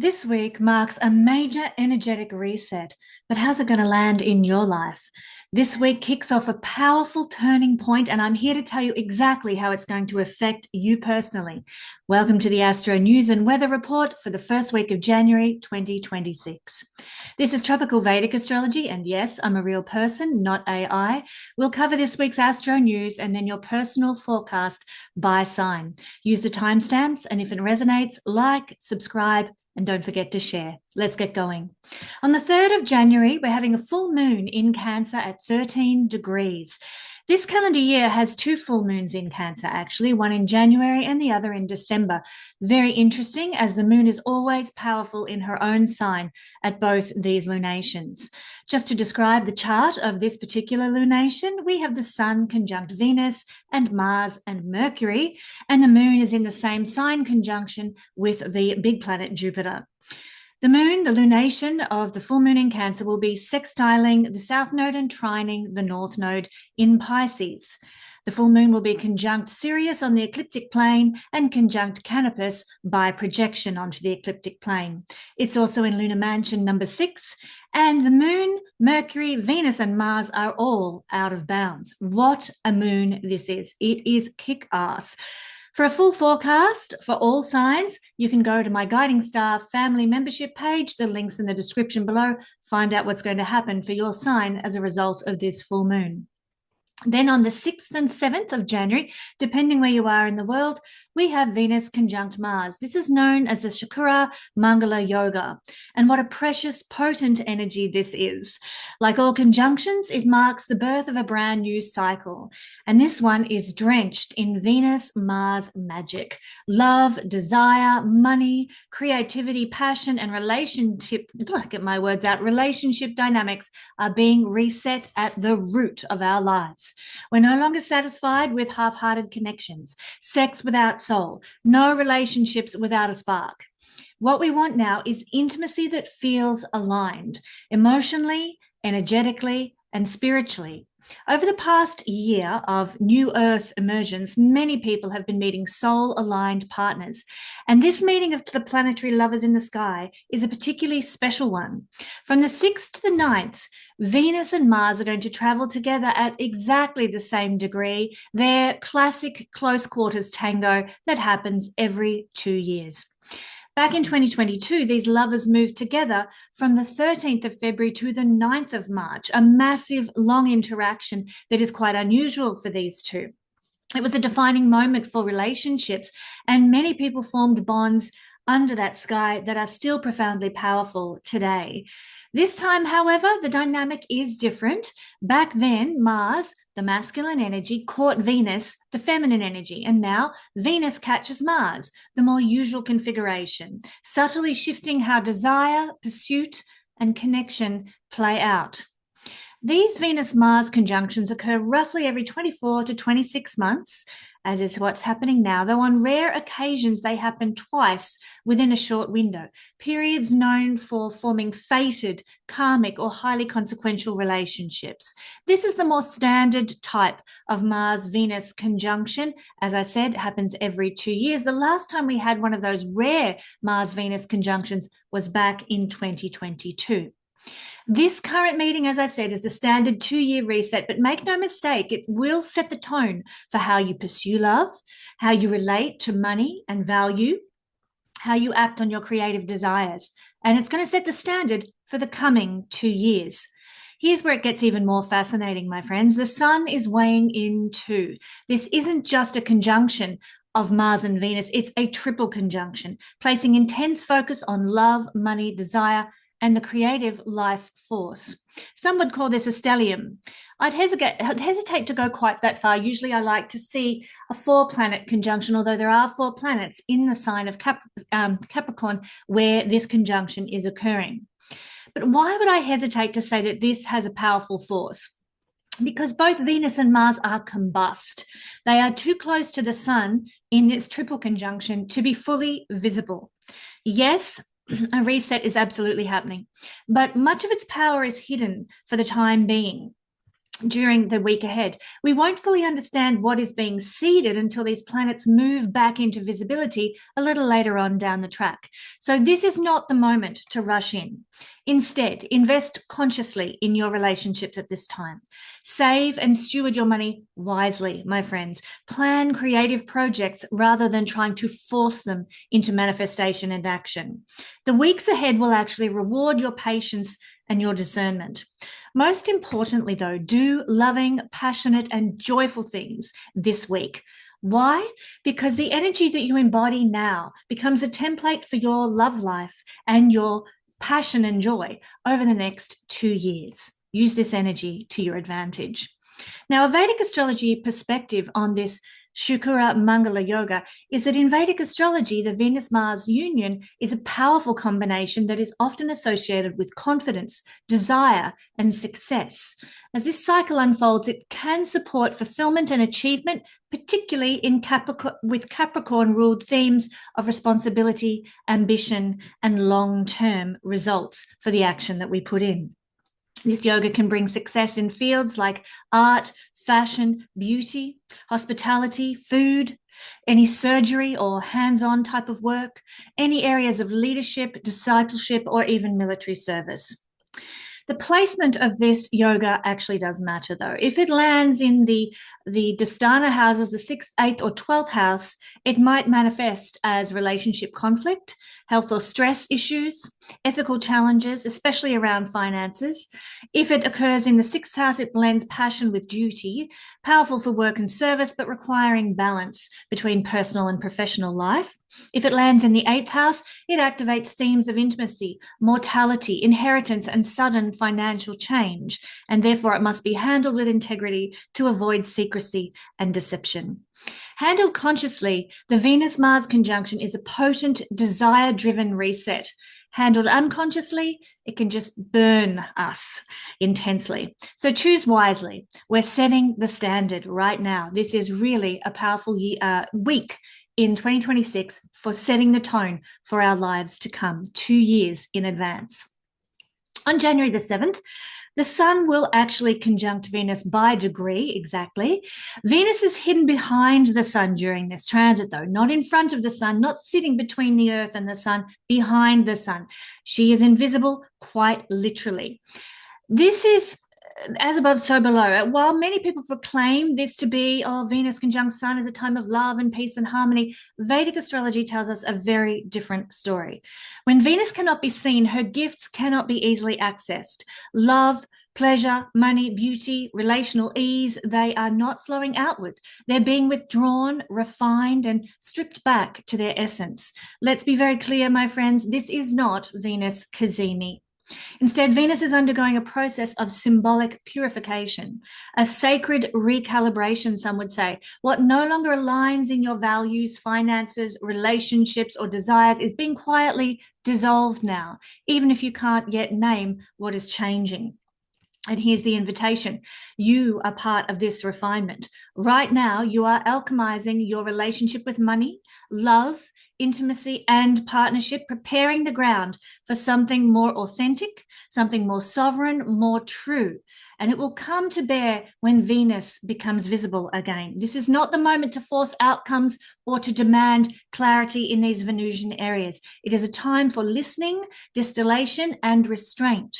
This week marks a major energetic reset, but how's it going to land in your life? This week kicks off a powerful turning point, and I'm here to tell you exactly how it's going to affect you personally. Welcome to the Astro News and Weather Report for the first week of January 2026. This is Tropical Vedic Astrology, and yes, I'm a real person, not AI. We'll cover this week's Astro News and then your personal forecast by sign. Use the timestamps, and if it resonates, like, subscribe, and don't forget to share. Let's get going. On the 3rd of January, we're having a full moon in Cancer at 13 degrees. This calendar year has two full moons in Cancer, actually, one in January and the other in December. Very interesting, as the moon is always powerful in her own sign at both these lunations. Just to describe the chart of this particular lunation, we have the Sun conjunct Venus and Mars and Mercury, and the moon is in the same sign conjunction with the big planet Jupiter. The moon, the lunation of the full moon in Cancer, will be sextiling the south node and trining the north node in Pisces. The full moon will be conjunct Sirius on the ecliptic plane and conjunct Canopus by projection onto the ecliptic plane. It's also in lunar mansion number 6, and the moon, Mercury, Venus, and Mars are all out of bounds. What a moon this is. It is kick-ass. For a full forecast for all signs, you can go to my Guiding Star family membership page. The link's in the description below. Find out what's going to happen for your sign as a result of this full moon. Then on the 6th and 7th of January, depending where you are in the world, we have Venus conjunct Mars. This is known as the Shakura Mangala Yoga. And what a precious, potent energy this is. Like all conjunctions, it marks the birth of a brand new cycle. And this one is drenched in Venus-Mars magic. Love, desire, money, creativity, passion, and relationship dynamics are being reset at the root of our lives. We're no longer satisfied with half-hearted connections, sex without soul, no relationships without a spark. What we want now is intimacy that feels aligned emotionally, energetically, and spiritually. Over the past year of new Earth emergence, many people have been meeting soul-aligned partners. And this meeting of the planetary lovers in the sky is a particularly special one. From the 6th to the 9th, Venus and Mars are going to travel together at exactly the same degree, their classic close quarters tango that happens every 2 years. Back in 2022, these lovers moved together from the 13th of February to the 9th of March, a massive, long interaction that is quite unusual for these two. It was a defining moment for relationships, and many people formed bonds under that sky that are still profoundly powerful today. This time, however, the dynamic is different. Back then, Mars, the masculine energy, caught Venus, the feminine energy, and now Venus catches Mars, the more usual configuration, subtly shifting how desire, pursuit, and connection play out. These Venus-Mars conjunctions occur roughly every 24 to 26 months, as is what's happening now, though on rare occasions they happen twice within a short window, periods known for forming fated, karmic, or highly consequential relationships. This is the more standard type of Mars-Venus conjunction. As I said, it happens every 2 years. The last time we had one of those rare Mars-Venus conjunctions was back in 2022. This current meeting, as I said, is the standard 2-year reset, but make no mistake, it will set the tone for how you pursue love, how you relate to money and value, how you act on your creative desires. And it's going to set the standard for the coming 2 years. Here's where it gets even more fascinating, my friends. The Sun is weighing in too. This isn't just a conjunction of Mars and Venus, it's a triple conjunction, placing intense focus on love, money, desire, and the creative life force. Some would call this a stellium. I'd hesitate to go quite that far. Usually I like to see a 4-planet conjunction, although there are 4 planets in the sign of Capricorn where this conjunction is occurring. But why would I hesitate to say that this has a powerful force? Because both Venus and Mars are combust. They are too close to the Sun in this triple conjunction to be fully visible. Yes, a reset is absolutely happening, but much of its power is hidden for the time being. during the week ahead. We won't fully understand what is being seeded until these planets move back into visibility a little later on down the track. So this is not the moment to rush in. Instead, invest consciously in your relationships at this time. Save and steward your money wisely, my friends. Plan creative projects rather than trying to force them into manifestation and action. The weeks ahead will actually reward your patience and your discernment. Most importantly, though, do loving, passionate, and joyful things this week. Why? Because the energy that you embody now becomes a template for your love life and your passion and joy over the next 2 years. Use this energy to your advantage. Now, a Vedic astrology perspective on this Shukra Mangala Yoga is that in Vedic astrology, the Venus-Mars union is a powerful combination that is often associated with confidence, desire, and success. As this cycle unfolds, it can support fulfillment and achievement, particularly in with Capricorn-ruled themes of responsibility, ambition, and long-term results for the action that we put in. This yoga can bring success in fields like art, fashion, beauty, hospitality, food, any surgery or hands-on type of work, any areas of leadership, discipleship, or even military service. The placement of this yoga actually does matter, though. If it lands in the Dastana houses, the 6th, 8th, or 12th house, it might manifest as relationship conflict, health or stress issues, ethical challenges, especially around finances. If it occurs in the 6th house, it blends passion with duty, powerful for work and service, but requiring balance between personal and professional life. If it lands in the 8th house, it activates themes of intimacy, mortality, inheritance, and sudden financial change, and therefore it must be handled with integrity to avoid secrecy and deception. Handled consciously, the Venus-Mars conjunction is a potent, desire-driven reset. Handled unconsciously, it can just burn us intensely. So choose wisely. We're setting the standard right now. This is really a powerful week in 2026 for setting the tone for our lives to come 2 years in advance. On January the 7th, the Sun will actually conjunct Venus by degree exactly. Venus is hidden behind the Sun during this transit, though, not in front of the Sun, not sitting between the Earth and the Sun, behind the Sun. She is invisible quite literally. This is as above, so below. While many people proclaim this to be, Venus conjunct Sun is a time of love and peace and harmony, Vedic astrology tells us a very different story. When Venus cannot be seen, her gifts cannot be easily accessed. Love, pleasure, money, beauty, relational ease, they are not flowing outward. They're being withdrawn, refined, and stripped back to their essence. Let's be very clear, my friends, this is not Venus Cazimi. Instead, Venus is undergoing a process of symbolic purification, a sacred recalibration, some would say. What no longer aligns in your values, finances, relationships, or desires is being quietly dissolved now, even if you can't yet name what is changing. And here's the invitation. You are part of this refinement. Right now, you are alchemizing your relationship with money, love, intimacy, and partnership, preparing the ground for something more authentic, something more sovereign, more true. And it will come to bear when Venus becomes visible again. This is not the moment to force outcomes or to demand clarity in these Venusian areas. It is a time for listening, distillation, and restraint.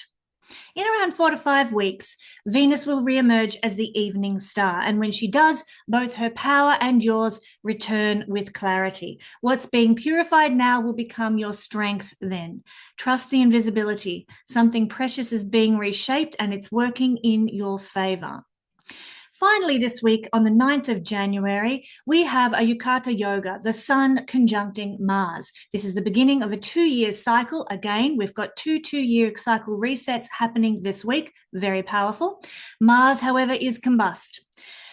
In around 4 to 5 weeks, Venus will re-emerge as the evening star. And when she does, both her power and yours return with clarity. What's being purified now will become your strength then. Trust the invisibility. Something precious is being reshaped and it's working in your favor. Finally, this week on the 9th of January, we have a Yukata Yoga, the Sun conjuncting Mars. This is the beginning of a 2-year cycle. Again, we've got 2 2-year cycle resets happening this week. Very powerful. Mars, however, is combust.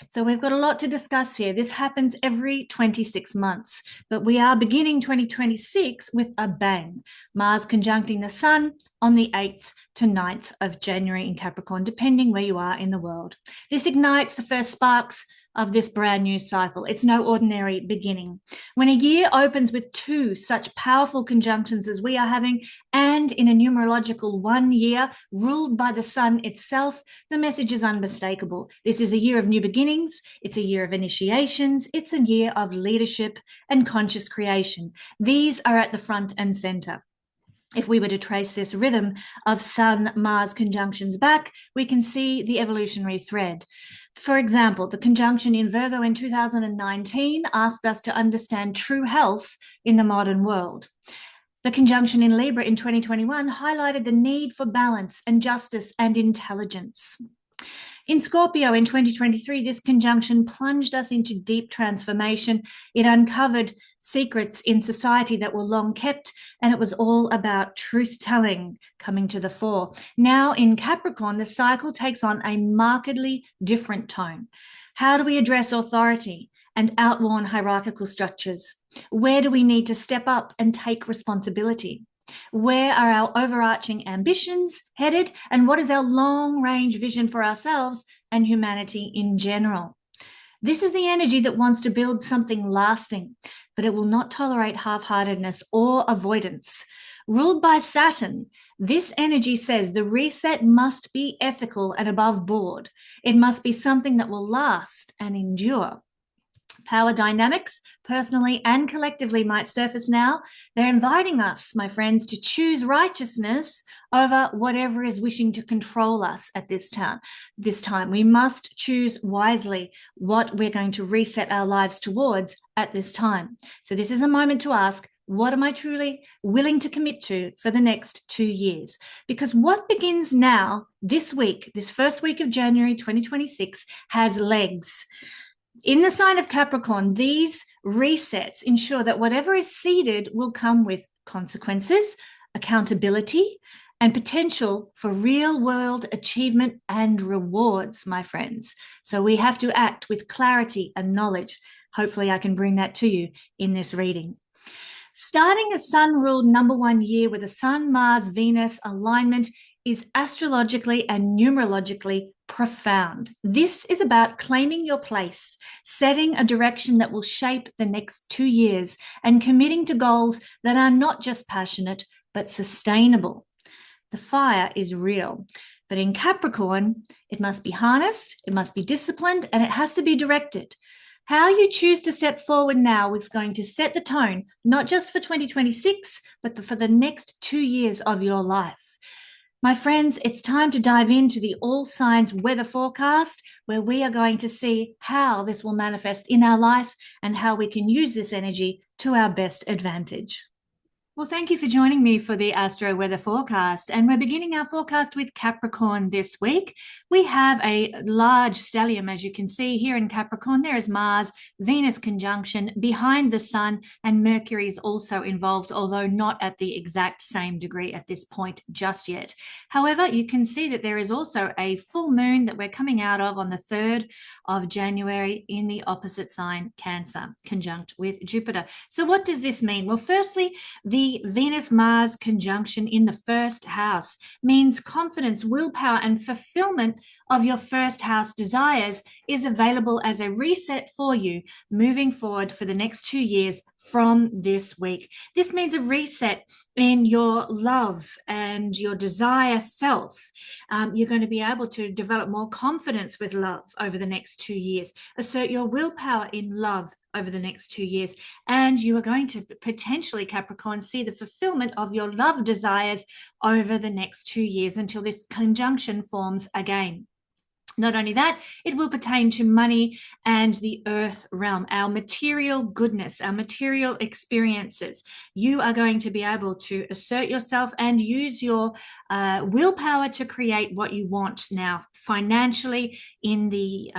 So we've got a lot to discuss here. This happens every 26 months, but we are beginning 2026 with a bang. Mars conjuncting the Sun on the 8th to 9th of January in Capricorn, depending where you are in the world. This ignites the first sparks of this brand new cycle. It's no ordinary beginning. When a year opens with two such powerful conjunctions as we are having, and in a numerological 1 year ruled by the sun itself, the message is unmistakable. This is a year of new beginnings. It's a year of initiations. It's a year of leadership and conscious creation. These are at the front and center. If we were to trace this rhythm of Sun-Mars conjunctions back, we can see the evolutionary thread. For example, the conjunction in Virgo in 2019 asked us to understand true health in the modern world. The conjunction in Libra in 2021 highlighted the need for balance and justice and intelligence. In Scorpio in 2023, this conjunction plunged us into deep transformation. It uncovered secrets in society that were long kept, and it was all about truth-telling coming to the fore. Now in Capricorn, the cycle takes on a markedly different tone. How do we address authority and outworn hierarchical structures? Where do we need to step up and take responsibility? Where are our overarching ambitions headed? And what is our long-range vision for ourselves and humanity in general? This is the energy that wants to build something lasting, but it will not tolerate half-heartedness or avoidance. Ruled by Saturn, this energy says the reset must be ethical and above board. It must be something that will last and endure. Power dynamics, personally and collectively, might surface now. They're inviting us, my friends, to choose righteousness over whatever is wishing to control us at this time. We must choose wisely what we're going to reset our lives towards at this time. So this is a moment to ask, what am I truly willing to commit to for the next 2 years? Because what begins now, this week, this first week of January 2026, has legs. In the sign of Capricorn, these resets ensure that whatever is seeded will come with consequences, accountability, and potential for real-world achievement and rewards, my friends. So we have to act with clarity and knowledge. Hopefully I can bring that to you in this reading. Starting a sun-ruled number 1 year with a Sun-Mars-Venus alignment is astrologically and numerologically profound. This is about claiming your place, setting a direction that will shape the next 2 years, and committing to goals that are not just passionate, but sustainable. The fire is real, but in Capricorn, it must be harnessed, it must be disciplined, and it has to be directed. How you choose to step forward now is going to set the tone, not just for 2026, but for the next 2 years of your life. My friends, it's time to dive into the all signs weather forecast, where we are going to see how this will manifest in our life and how we can use this energy to our best advantage. Well, thank you for joining me for the Astro Weather Forecast. And we're beginning our forecast with Capricorn this week. We have a large stellium, as you can see here in Capricorn. There is Mars, Venus conjunction behind the Sun, and Mercury is also involved, although not at the exact same degree at this point just yet. However, you can see that there is also a full moon that we're coming out of on the 3rd of January in the opposite sign, Cancer, conjunct with Jupiter. So what does this mean? Well, firstly, the Venus-Mars conjunction in the first house means confidence, willpower, and fulfillment of your first house desires is available as a reset for you moving forward for the next 2 years from this week. This means a reset in your love and your desire self. You're going to be able to develop more confidence with love over the next 2 years, assert your willpower in love over the next 2 years, and you are going to potentially, Capricorn, see the fulfillment of your love desires over the next 2 years until this conjunction forms again. Not only that, it will pertain to money and the earth realm, our material goodness, our material experiences. You are going to be able to assert yourself and use your willpower to create what you want now financially in the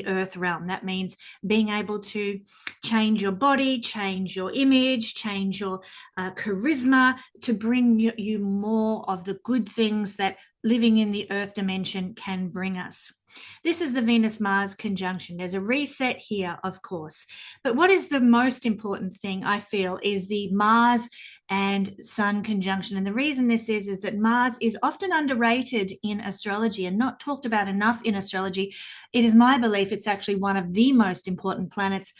earth realm. That means being able to change your body, change your image, change your charisma to bring you more of the good things that living in the earth dimension can bring us. This is the Venus-Mars conjunction. There's a reset here, of course. But what is the most important thing, I feel, is the Mars and Sun conjunction. And the reason this is that Mars is often underrated in astrology and not talked about enough in astrology. It is my belief it's actually one of the most important planets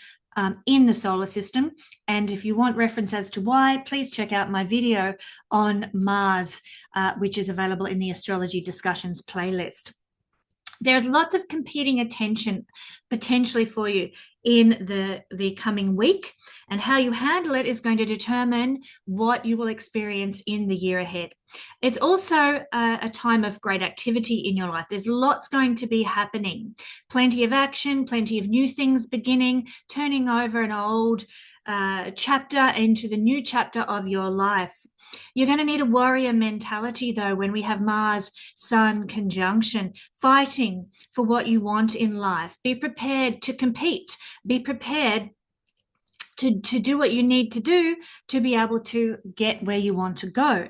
in the solar system. And if you want reference as to why, please check out my video on Mars, which is available in the Astrology Discussions playlist. There's lots of competing attention potentially for you in the coming week, and how you handle it is going to determine what you will experience in the year ahead. It's also a time of great activity in your life. There's lots going to be happening, plenty of action, plenty of new things beginning, turning over an old chapter into the new chapter of your life. You're going to need a warrior mentality, though, when we have Mars-Sun conjunction, fighting for what you want in life. Be prepared to compete. Be prepared to do what you need to do to be able to get where you want to go.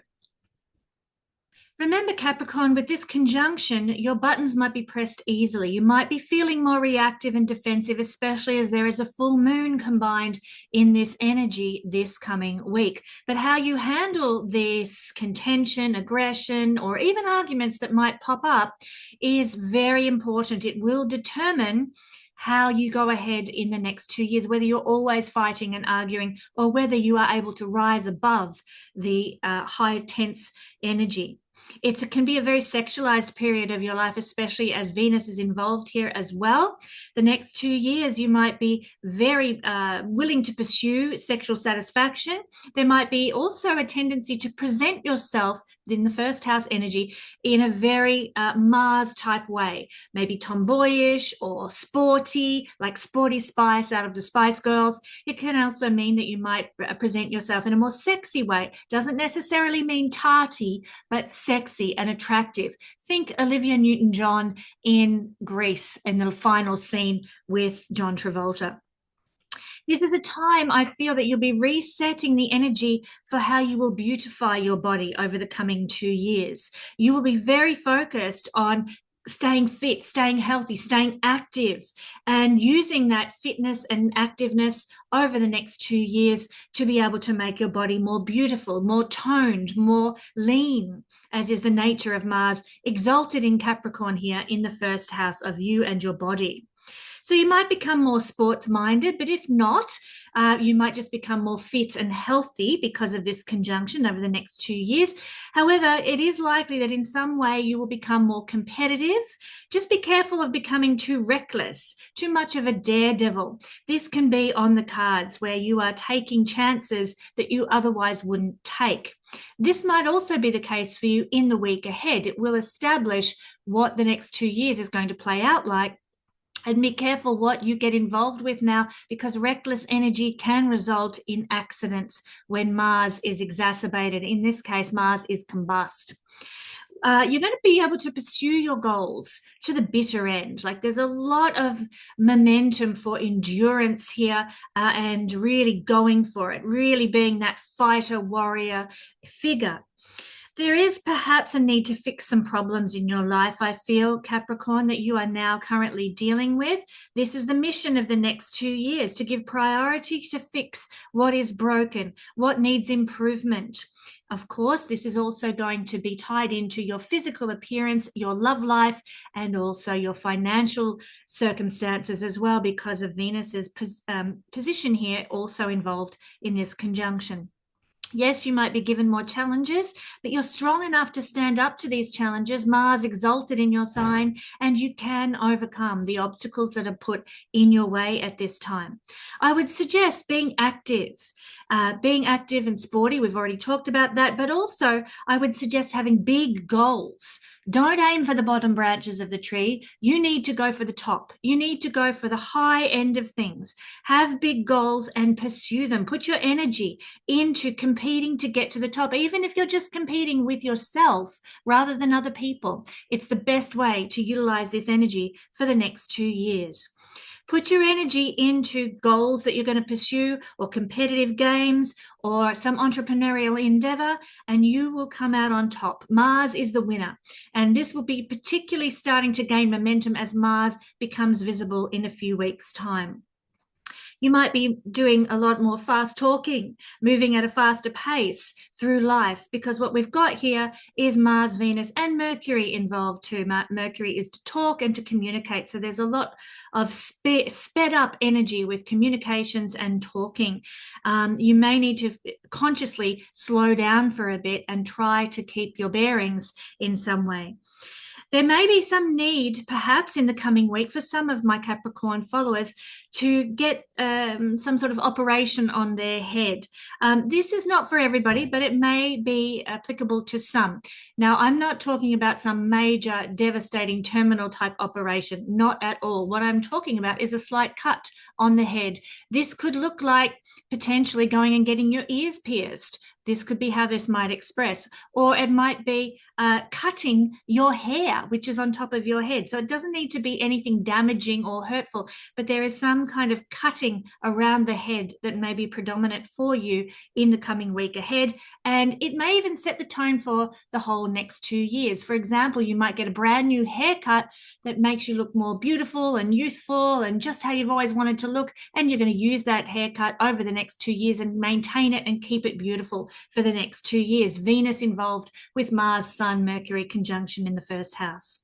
Remember, Capricorn, with this conjunction, your buttons might be pressed easily. You might be feeling more reactive and defensive, especially as there is a full moon combined in this energy this coming week. But how you handle this contention, aggression, or even arguments that might pop up is very important. It will determine how you go ahead in the next 2 years, whether you're always fighting and arguing or whether you are able to rise above the high tense energy. It can be a very sexualized period of your life, especially as Venus is involved here as well. The next 2 years, you might be very willing to pursue sexual satisfaction. There might be also a tendency to present yourself in the first house energy in a very Mars type way, maybe tomboyish or sporty, like Sporty Spice out of the Spice Girls. It can also mean that you might present yourself in a more sexy way. Doesn't necessarily mean tarty, but sexy and attractive. Think Olivia Newton-John in Grease in the final scene with John Travolta. This is a time I feel that you'll be resetting the energy for how you will beautify your body over the coming 2 years. You will be very focused on staying fit, staying healthy, staying active, and using that fitness and activeness over the next 2 years to be able to make your body more beautiful, more toned, more lean, as is the nature of Mars, exalted in Capricorn here in the first house of you and your body. So you might become more sports-minded, but if not, you might just become more fit and healthy because of this conjunction over the next 2 years. However, it is likely that in some way you will become more competitive. Just be careful of becoming too reckless, too much of a daredevil. This can be on the cards where you are taking chances that you otherwise wouldn't take. This might also be the case for you in the week ahead. It will establish what the next 2 years is going to play out like. And be careful what you get involved with now, because reckless energy can result in accidents when Mars is exacerbated. In this case, Mars is combust. You're going to be able to pursue your goals to the bitter end. Like there's a lot of momentum for endurance here and really going for it, really being that fighter warrior figure. There is perhaps a need to fix some problems in your life, I feel, Capricorn, that you are now currently dealing with. This is the mission of the next 2 years, to give priority to fix what is broken, what needs improvement. Of course, this is also going to be tied into your physical appearance, your love life, and also your financial circumstances as well, because of Venus's position here also involved in this conjunction. Yes, you might be given more challenges, but you're strong enough to stand up to these challenges. Mars exalted in your sign, and you can overcome the obstacles that are put in your way at this time. I would suggest being active and sporty. We've already talked about that, but also I would suggest having big goals. Don't aim for the bottom branches of the tree. You need to go for the top. You need to go for the high end of things. Have big goals and pursue them. Put your energy into competing to get to the top, even if you're just competing with yourself rather than other people. It's the best way to utilize this energy for the next 2 years. Put your energy into goals that you're going to pursue, or competitive games, or some entrepreneurial endeavor, and you will come out on top. Mars is the winner, and this will be particularly starting to gain momentum as Mars becomes visible in a few weeks' time. You might be doing a lot more fast talking, moving at a faster pace through life, because what we've got here is Mars, Venus, and Mercury involved too. Mercury is to talk and to communicate. So there's a lot of sped up energy with communications and talking. You may need to consciously slow down for a bit and try to keep your bearings in some way. There may be some need, perhaps in the coming week, for some of my Capricorn followers to get some sort of operation on their head. This is not for everybody, but it may be applicable to some. Now, I'm not talking about some major, devastating, terminal type operation, not at all. What I'm talking about is a slight cut on the head. This could look like potentially going and getting your ears pierced. This could be how this might express, or it might be cutting your hair, which is on top of your head. So it doesn't need to be anything damaging or hurtful, but there is some kind of cutting around the head that may be predominant for you in the coming week ahead. And it may even set the tone for the whole next 2 years. For example, you might get a brand new haircut that makes you look more beautiful and youthful and just how you've always wanted to look. And you're going to use that haircut over the next 2 years and maintain it and keep it beautiful for the next 2 years. Venus involved with Mars, Sun, Mercury conjunction in the first house.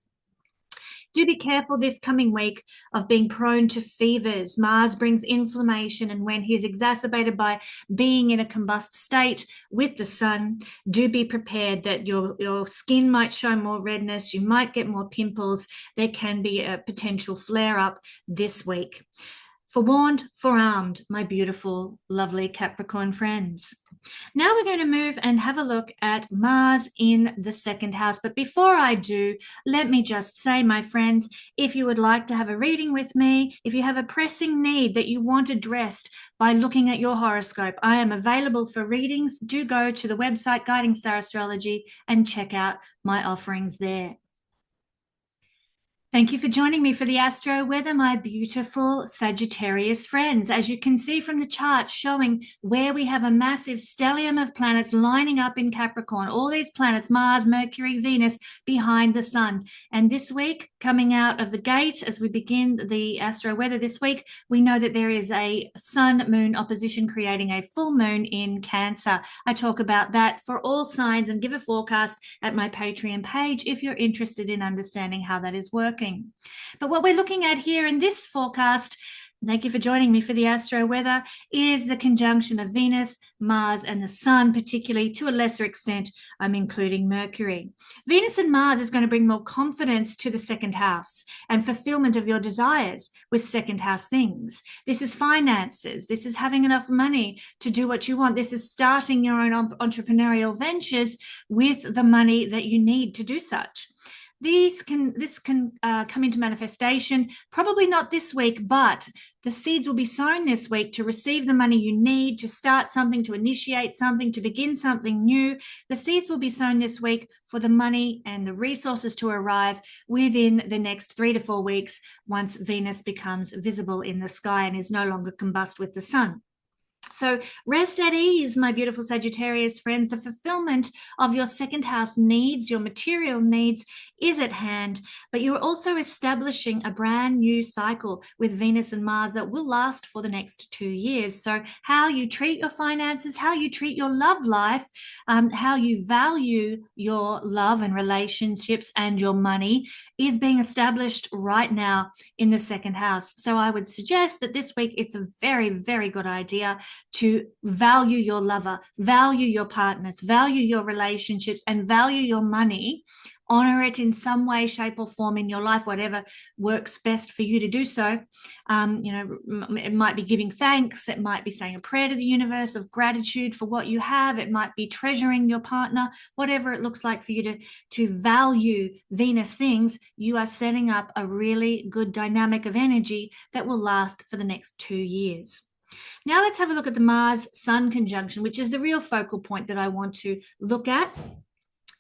Do be careful this coming week of being prone to fevers. Mars brings inflammation, and when he's exacerbated by being in a combust state with the Sun, do be prepared that your skin might show more redness, you might get more pimples, there can be a potential flare-up this week. Forewarned, forearmed, my beautiful, lovely Capricorn friends. Now we're going to move and have a look at Mars in the second house. But before I do, let me just say, my friends, if you would like to have a reading with me, if you have a pressing need that you want addressed by looking at your horoscope, I am available for readings. Do go to the website Guiding Star Astrology and check out my offerings there. Thank you for joining me for the Astro Weather, my beautiful Sagittarius friends. As you can see from the chart showing where we have a massive stellium of planets lining up in Capricorn, all these planets, Mars, Mercury, Venus, behind the Sun. And this week, coming out of the gate, as we begin the Astro Weather this week, we know that there is a Sun-Moon opposition creating a full moon in Cancer. I talk about that for all signs and give a forecast at my Patreon page if you're interested in understanding how that is working. But what we're looking at here in this forecast, thank you for joining me for the Astro Weather, is the conjunction of Venus, Mars, and the Sun, particularly to a lesser extent, I'm including Mercury. Venus and Mars is going to bring more confidence to the second house and fulfillment of your desires with second house things. This is finances. This is having enough money to do what you want. This is starting your own entrepreneurial ventures with the money that you need to do such. This can come into manifestation, probably not this week, but the seeds will be sown this week to receive the money you need to start something, to initiate something, to begin something new. The seeds will be sown this week for the money and the resources to arrive within the next 3 to 4 weeks once Venus becomes visible in the sky and is no longer combust with the Sun. So rest at ease, my beautiful Sagittarius friends. The fulfillment of your second house needs, your material needs, is at hand, but you're also establishing a brand new cycle with Venus and Mars that will last for the next 2 years. So how you treat your finances, how you treat your love life, how you value your love and relationships and your money is being established right now in the second house. So I would suggest that this week it's a very, very good idea to value your lover, value your partners, value your relationships, and value your money. Honor it in some way, shape, or form in your life, whatever works best for you to do so. It might be giving thanks. It might be saying a prayer to the universe of gratitude for what you have. It might be treasuring your partner, whatever it looks like for you to value Venus things. You are setting up a really good dynamic of energy that will last for the next 2 years. Now let's have a look at the Mars-Sun conjunction, which is the real focal point that I want to look at.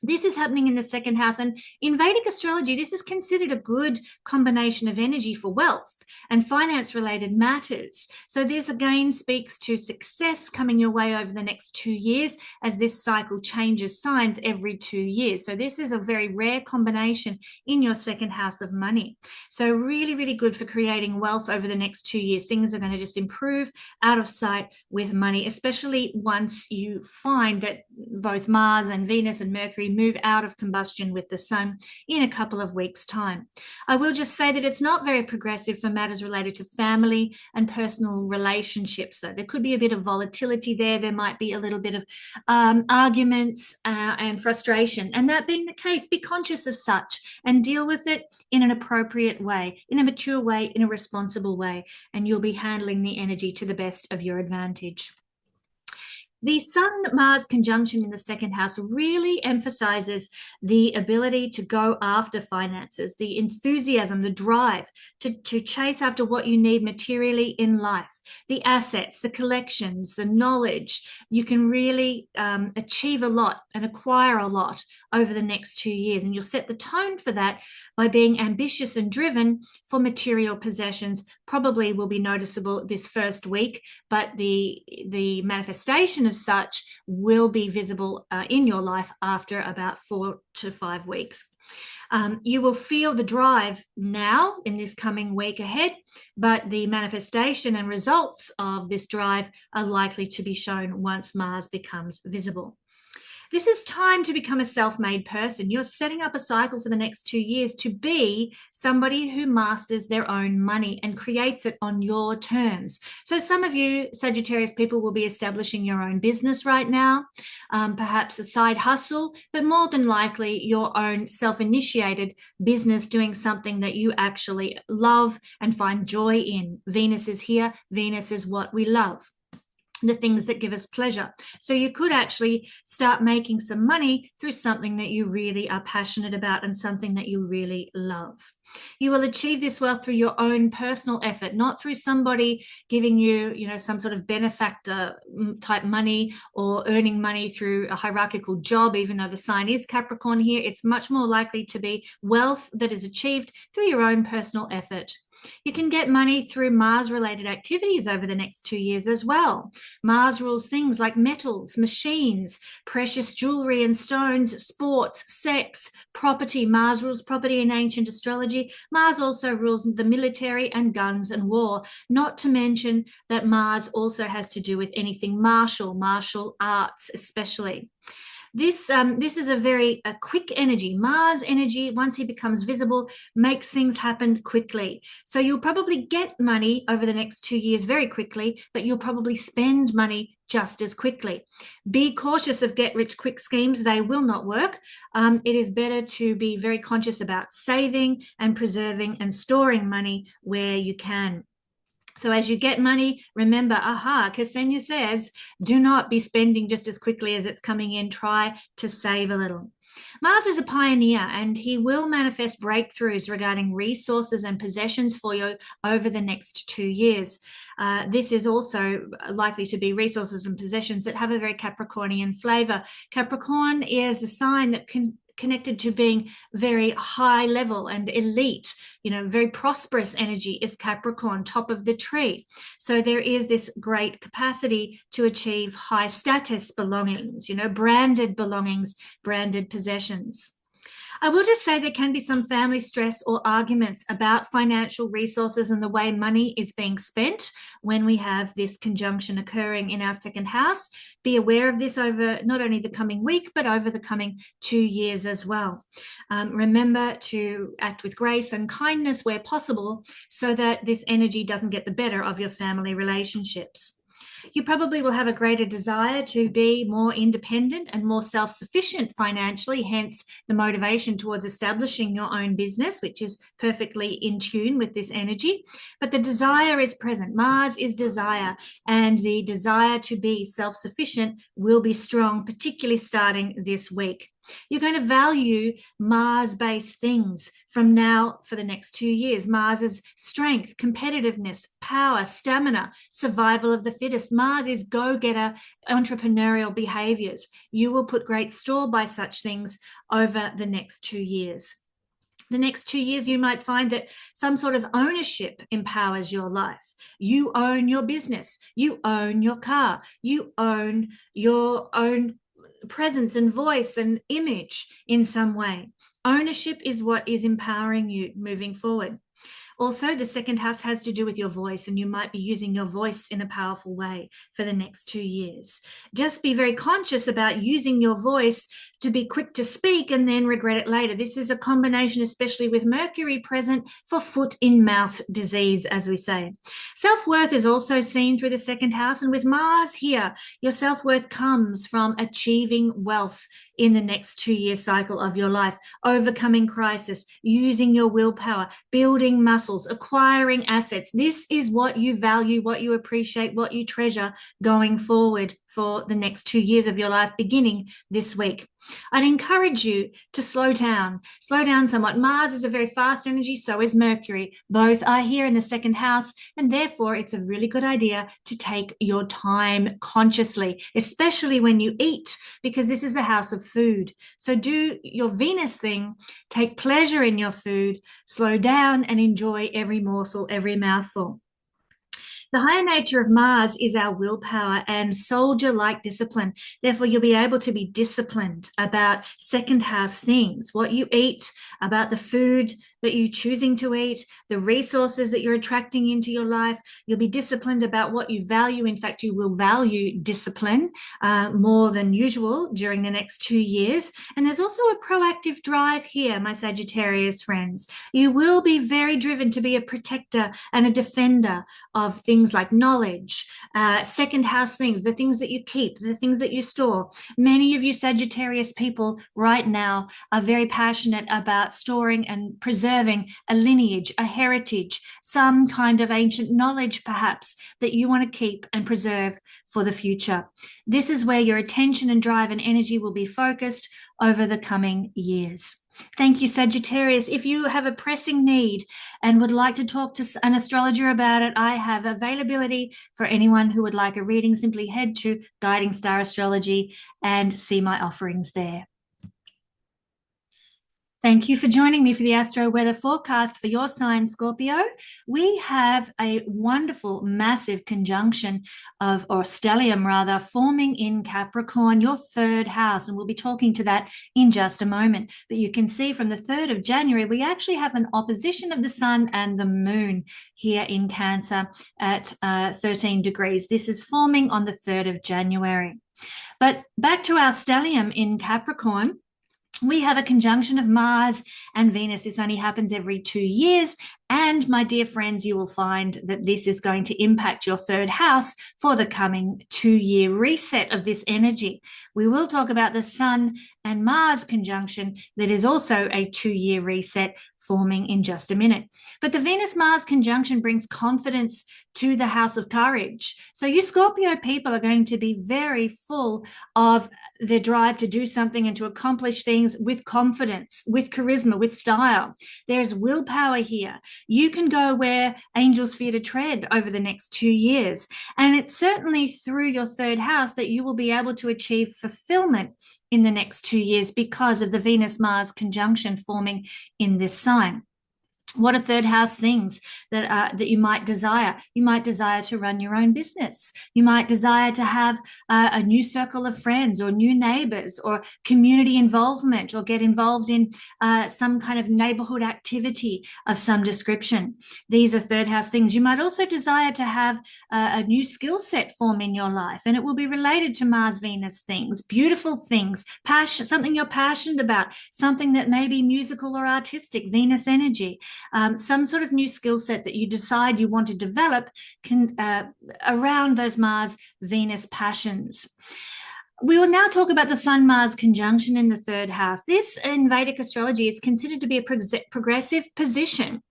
This is happening in the second house. And in Vedic astrology, this is considered a good combination of energy for wealth and finance related matters. So this again speaks to success coming your way over the next 2 years, as this cycle changes signs every 2 years. So this is a very rare combination in your second house of money. So really, really good for creating wealth over the next 2 years. Things are going to just improve out of sight with money, especially once you find that both Mars and Venus and Mercury move out of combustion with the sun in a couple of weeks' time. I will just say that it's not very progressive for matters related to family and personal relationships. So there could be a bit of volatility there. There might be a little bit of arguments and frustration. And that being the case, be conscious of such and deal with it in an appropriate way, in a mature way, in a responsible way, and you'll be handling the energy to the best of your advantage. The Sun-Mars conjunction in the second house really emphasizes the ability to go after finances, the enthusiasm, the drive to chase after what you need materially in life, the assets, the collections, the knowledge. You can really achieve a lot and acquire a lot over the next 2 years. And you'll set the tone for that by being ambitious and driven for material possessions. Probably will be noticeable this first week, but the manifestation of such will be visible in your life after about 4 to 5 weeks. You will feel the drive now in this coming week ahead, but the manifestation and results of this drive are likely to be shown once Mars becomes visible. This is time to become a self-made person. You're setting up a cycle for the next 2 years to be somebody who masters their own money and creates it on your terms. So some of you Sagittarius people will be establishing your own business right now, perhaps a side hustle, but more than likely your own self-initiated business, doing something that you actually love and find joy in. Venus is here. Venus is what we love, the things that give us pleasure. So you could actually start making some money through something that you really are passionate about and something that you really love. You will achieve this wealth through your own personal effort, not through somebody giving you, some sort of benefactor type money or earning money through a hierarchical job. Even though the sign is Capricorn here, it's much more likely to be wealth that is achieved through your own personal effort. You can get money through Mars-related activities over the next 2 years as well. Mars rules things like metals, machines, precious jewelry and stones, sports, sex, property. Mars rules property in ancient astrology. Mars also rules the military and guns and war, not to mention that Mars also has to do with anything martial arts especially. This is a very quick energy. Mars energy, once he becomes visible, makes things happen quickly. So you'll probably get money over the next 2 years very quickly, but you'll probably spend money just as quickly. Be cautious of get-rich-quick schemes. They will not work. It is better to be very conscious about saving and preserving and storing money where you can. So as you get money, remember, Kesenya says, do not be spending just as quickly as it's coming in. Try to save a little. Mars is a pioneer, and he will manifest breakthroughs regarding resources and possessions for you over the next 2 years. This is also likely to be resources and possessions that have a very Capricornian flavor. Capricorn is a sign that connected to being very high level and elite, very prosperous energy is Capricorn, top of the tree. So there is this great capacity to achieve high status belongings, branded belongings, branded possessions. I will just say there can be some family stress or arguments about financial resources and the way money is being spent when we have this conjunction occurring in our second house. Be aware of this over not only the coming week, but over the coming 2 years as well. Remember to act with grace and kindness where possible so that this energy doesn't get the better of your family relationships. You probably will have a greater desire to be more independent and more self-sufficient financially, hence the motivation towards establishing your own business, which is perfectly in tune with this energy. But the desire is present. Mars is desire, and the desire to be self-sufficient will be strong, particularly starting this week. You're going to value Mars-based things from now for the next 2 years. Mars is strength, competitiveness, power, stamina, survival of the fittest. Mars is go-getter, entrepreneurial behaviors. You will put great store by such things over the next 2 years. The next 2 years, you might find that some sort of ownership empowers your life. You own your business. You own your car. You own your own presence and voice and image in some way. Ownership is what is empowering you moving forward. Also, the second house has to do with your voice, and you might be using your voice in a powerful way for the next 2 years. Just be very conscious about using your voice to be quick to speak and then regret it later. This is a combination, especially with Mercury present, for foot in mouth disease, as we say. Self-worth is also seen through the second house, and with Mars here, your self-worth comes from achieving wealth in the next 2-year cycle of your life, overcoming crisis, using your willpower, building muscles, acquiring assets. This is what you value, what you appreciate, what you treasure going forward for the next 2 years of your life, beginning this week. I'd encourage you to slow down somewhat. Mars is a very fast energy, so is Mercury. Both are here in the second house, and therefore it's a really good idea to take your time consciously, especially when you eat, because this is the house of food. So do your Venus thing, take pleasure in your food, slow down and enjoy every morsel, every mouthful. The higher nature of Mars is our willpower and soldier-like discipline. Therefore, you'll be able to be disciplined about second house things, what you eat, about the food that you're choosing to eat, the resources that you're attracting into your life. You'll be disciplined about what you value. In fact, you will value discipline more than usual during the next 2 years. And there's also a proactive drive here, my Sagittarius friends. You will be very driven to be a protector and a defender of things like knowledge, second house things, the things that you keep, the things that you store. Many of you Sagittarius people right now are very passionate about storing and preserving a lineage, a heritage, some kind of ancient knowledge perhaps that you want to keep and preserve for the future. This is where your attention and drive and energy will be focused over the coming years. Thank you, Sagittarius. If you have a pressing need and would like to talk to an astrologer about it, I have availability for anyone who would like a reading. Simply head to Guiding Star Astrology and see my offerings there. Thank you for joining me for the Astro Weather Forecast for your sign, Scorpio. We have a wonderful, massive conjunction or stellium rather, forming in Capricorn, your third house, and we'll be talking to that in just a moment. But you can see from the 3rd of January, we actually have an opposition of the Sun and the Moon here in Cancer at 13 degrees. This is forming on the 3rd of January. But back to our stellium in Capricorn, we have a conjunction of Mars and Venus. This only happens every 2 years. And my dear friends, you will find that this is going to impact your third house for the coming 2-year reset of this energy. We will talk about the Sun and Mars conjunction that is also a 2-year reset forming in just a minute. But the Venus-Mars conjunction brings confidence to the house of courage. So you Scorpio people are going to be very full of the drive to do something and to accomplish things with confidence, with charisma, with style. There's willpower here. You can go where angels fear to tread over the next 2 years. And it's certainly through your third house that you will be able to achieve fulfillment in the next 2 years because of the Venus-Mars conjunction forming in this sign. What are third house things that you might desire? You might desire to run your own business. You might desire to have a new circle of friends or new neighbors or community involvement or get involved in some kind of neighborhood activity of some description. These are third house things. You might also desire to have a new skill set form in your life, and it will be related to Mars-Venus things, beautiful things, passion, something you're passionate about, something that may be musical or artistic, Venus energy. Some sort of new skill set that you decide you want to develop around those Mars-Venus passions. We will now talk about the Sun-Mars conjunction in the third house. This in Vedic astrology is considered to be a progressive position.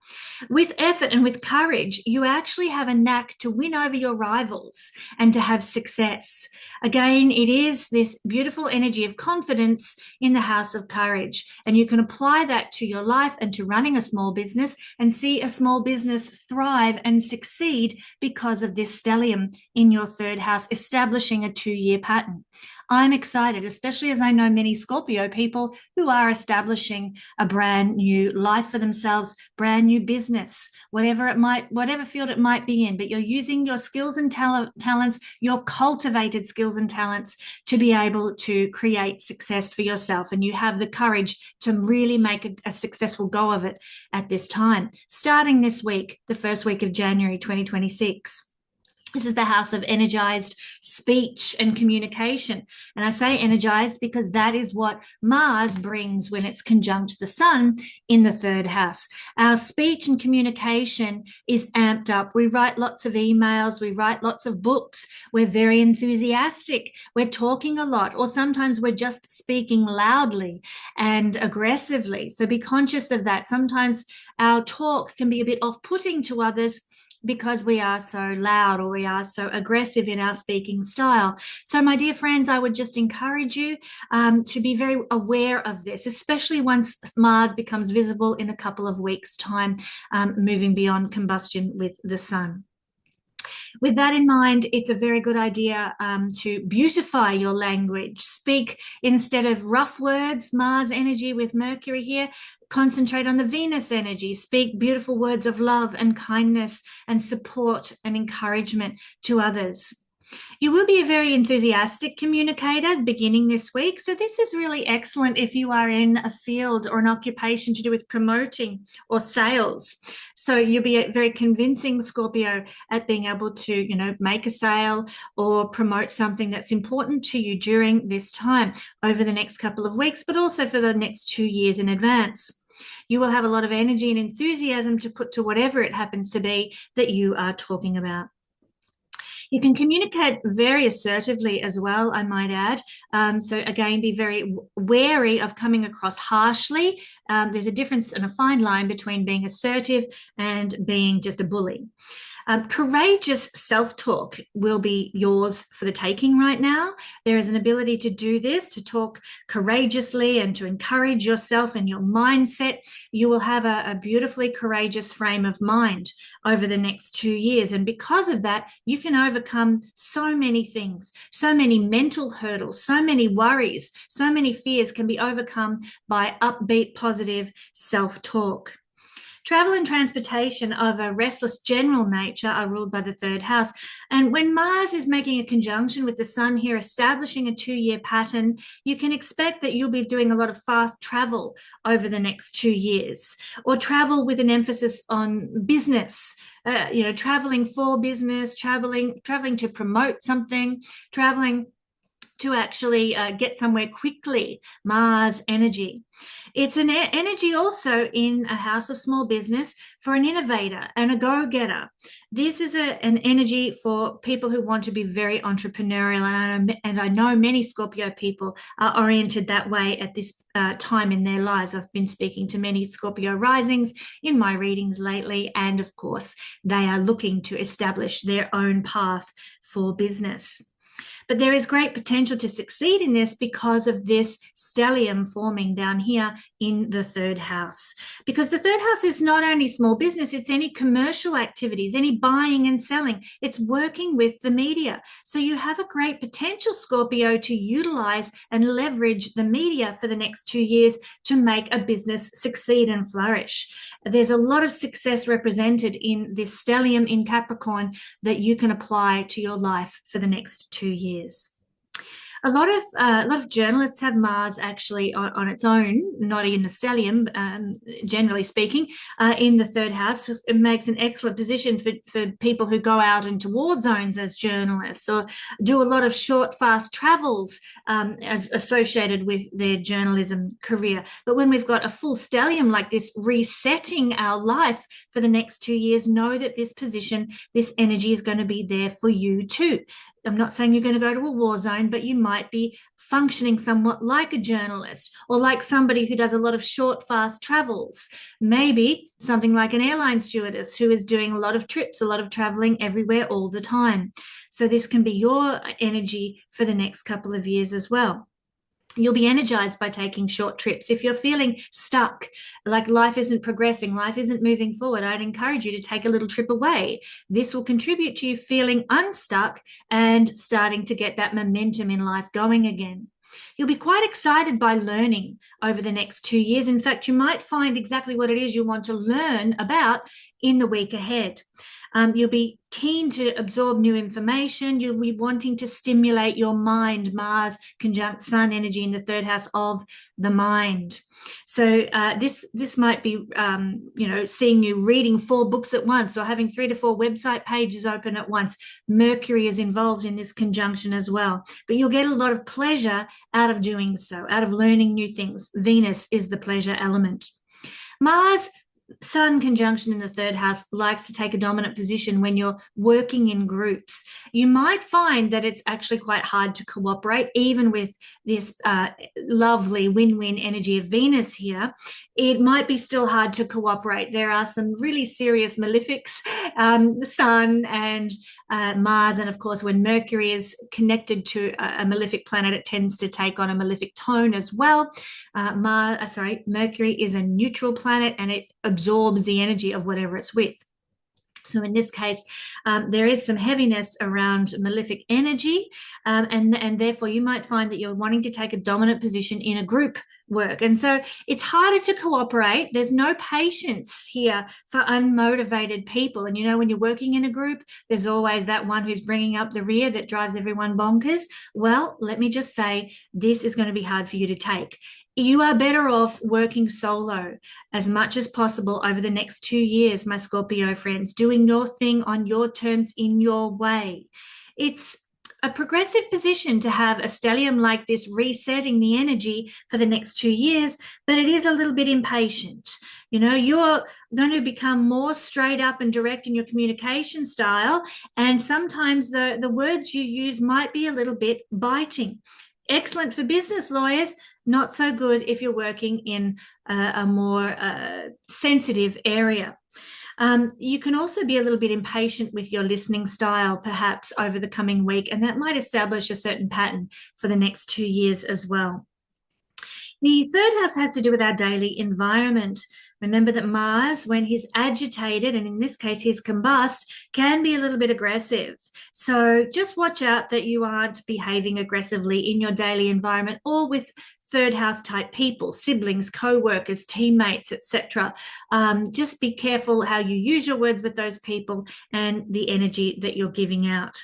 With effort and with courage, you actually have a knack to win over your rivals and to have success. Again, it is this beautiful energy of confidence in the house of courage. And you can apply that to your life and to running a small business and see a small business thrive and succeed because of this stellium in your third house, establishing a 2-year pattern. I'm excited, especially as I know many Scorpio people who are establishing a brand new life for themselves, brand new business, whatever field it might be in, but you're using your skills and talents, your cultivated skills and talents to be able to create success for yourself. And you have the courage to really make a successful go of it at this time. Starting this week, the first week of January 2026. This is the house of energized speech and communication. And I say energized because that is what Mars brings when it's conjunct the sun in the third house. Our speech and communication is amped up. We write lots of emails. We write lots of books. We're very enthusiastic. We're talking a lot, or sometimes we're just speaking loudly and aggressively. So be conscious of that. Sometimes our talk can be a bit off-putting to others because we are so loud or we are so aggressive in our speaking style. So my dear friends, I would just encourage you to be very aware of this, especially once Mars becomes visible in a couple of weeks' time, moving beyond combustion with the sun. With that in mind, it's a very good idea to beautify your language. Speak instead of rough words, Mars energy with Mercury here. Concentrate on the Venus energy. Speak beautiful words of love and kindness and support and encouragement to others. You will be a very enthusiastic communicator beginning this week. So this is really excellent if you are in a field or an occupation to do with promoting or sales. So you'll be a very convincing Scorpio at being able to, make a sale or promote something that's important to you during this time over the next couple of weeks, but also for the next 2 years in advance. You will have a lot of energy and enthusiasm to put to whatever it happens to be that you are talking about. You can communicate very assertively as well, I might add. So again, be very wary of coming across harshly. There's a difference and a fine line between being assertive and being just a bully. Courageous self-talk will be yours for the taking right now. There is an ability to do this, to talk courageously and to encourage yourself and your mindset. You will have a beautifully courageous frame of mind over the next 2 years. And because of that, you can overcome so many things, so many mental hurdles, so many worries, so many fears can be overcome by upbeat, positive self-talk. Travel and transportation of a restless general nature are ruled by the third house. And when Mars is making a conjunction with the sun here, establishing a 2-year pattern, you can expect that you'll be doing a lot of fast travel over the next 2 years, or travel with an emphasis on business, traveling for business, traveling to promote something, traveling to actually get somewhere quickly, Mars energy. It's an energy also in a house of small business for an innovator and a go-getter. This is an energy for people who want to be very entrepreneurial, and I know many Scorpio people are oriented that way at this time in their lives. I've been speaking to many Scorpio risings in my readings lately, and of course, they are looking to establish their own path for business. But there is great potential to succeed in this because of this stellium forming down here in the third house. Because the third house is not only small business, it's any commercial activities, any buying and selling. It's working with the media. So you have a great potential, Scorpio, to utilize and leverage the media for the next 2 years to make a business succeed and flourish. There's a lot of success represented in this stellium in Capricorn that you can apply to your life for the next 2 years. A lot of journalists have Mars actually on its own, not in the stellium, generally speaking, in the third house. It makes an excellent position for people who go out into war zones as journalists, or do a lot of short, fast travels as associated with their journalism career. But when we've got a full stellium like this resetting our life for the next 2 years, know that this position, this energy is going to be there for you too. I'm not saying you're going to go to a war zone, but you might be functioning somewhat like a journalist or like somebody who does a lot of short, fast travels. Maybe something like an airline stewardess who is doing a lot of trips, a lot of traveling everywhere all the time. So this can be your energy for the next couple of years as well. You'll be energized by taking short trips. If you're feeling stuck, like life isn't progressing, life isn't moving forward, I'd encourage you to take a little trip away. This will contribute to you feeling unstuck and starting to get that momentum in life going again. You'll be quite excited by learning over the next 2 years. In fact, you might find exactly what it is you want to learn about in the week ahead. You'll be keen to absorb new information. You'll be wanting to stimulate your mind. Mars conjunct Sun energy in the third house of the mind. So this might be, seeing you reading 4 books at once or having 3 to 4 website pages open at once. Mercury is involved in this conjunction as well. But you'll get a lot of pleasure out of doing so, out of learning new things. Venus is the pleasure element. Mars Sun conjunction in the third house likes to take a dominant position when you're working in groups. You might find that it's actually quite hard to cooperate, even with this lovely win-win energy of Venus here. It might be still hard to cooperate. There are some really serious malefics, the Sun and Mars, and of course, when Mercury is connected to a malefic planet, it tends to take on a malefic tone as well. Mercury is a neutral planet, and it absorbs the energy of whatever it's with. So in this case, there is some heaviness around malefic energy, and therefore you might find that you're wanting to take a dominant position in a group work. And so it's harder to cooperate. There's no patience here for unmotivated people. And when you're working in a group, there's always that one who's bringing up the rear that drives everyone bonkers. Well, let me just say, this is going to be hard for you to take. You are better off working solo as much as possible over the next 2 years, my Scorpio friends, doing your thing on your terms in your way. It's a progressive position to have a stellium like this resetting the energy for the next 2 years, but it is a little bit impatient. You're going to become more straight up and direct in your communication style, and sometimes the words you use might be a little bit biting. Excellent for business lawyers, not so good if you're working in a more sensitive area. You can also be a little bit impatient with your listening style, perhaps over the coming week, and that might establish a certain pattern for the next 2 years as well. The third house has to do with our daily environment. Remember that Mars, when he's agitated, and in this case he's combust, can be a little bit aggressive. So just watch out that you aren't behaving aggressively in your daily environment or with third house type people, siblings, co-workers, teammates, etc. Just be careful how you use your words with those people and the energy that you're giving out.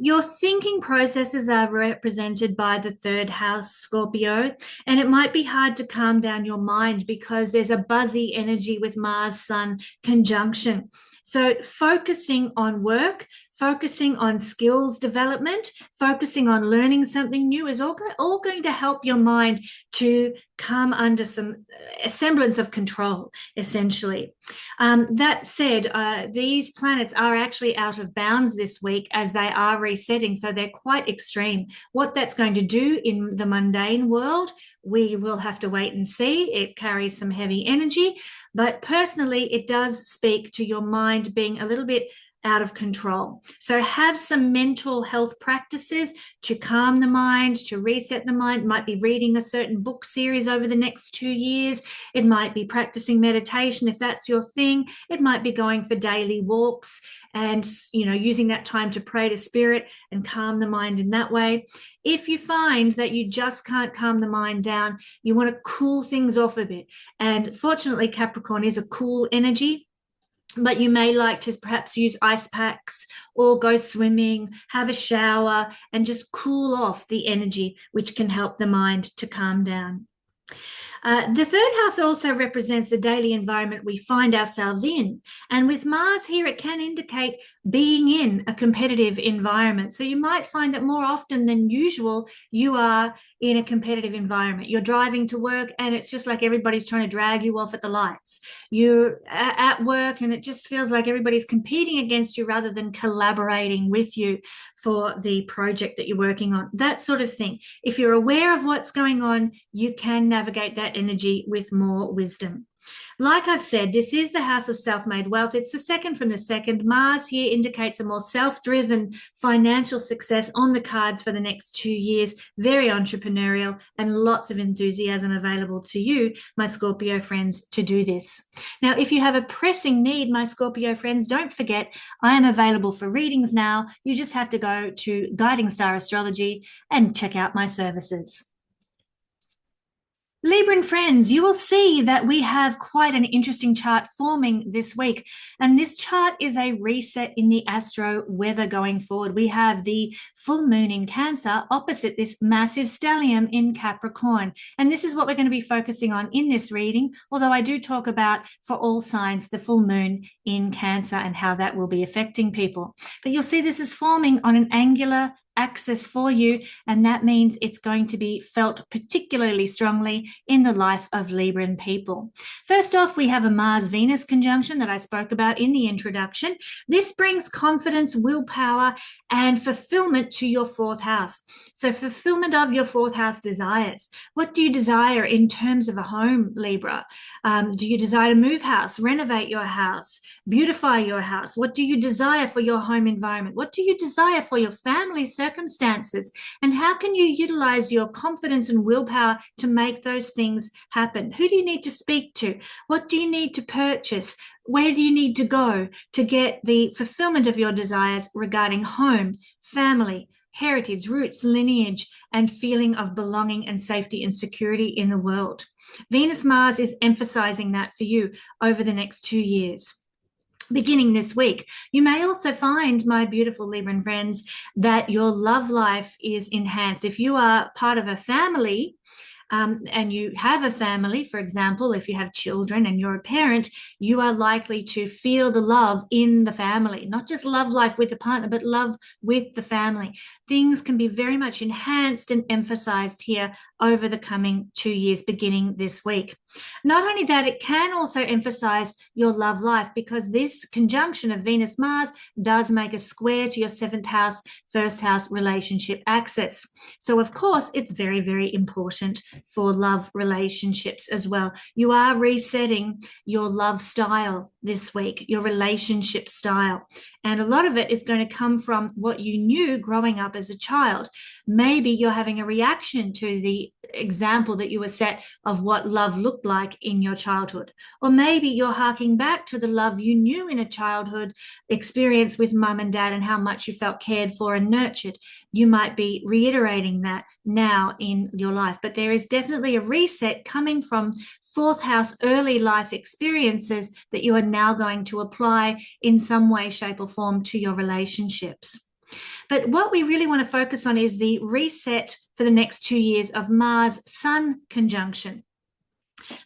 Your thinking processes are represented by the third house, Scorpio, and it might be hard to calm down your mind because there's a buzzy energy with Mars-Sun conjunction. So focusing on work, focusing on skills development, focusing on learning something new is all going to help your mind to come under some semblance of control, essentially. That said, these planets are actually out of bounds this week as they are resetting, so they're quite extreme. What that's going to do in the mundane world, we will have to wait and see. It carries some heavy energy, but personally, it does speak to your mind being a little bit out of control. So have some mental health practices to calm the mind, to reset the mind. It might be reading a certain book series over the next 2 years. It might be practicing meditation if that's your thing. It might be going for daily walks and using that time to pray to spirit and calm the mind in that way. If you find that you just can't calm the mind down, you want to cool things off a bit. And fortunately, Capricorn is a cool energy. But you may like to perhaps use ice packs or go swimming, have a shower, and just cool off the energy, which can help the mind to calm down. The third house also represents the daily environment we find ourselves in. And with Mars here, it can indicate being in a competitive environment. So you might find that more often than usual, you are in a competitive environment. You're driving to work and it's just like everybody's trying to drag you off at the lights. You're at work and it just feels like everybody's competing against you rather than collaborating with you for the project that you're working on, that sort of thing. If you're aware of what's going on, you can navigate that energy with more wisdom. Like I've said, this is the house of self-made wealth. It's the second from the second. Mars here indicates a more self-driven financial success on the cards for the next 2 years. Very entrepreneurial and lots of enthusiasm available to you, my Scorpio friends, to do this. Now, if you have a pressing need, my Scorpio friends, don't forget, I am available for readings now. You just have to go to Guiding Star Astrology and check out my services. Libran friends, you will see that we have quite an interesting chart forming this week. And this chart is a reset in the astro weather going forward. We have the full moon in Cancer opposite this massive stellium in Capricorn. And this is what we're going to be focusing on in this reading, although I do talk about, for all signs, the full moon in Cancer and how that will be affecting people. But you'll see this is forming on an angular access for you, and that means it's going to be felt particularly strongly in the life of Libran people. First off, we have a Mars-Venus conjunction that I spoke about in the introduction. This brings confidence, willpower, and fulfillment to your fourth house. So fulfillment of your fourth house desires. What do you desire in terms of a home, Libra? Do you desire to move house, renovate your house, beautify your house? What do you desire for your home environment? What do you desire for your family circumstances? And how can you utilize your confidence and willpower to make those things happen? Who do you need to speak to? What do you need to purchase? Where do you need to go to get the fulfillment of your desires regarding home, family, heritage, roots, lineage, and feeling of belonging and safety and security in the world? Venus-Mars is emphasizing that for you over the next 2 years. Beginning this week, you may also find, my beautiful Libran friends, that your love life is enhanced. If you are part of a family, and you have a family, for example, if you have children and you're a parent, you are likely to feel the love in the family, not just love life with the partner, but love with the family. Things can be very much enhanced and emphasized here over the coming 2 years, beginning this week. Not only that, it can also emphasize your love life, because this conjunction of Venus-Mars does make a square to your seventh house, first house relationship axis. So, of course, it's very, very important for love relationships as well. You are resetting your love style this week, your relationship style. And a lot of it is going to come from what you knew growing up as a child. Maybe you're having a reaction to the example that you were set of what love looked like in your childhood. Or maybe you're harking back to the love you knew in a childhood experience with mum and dad and how much you felt cared for and nurtured. You might be reiterating that now in your life. But there is definitely a reset coming from fourth house early life experiences that you are now going to apply in some way, shape, or form to your relationships. But what we really want to focus on is the reset for the next 2 years of Mars-Sun conjunction.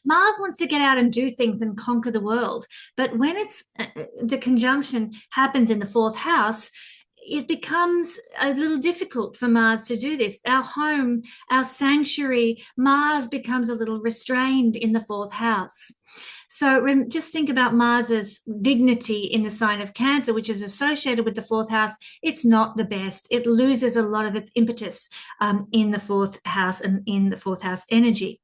Mars wants to get out and do things and conquer the world. But when the conjunction happens in the fourth house, it becomes a little difficult for Mars to do this. Our home, our sanctuary, Mars becomes a little restrained in the fourth house. So just think about Mars's dignity in the sign of Cancer, which is associated with the fourth house. It's not the best. It loses a lot of its impetus in the fourth house and in the fourth house energy.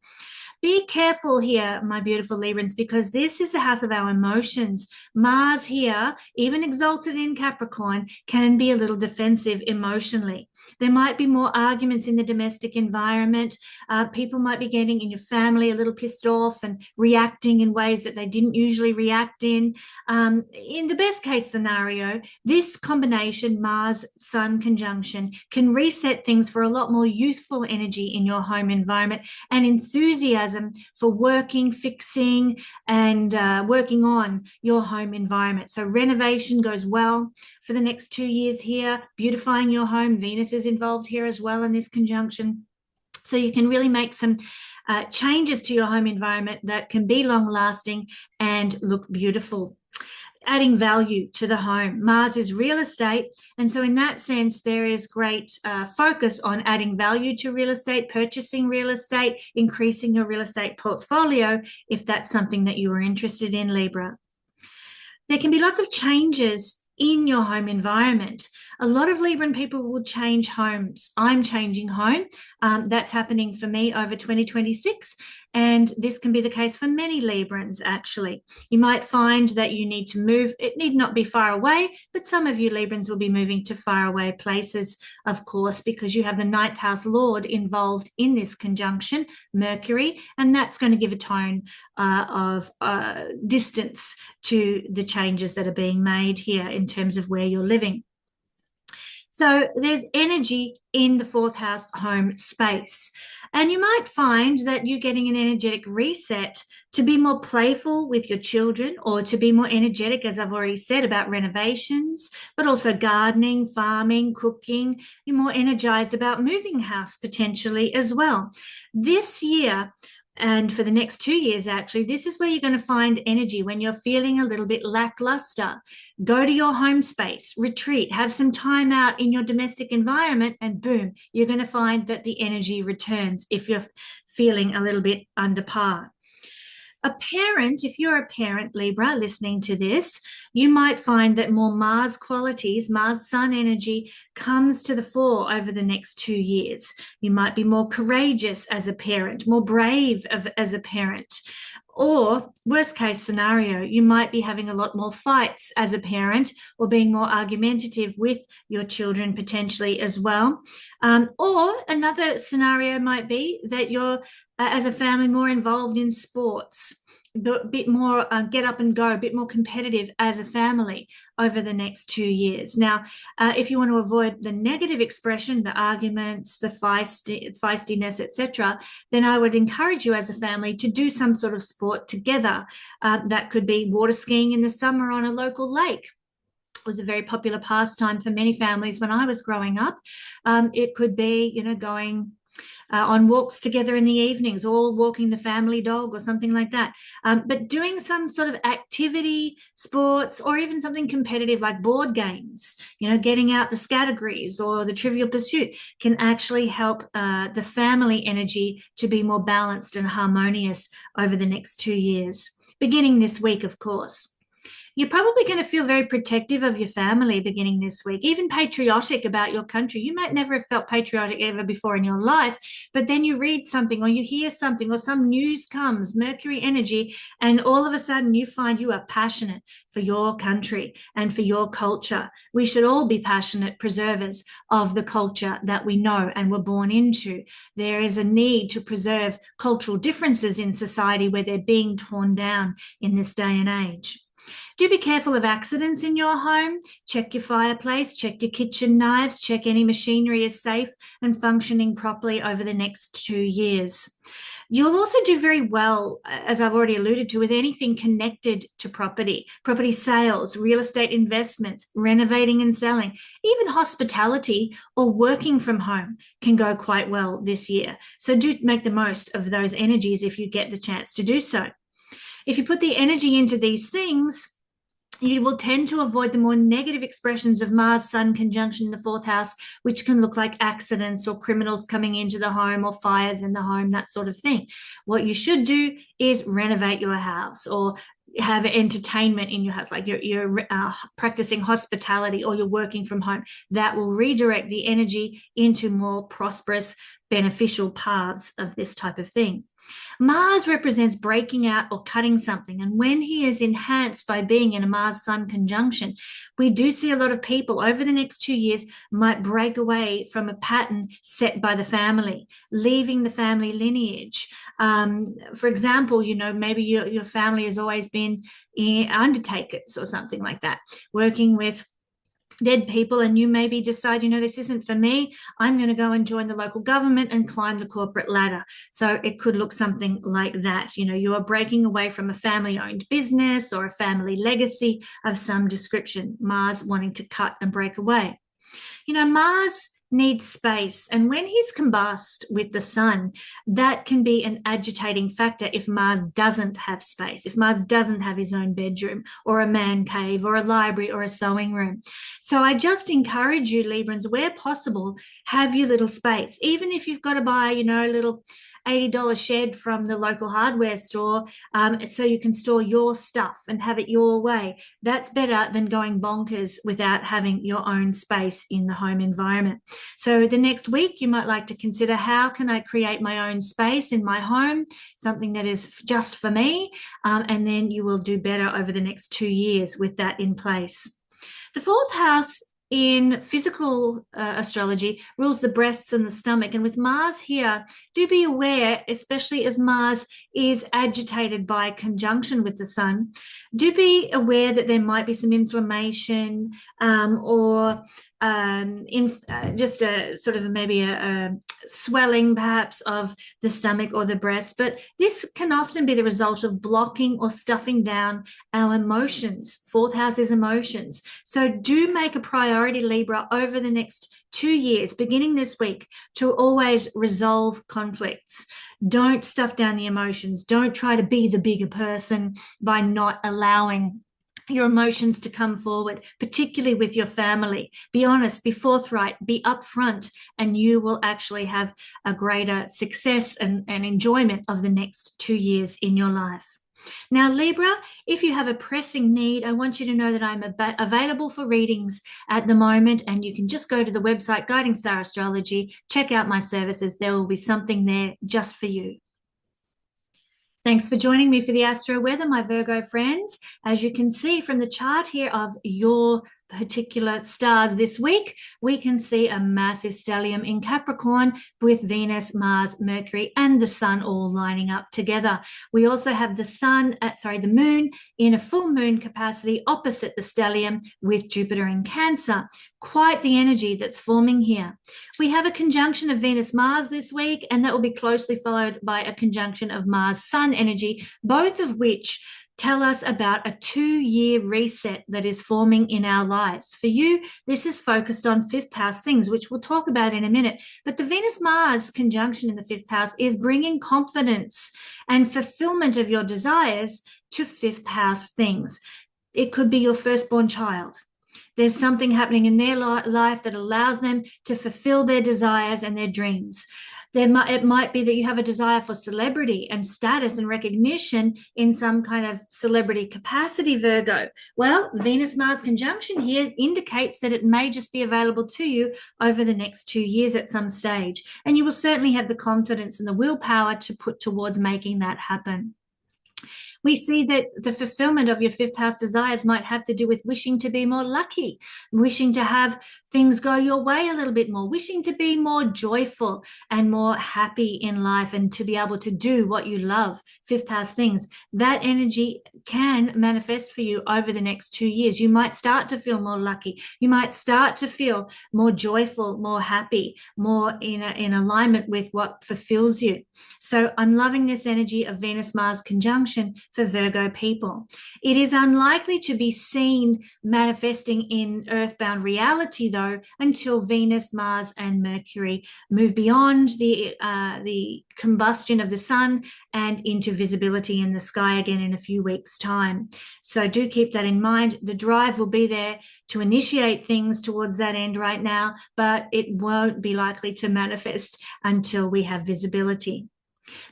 Be careful here, my beautiful Librans, because this is the house of our emotions. Mars here, even exalted in Capricorn, can be a little defensive emotionally. There might be more arguments in the domestic environment. People might be getting in your family a little pissed off and reacting in ways that they didn't usually react in. In the best case scenario, this combination, Mars-Sun conjunction, can reset things for a lot more youthful energy in your home environment and enthusiasm for working, fixing, and working on your home environment. So renovation goes well for the next 2 years here, beautifying your home. Venus is involved here as well in this conjunction. So you can really make some changes to your home environment that can be long lasting and look beautiful. Adding value to the home. Mars is real estate. And so in that sense, there is great focus on adding value to real estate, purchasing real estate, increasing your real estate portfolio, if that's something that you are interested in, Libra. There can be lots of changes in your home environment. A lot of Libran people will change homes. I'm changing home. That's happening for me over 2026. And this can be the case for many Librans, actually. You might find that you need to move. It need not be far away, but some of you Librans will be moving to faraway places, of course, because you have the ninth house lord involved in this conjunction, Mercury, and that's going to give a tone of distance to the changes that are being made here in terms of where you're living. So there's energy in the fourth house home space. And you might find that you're getting an energetic reset to be more playful with your children, or to be more energetic, as I've already said, about renovations, but also gardening, farming, cooking. You're more energized about moving house potentially as well. This year, and for the next 2 years, actually, this is where you're going to find energy when you're feeling a little bit lackluster. Go to your home space, retreat, have some time out in your domestic environment, and boom, you're going to find that the energy returns if you're feeling a little bit under par. A parent, if you're a parent, Libra, listening to this, you might find that more Mars qualities, Mars Sun energy, comes to the fore over the next 2 years. You might be more courageous as a parent, more brave as a parent. Or, worst case scenario, you might be having a lot more fights as a parent, or being more argumentative with your children potentially as well. Or another scenario might be that you're, as a family, more involved in sports, a bit more get up and go, a bit more competitive as a family over the next 2 years. Now, if you want to avoid the negative expression, the arguments, the feistiness, etc., then I would encourage you as a family to do some sort of sport together. That could be water skiing in the summer on a local lake. It was a very popular pastime for many families when I was growing up. It could be, going on walks together in the evenings, all walking the family dog or something like that. But doing some sort of activity, sports, or even something competitive like board games, getting out the categories or the Trivial Pursuit, can actually help the family energy to be more balanced and harmonious over the next 2 years, beginning this week, of course. You're probably going to feel very protective of your family beginning this week, even patriotic about your country. You might never have felt patriotic ever before in your life, but then you read something or you hear something or some news comes, Mercury energy, and all of a sudden you find you are passionate for your country and for your culture. We should all be passionate preservers of the culture that we know and were born into. There is a need to preserve cultural differences in society where they're being torn down in this day and age. Do be careful of accidents in your home. Check your fireplace, check your kitchen knives, check any machinery is safe and functioning properly over the next 2 years. You'll also do very well, as I've already alluded to, with anything connected to property sales, real estate investments, renovating and selling, even hospitality or working from home can go quite well this year. So do make the most of those energies if you get the chance to do so. If you put the energy into these things, you will tend to avoid the more negative expressions of Mars-Sun conjunction in the fourth house, which can look like accidents or criminals coming into the home or fires in the home, that sort of thing. What you should do is renovate your house or have entertainment in your house, like you're practicing hospitality or you're working from home. That will redirect the energy into more prosperous, beneficial paths of this type of thing. Mars represents breaking out or cutting something. And when he is enhanced by being in a Mars-Sun conjunction, we do see a lot of people over the next 2 years might break away from a pattern set by the family, leaving the family lineage. For example, maybe your family has always been undertakers or something like that, working with dead people, and you maybe decide, this isn't for me. I'm going to go and join the local government and climb the corporate ladder. So it could look something like that. You are breaking away from a family-owned business or a family legacy of some description. Mars wanting to cut and break away. Mars needs space. And when he's combust with the sun, that can be an agitating factor if Mars doesn't have space, if Mars doesn't have his own bedroom or a man cave or a library or a sewing room. So I just encourage you, Librans, where possible, have your little space. Even if you've got to buy, a little $80 shed from the local hardware store, so you can store your stuff and have it your way. That's better than going bonkers without having your own space in the home environment. So the next week, you might like to consider, how can I create my own space in my home, something that is just for me, and then you will do better over the next 2 years with that in place. The fourth house in physical astrology rules the breasts and the stomach. And with Mars here, do be aware, especially as Mars is agitated by conjunction with the sun, do be aware that there might be some inflammation or just a sort of maybe a swelling perhaps of the stomach or the breast. But this can often be the result of blocking or stuffing down our emotions. Fourth house is emotions. So do make a priority, Libra, over the next 2 years, beginning this week, to always resolve conflicts. Don't stuff down the emotions. Don't try to be the bigger person by not allowing your emotions to come forward, particularly with your family. Be honest, be forthright, be upfront, and you will actually have a greater success and enjoyment of the next 2 years in your life. Now, Libra, if you have a pressing need, I want you to know that I'm available for readings at the moment, and you can just go to the website, Guiding Star Astrology, check out my services. There will be something there just for you. Thanks for joining me for the Astro Weather, my Virgo friends. As you can see from the chart here of your particular stars this week, we can see a massive stellium in Capricorn with Venus, Mars, Mercury, and the Sun all lining up together. We also have the moon in a full moon capacity opposite the stellium with Jupiter in Cancer. Quite the energy that's forming here. We have a conjunction of Venus-Mars this week, and that will be closely followed by a conjunction of Mars-Sun energy, both of which tell us about a 2-year reset that is forming in our lives. For you, this is focused on fifth house things, which we'll talk about in a minute. But the Venus-Mars conjunction in the fifth house is bringing confidence and fulfillment of your desires to fifth house things. It could be your firstborn child. There's something happening in their life that allows them to fulfill their desires and their dreams. It might be that you have a desire for celebrity and status and recognition in some kind of celebrity capacity, Virgo. Well, Venus-Mars conjunction here indicates that it may just be available to you over the next 2 years at some stage. And you will certainly have the confidence and the willpower to put towards making that happen. We see that the fulfillment of your fifth house desires might have to do with wishing to be more lucky, wishing to have things go your way a little bit more, wishing to be more joyful and more happy in life and to be able to do what you love, fifth house things. That energy can manifest for you over the next 2 years. You might start to feel more lucky. You might start to feel more joyful, more happy, more in alignment with what fulfills you. So I'm loving this energy of Venus-Mars conjunction for Virgo people. It is unlikely to be seen manifesting in earthbound reality, though, until Venus, Mars, and Mercury move beyond the combustion of the sun and into visibility in the sky again in a few weeks' time. So do keep that in mind. The drive will be there to initiate things towards that end right now, but it won't be likely to manifest until we have visibility.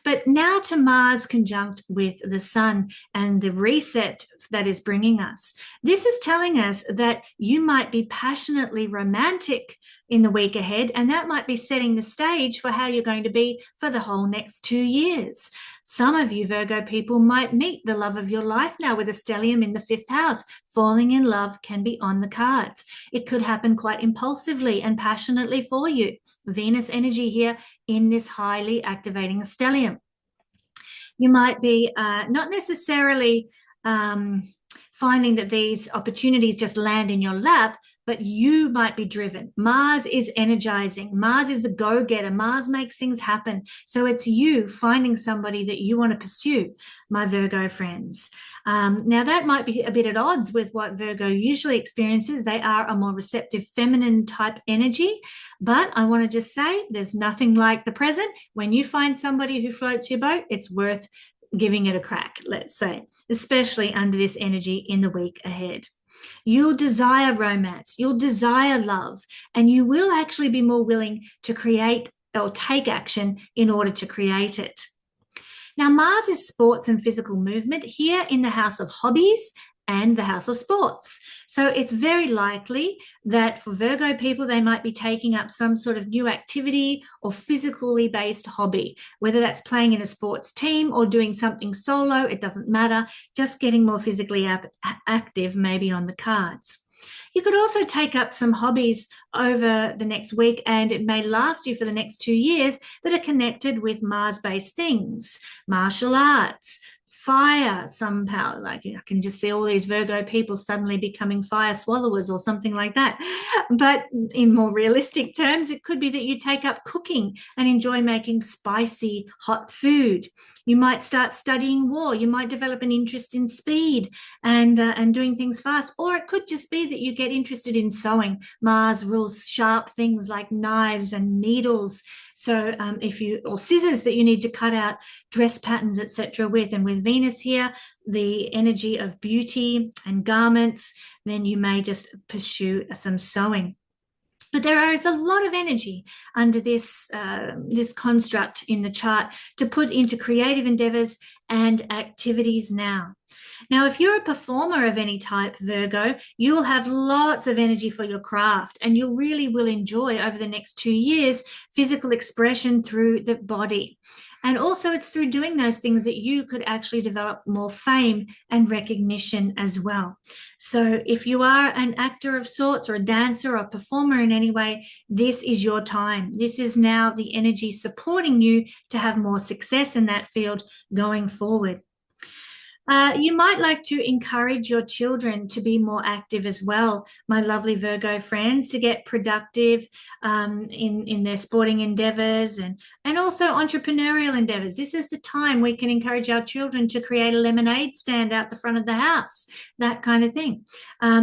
But now to Mars conjunct with the Sun and the reset that is bringing us. This is telling us that you might be passionately romantic in the week ahead, and that might be setting the stage for how you're going to be for the whole next 2 years. Some of you Virgo people might meet the love of your life now with a stellium in the fifth house. Falling in love can be on the cards. It could happen quite impulsively and passionately for you. Venus energy here in this highly activating stellium. You might be not necessarily finding that these opportunities just land in your lap, but you might be driven. Mars is energizing. Mars is the go-getter. Mars makes things happen. So it's you finding somebody that you want to pursue, my Virgo friends. Now, that might be a bit at odds with what Virgo usually experiences. They are a more receptive, feminine type energy. But I want to just say there's nothing like the present. When you find somebody who floats your boat, it's worth giving it a crack, let's say, especially under this energy in the week ahead. You'll desire romance, you'll desire love, and you will actually be more willing to create or take action in order to create it. Now, Mars is sports and physical movement here in the house of hobbies and the house of sports. So it's very likely that for Virgo people, they might be taking up some sort of new activity or physically based hobby, whether that's playing in a sports team or doing something solo, it doesn't matter, just getting more physically active maybe on the cards. You could also take up some hobbies over the next week, and it may last you for the next 2 years, that are connected with Mars-based things, martial arts, fire somehow. Like I can just see all these Virgo people suddenly becoming fire swallowers or something like that. But in more realistic terms, it could be that you take up cooking and enjoy making spicy, hot food. You might start studying war. You might develop an interest in speed and doing things fast. Or it could just be that you get interested in sewing. Mars rules sharp things like knives and needles. So or scissors that you need to cut out dress patterns, etc. with. And with Venus here, the energy of beauty and garments, then you may just pursue some sewing. But there is a lot of energy under this construct in the chart to put into creative endeavors and activities now. Now, if you're a performer of any type, Virgo, you will have lots of energy for your craft, and you really will enjoy over the next 2 years physical expression through the body. And also it's through doing those things that you could actually develop more fame and recognition as well. So if you are an actor of sorts or a dancer or a performer in any way, this is your time. This is now the energy supporting you to have more success in that field going forward. You might like to encourage your children to be more active as well, my lovely Virgo friends, to get productive in their sporting endeavors and also entrepreneurial endeavors. This is the time we can encourage our children to create a lemonade stand out the front of the house, that kind of thing.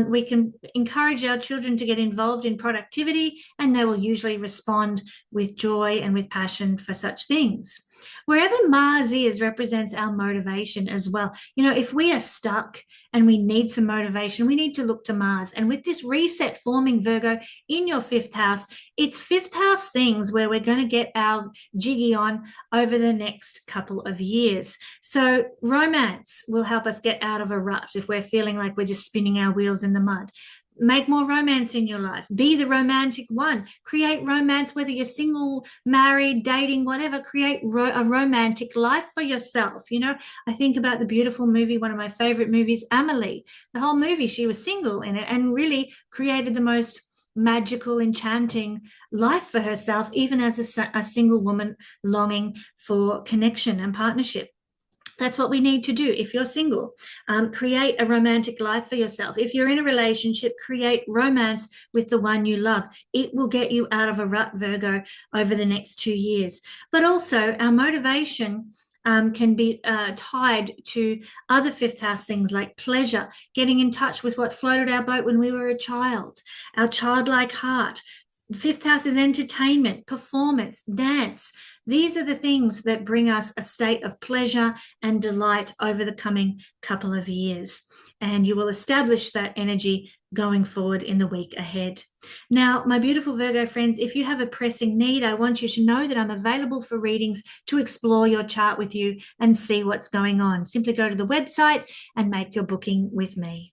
We can encourage our children to get involved in productivity, and they will usually respond with joy and with passion for such things. Wherever Mars is represents our motivation as well. You know, if we are stuck and we need some motivation, we need to look to Mars. And with this reset forming, Virgo, in your 5th house, it's 5th house things where we're going to get our jiggy on over the next couple of years. So romance will help us get out of a rut if we're feeling like we're just spinning our wheels in the mud. Make more romance in your life. Be the romantic one. Create romance, whether you're single, married, dating, whatever. Create a romantic life for yourself. You know, I think about the beautiful movie, one of my favorite movies, Amelie. The whole movie, she was single in it and really created the most magical, enchanting life for herself, even as a single woman longing for connection and partnership. That's what we need to do. If you're single, create a romantic life for yourself. If you're in a relationship, create romance with the one you love. It will get you out of a rut, Virgo, over the next 2 years. But also our motivation can be tied to other 5th house things like pleasure, getting in touch with what floated our boat when we were a child, our childlike heart. 5th house is entertainment, performance, dance. These are the things that bring us a state of pleasure and delight over the coming couple of years. And you will establish that energy going forward in the week ahead. Now, my beautiful Virgo friends, if you have a pressing need, I want you to know that I'm available for readings to explore your chart with you and see what's going on. Simply go to the website and make your booking with me.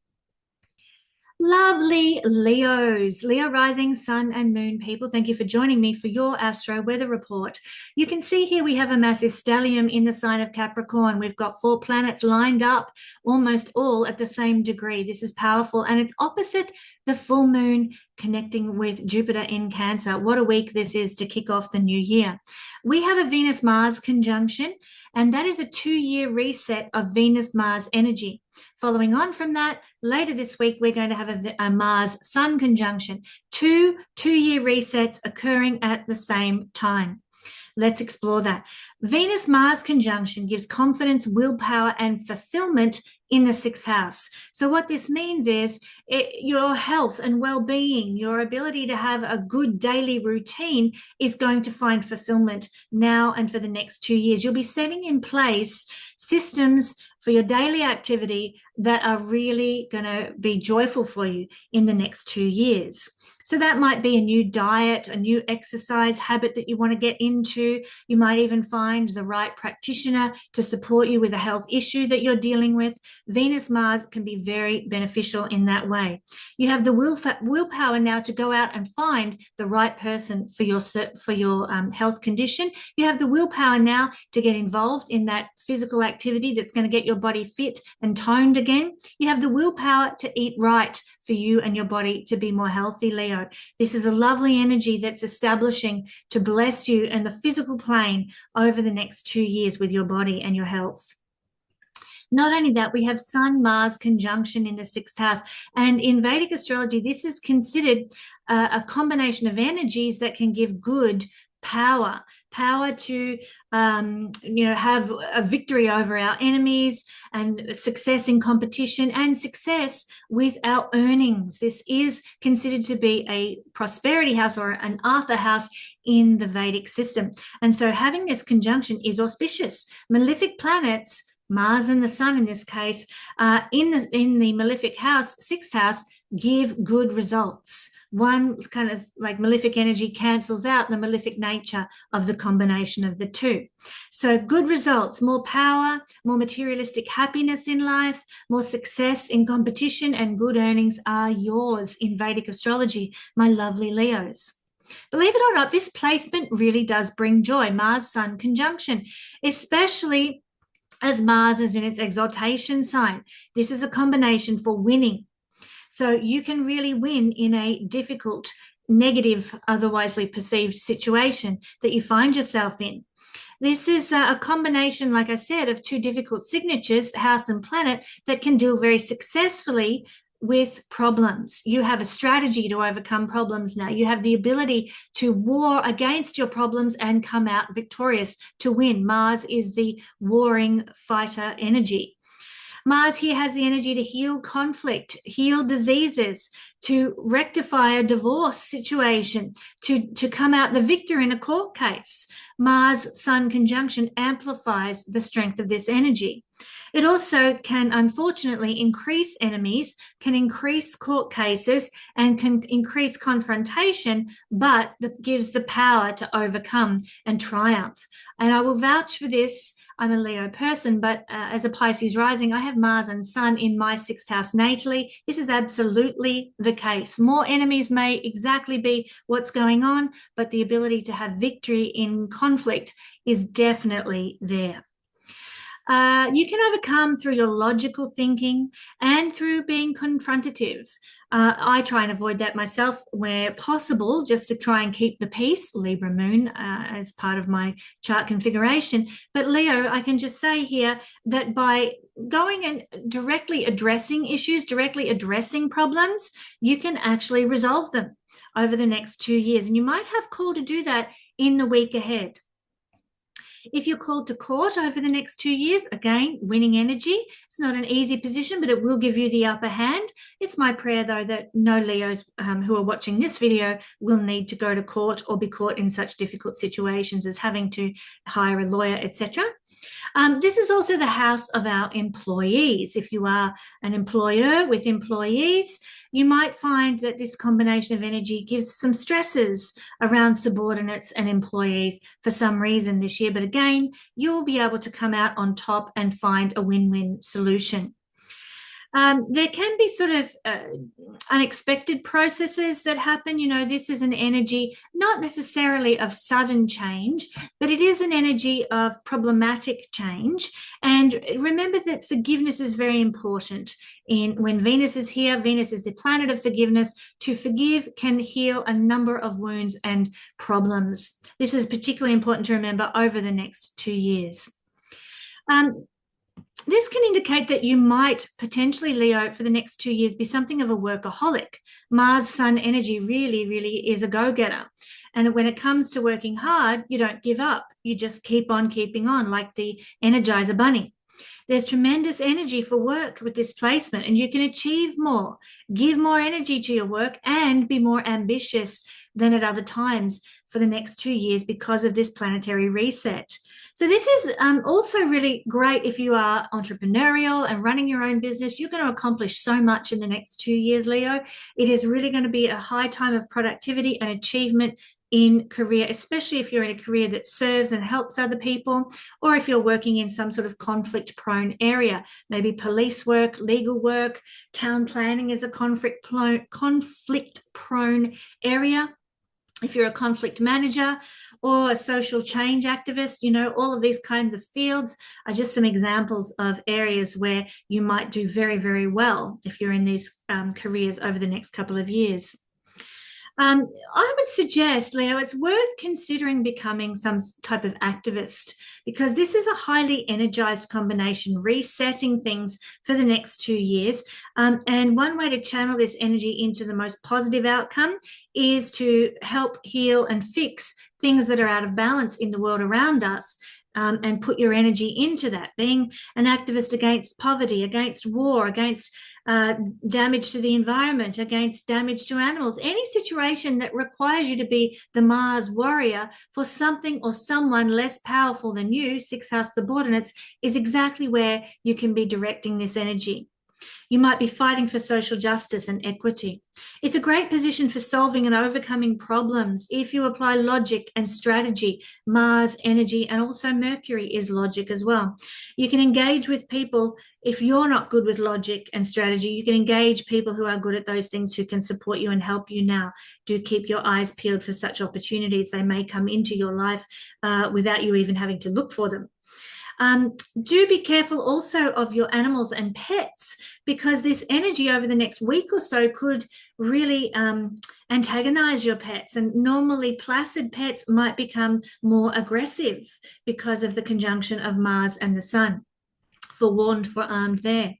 Lovely Leos, Leo rising, sun and moon people, thank you for joining me for your Astro Weather Report. You can see here we have a massive stellium in the sign of Capricorn. We've got 4 planets lined up, almost all at the same degree. This is powerful, and it's opposite the full moon connecting with Jupiter in Cancer. What a week this is to kick off the new year. We have a Venus-Mars conjunction, and that is a 2-year reset of Venus-Mars energy. Following on from that, later this week, we're going to have a Mars-Sun conjunction, two two-year resets occurring at the same time. Let's explore that. Venus-Mars conjunction gives confidence, willpower, and fulfillment in the sixth house. So what this means is your health and well-being, your ability to have a good daily routine is going to find fulfillment now and for the next 2 years. You'll be setting in place systems for your daily activity that are really going to be joyful for you in the next 2 years. So that might be a new diet, a new exercise habit that you want to get into. You might even find the right practitioner to support you with a health issue that you're dealing with. Venus-Mars can be very beneficial in that way. You have the willpower now to go out and find the right person for your health condition. You have the willpower now to get involved in that physical activity that's going to get your body fit and toned again. You have the willpower to eat right for you and your body to be more healthy, Leo. This is a lovely energy that's establishing to bless you in the physical plane over the next 2 years with your body and your health. Not only that, we have Sun-Mars conjunction in the sixth house. And in Vedic astrology, this is considered a combination of energies that can give good power to have a victory over our enemies and success in competition and success with our earnings. This is considered to be a prosperity house or an Artha house in the Vedic system. And so having this conjunction is auspicious. Malefic planets, Mars and the Sun in this case, in the malefic house, sixth house, give good results. One kind of like malefic energy cancels out the malefic nature of the combination of the two. So good results, more power, more materialistic happiness in life, more success in competition, and good earnings are yours in Vedic astrology, my lovely Leos. Believe it or not, this placement really does bring joy. Mars-Sun conjunction, especially as Mars is in its exaltation sign. This is a combination for winning. So you can really win in a difficult, negative, otherwisely perceived situation that you find yourself in. This is a combination, like I said, of two difficult signatures, house and planet, that can deal very successfully with problems. You have a strategy to overcome problems now. You have the ability to war against your problems and come out victorious, to win. Mars is the warring fighter energy. Mars here has the energy to heal conflict, heal diseases, to rectify a divorce situation, to come out the victor in a court case. Mars-Sun conjunction amplifies the strength of this energy. It also can, unfortunately, increase enemies, can increase court cases, and can increase confrontation, but that gives the power to overcome and triumph. And I will vouch for this. I'm a Leo person, but as a Pisces rising, I have Mars and Sun in my sixth house natally. This is absolutely the case. More enemies may exactly be what's going on, but the ability to have victory in conflict is definitely there. You can overcome through your logical thinking and through being confrontative. I try and avoid that myself where possible, just to try and keep the peace, Libra moon, as part of my chart configuration. But Leo, I can just say here that by going and directly addressing issues, directly addressing problems, you can actually resolve them over the next 2 years. And you might have call to do that in the week ahead. If you're called to court over the next 2 years, again, winning energy. It's not an easy position, but it will give you the upper hand. It's my prayer, though, that no Leos who are watching this video will need to go to court or be caught in such difficult situations as having to hire a lawyer, etc. This is also the house of our employees. If you are an employer with employees, you might find that this combination of energy gives some stresses around subordinates and employees for some reason this year. But again, you'll be able to come out on top and find a win-win solution. There can be sort of unexpected processes that happen. You know, this is an energy not necessarily of sudden change, but it is an energy of problematic change. And remember that forgiveness is very important. When Venus is here, Venus is the planet of forgiveness. To forgive can heal a number of wounds and problems. This is particularly important to remember over the next 2 years. This can indicate that you might potentially, Leo, for the next 2 years, be something of a workaholic. Mars Sun energy really, really is a go-getter. And when it comes to working hard, you don't give up. You just keep on keeping on, like the Energizer Bunny. There's tremendous energy for work with this placement, and you can achieve more, give more energy to your work, and be more ambitious than at other times for the next 2 years because of this planetary reset. So this is also really great if you are entrepreneurial and running your own business. You're going to accomplish so much in the next 2 years, Leo. It is really going to be a high time of productivity and achievement in career, especially if you're in a career that serves and helps other people, or if you're working in some sort of conflict prone area, maybe police work, legal work, town planning is a conflict prone area. If you're a conflict manager or a social change activist, all of these kinds of fields are just some examples of areas where you might do very, very well if you're in these careers over the next couple of years. I would suggest, Leo, it's worth considering becoming some type of activist, because this is a highly energized combination, resetting things for the next 2 years. And one way to channel this energy into the most positive outcome is to help heal and fix things that are out of balance in the world around us. And put your energy into that, being an activist against poverty, against war, against damage to the environment, against damage to animals, any situation that requires you to be the Mars warrior for something or someone less powerful than you, sixth house subordinates, is exactly where you can be directing this energy. You might be fighting for social justice and equity. It's a great position for solving and overcoming problems if you apply logic and strategy. Mars energy and also Mercury is logic as well. You can engage with people. If you're not good with logic and strategy, you can engage people who are good at those things, who can support you and help you now. Do keep your eyes peeled for such opportunities. They may come into your life without you even having to look for them. Do be careful also of your animals and pets, because this energy over the next week or so could really antagonize your pets, and normally placid pets might become more aggressive because of the conjunction of Mars and the Sun. Forewarned, forearmed there.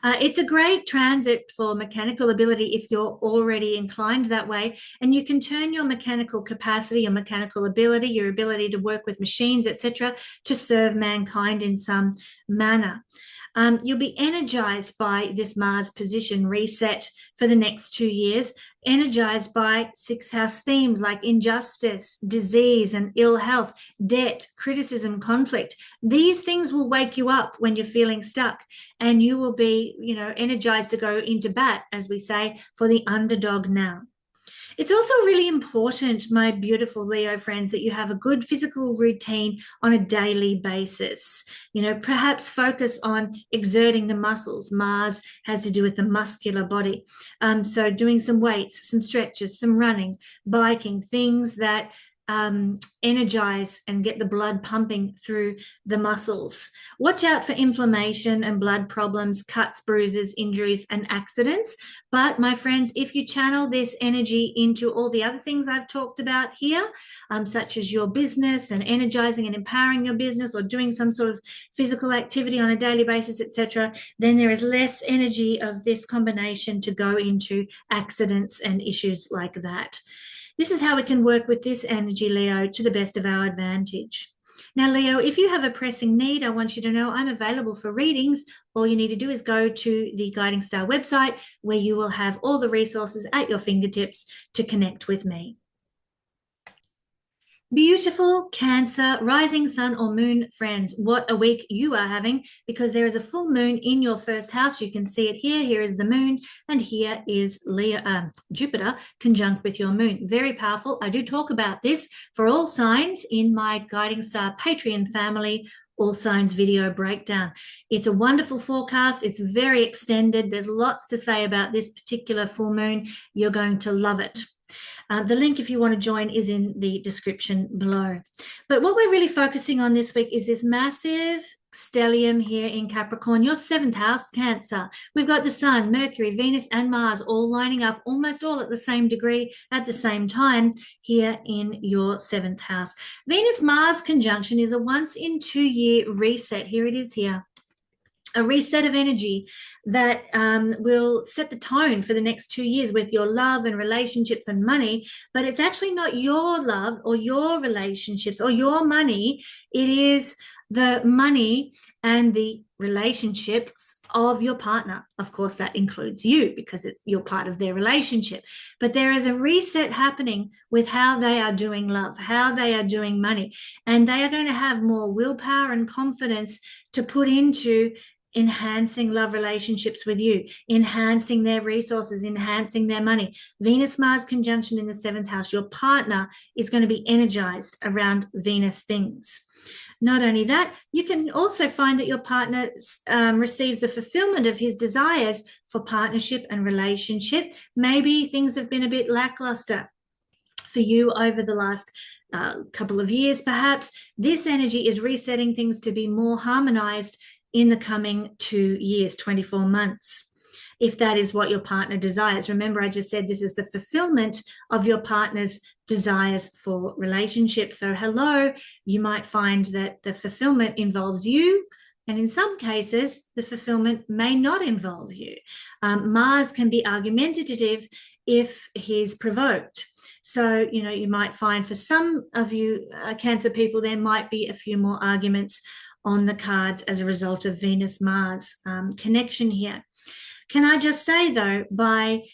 It's a great transit for mechanical ability if you're already inclined that way, and you can turn your mechanical capacity, your mechanical ability, your ability to work with machines, etc., to serve mankind in some manner. You'll be energized by this Mars position reset for the next 2 years, energized by sixth house themes like injustice, disease and ill health, debt, criticism, conflict. These things will wake you up when you're feeling stuck, and you will be, energized to go into bat, as we say, for the underdog now. It's also really important, my beautiful Leo friends, that you have a good physical routine on a daily basis. Perhaps focus on exerting the muscles. Mars has to do with the muscular body. So doing some weights, some stretches, some running, biking, things that energize and get the blood pumping through the muscles. Watch out for inflammation and blood problems, cuts, bruises, injuries, and accidents. But my friends, if you channel this energy into all the other things I've talked about here, such as your business and energizing and empowering your business, or doing some sort of physical activity on a daily basis, etc., then there is less energy of this combination to go into accidents and issues like that. This is how we can work with this energy, Leo, to the best of our advantage. Now, Leo, if you have a pressing need, I want you to know I'm available for readings. All you need to do is go to the Guiding Star website, where you will have all the resources at your fingertips to connect with me. Beautiful Cancer, rising sun or moon friends, what a week you are having, because there is a full moon in your first house. You can see it here. Here is the moon, and here is Jupiter conjunct with your moon. Very powerful. I do talk about this for all signs in my Guiding Star Patreon family, all signs video breakdown. It's a wonderful forecast. It's very extended. There's lots to say about this particular full moon. You're going to love it. The link, if you want to join, is in the description below. But what we're really focusing on this week is this massive stellium here in Capricorn, your seventh house, Cancer. We've got the Sun, Mercury, Venus, and Mars all lining up almost all at the same degree at the same time here in your seventh house. Venus-Mars conjunction is a once in 2 year reset. Here it is here. a reset of energy that will set the tone for the next 2 years with your love and relationships and money. But it's actually not your love or your relationships or your money. It is the money and the relationships of your partner. Of course, that includes you because you're part of their relationship. But there is a reset happening with how they are doing love, how they are doing money, and they are going to have more willpower and confidence to put into enhancing love relationships with you, enhancing their resources, enhancing their money. Venus-Mars conjunction in the 7th house, your partner is going to be energized around Venus things. Not only that, you can also find that your partner receives the fulfillment of his desires for partnership and relationship. Maybe things have been a bit lackluster for you over the last couple of years, perhaps. This energy is resetting things to be more harmonized in the coming 2 years, 24 months, if that is what your partner desires. Remember, I just said this is the fulfillment of your partner's desires for relationships. So hello, you might find that the fulfillment involves you, and in some cases, the fulfillment may not involve you. Mars can be argumentative if he's provoked. So, you might find for some of you Cancer people, there might be a few more arguments on the cards as a result of Venus-Mars connection here. Can I just say, though, by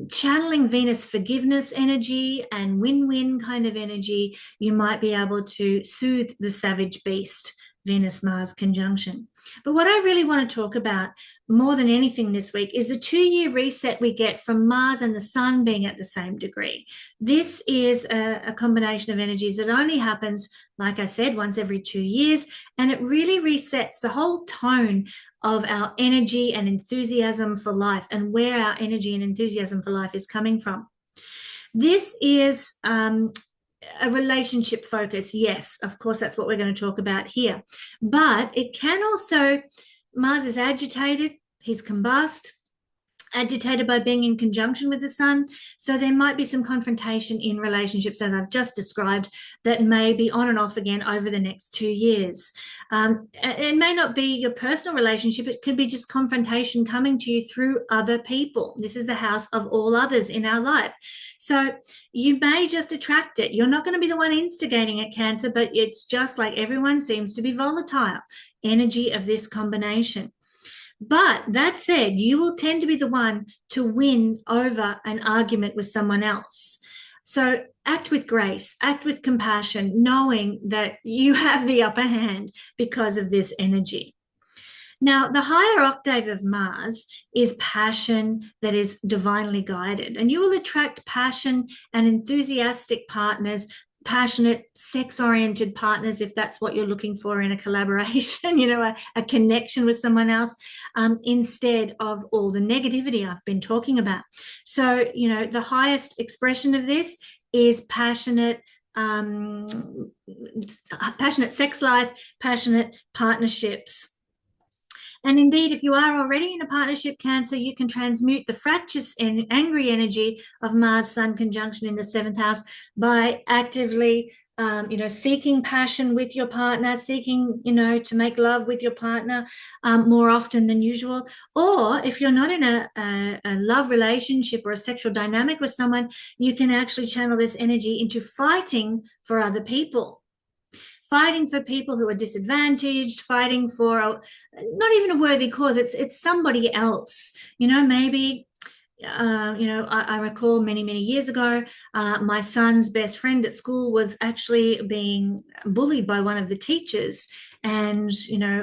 channeling Venus forgiveness energy and win-win kind of energy, you might be able to soothe the savage beast, Venus-Mars conjunction. But what I really want to talk about more than anything this week is the 2-year reset we get from Mars and the Sun being at the same degree. This is a combination of energies that only happens, like I said, once every 2 years, and it really resets the whole tone of our energy and enthusiasm for life and where our energy and enthusiasm for life is coming from. This is a relationship focus. Yes, of course, that's what we're going to talk about here. But it can also, Mars is agitated, he's combust, agitated by being in conjunction with the Sun. So there might be some confrontation in relationships, as I've just described, that may be on and off again over the next 2 years. It may not be your personal relationship. It could be just confrontation coming to you through other people. This is the house of all others in our life. So you may just attract it. You're not going to be the one instigating it, Cancer, but it's just like everyone seems to be volatile. Energy of this combination. But that said, you will tend to be the one to win over an argument with someone else. So act with grace, act with compassion, knowing that you have the upper hand because of this energy. Now, the higher octave of Mars is passion that is divinely guided, and you will attract passion and enthusiastic partners, passionate, sex-oriented partners, if that's what you're looking for in a collaboration, a connection with someone else, instead of all the negativity I've been talking about. So, the highest expression of this is passionate sex life, passionate partnerships. And indeed, if you are already in a partnership, Cancer, you can transmute the fractious and angry energy of Mars-Sun conjunction in the 7th house by actively, seeking passion with your partner, seeking, to make love with your partner more often than usual. Or if you're not in a love relationship or a sexual dynamic with someone, you can actually channel this energy into fighting for other people. Fighting for people who are disadvantaged, fighting for not even a worthy cause. It's somebody else. Maybe, I recall many, many years ago, my son's best friend at school was actually being bullied by one of the teachers. And,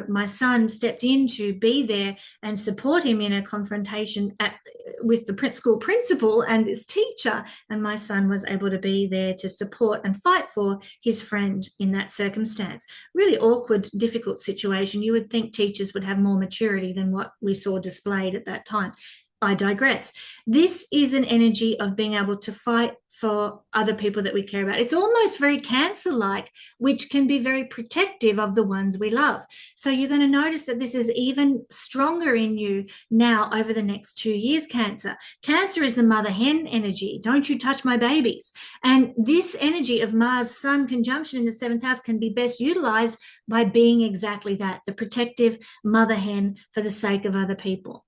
my son stepped in to be there and support him in a confrontation with the school principal and this teacher. And my son was able to be there to support and fight for his friend in that circumstance. Really awkward, difficult situation. You would think teachers would have more maturity than what we saw displayed at that time. I digress. This is an energy of being able to fight for other people that we care about. It's almost very Cancer-like, which can be very protective of the ones we love. So you're going to notice that this is even stronger in you now over the next 2 years, Cancer. Cancer is the mother hen energy. Don't you touch my babies. And this energy of Mars-Sun conjunction in the 7th house can be best utilized by being exactly that, the protective mother hen for the sake of other people.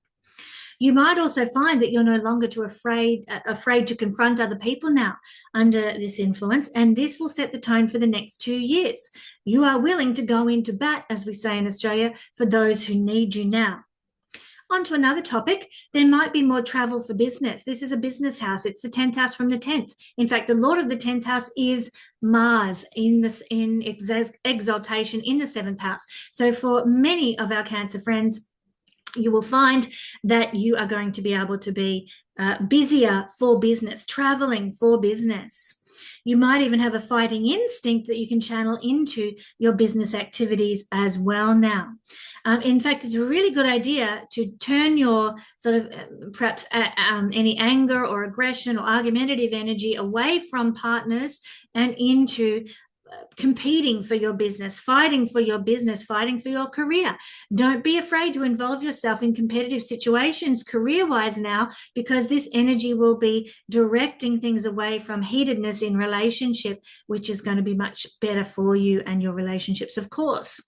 You might also find that you're no longer too afraid to confront other people now under this influence, and this will set the tone for the next 2 years. You are willing to go into bat, as we say in Australia, for those who need you now. On to another topic, there might be more travel for business. This is a business house. It's the 10th house from the 10th. In fact, the Lord of the 10th house is Mars in exaltation in the 7th house. So for many of our Cancer friends, you will find that you are going to be able to be busier for business, traveling for business. You might even have a fighting instinct that you can channel into your business activities as well now. In fact, it's a really good idea to turn your sort of perhaps any anger or aggression or argumentative energy away from partners and into competing for your business, fighting for your business, fighting for your career. Don't be afraid to involve yourself in competitive situations career-wise now, because this energy will be directing things away from heatedness in relationship, which is going to be much better for you and your relationships, of course.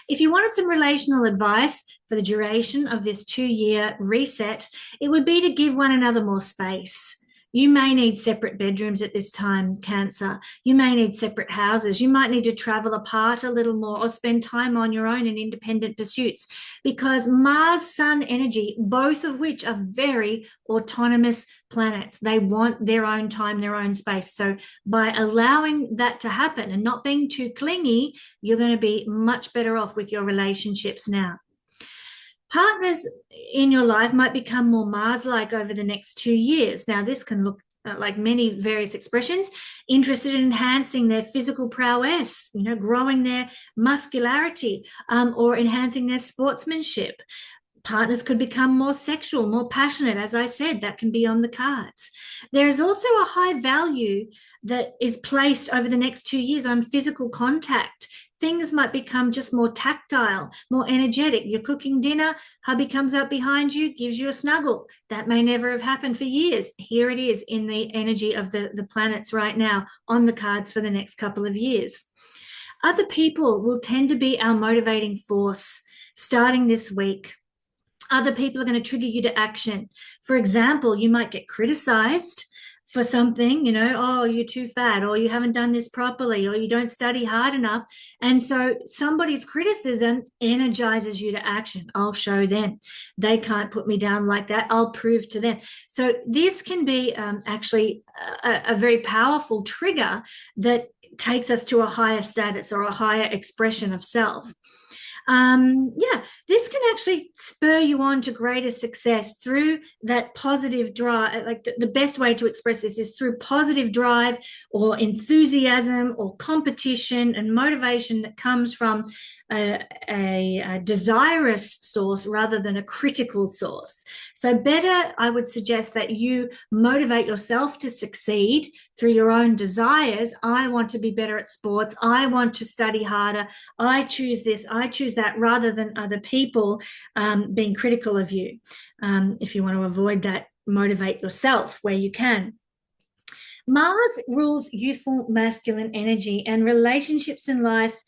If you wanted some relational advice for the duration of this 2-year reset, it would be to give one another more space. You may need separate bedrooms at this time, Cancer. You may need separate houses. You might need to travel apart a little more or spend time on your own in independent pursuits, because Mars-Sun energy, both of which are very autonomous planets. They want their own time, their own space. So by allowing that to happen and not being too clingy, you're going to be much better off with your relationships now. Partners in your life might become more Mars-like over the next 2 years. Now, this can look like many various expressions, interested in enhancing their physical prowess, growing their muscularity, or enhancing their sportsmanship. Partners could become more sexual, more passionate. As I said, that can be on the cards. There is also a high value that is placed over the next 2 years on physical contact. Things might become just more tactile, more energetic. You're cooking dinner, hubby comes up behind you, gives you a snuggle. That may never have happened for years. Here it is in the energy of the planets right now on the cards for the next couple of years. Other people will tend to be our motivating force starting this week. Other people are going to trigger you to action. For example, you might get criticized for something, oh, you're too fat, or you haven't done this properly, or you don't study hard enough. And so somebody's criticism energizes you to action. I'll show them. They can't put me down like that. I'll prove to them. So this can be actually a very powerful trigger that takes us to a higher status or a higher expression of self. This can actually spur you on to greater success through that positive drive. Like the best way to express this is through positive drive or enthusiasm or competition and motivation that comes from a desirous source rather than a critical source. So better, I would suggest that you motivate yourself to succeed through your own desires. I want to be better at sports. I want to study harder. I choose this. I choose that, rather than other people being critical of you. If you want to avoid that, motivate yourself where you can. Mars rules youthful masculine energy, and relationships in life.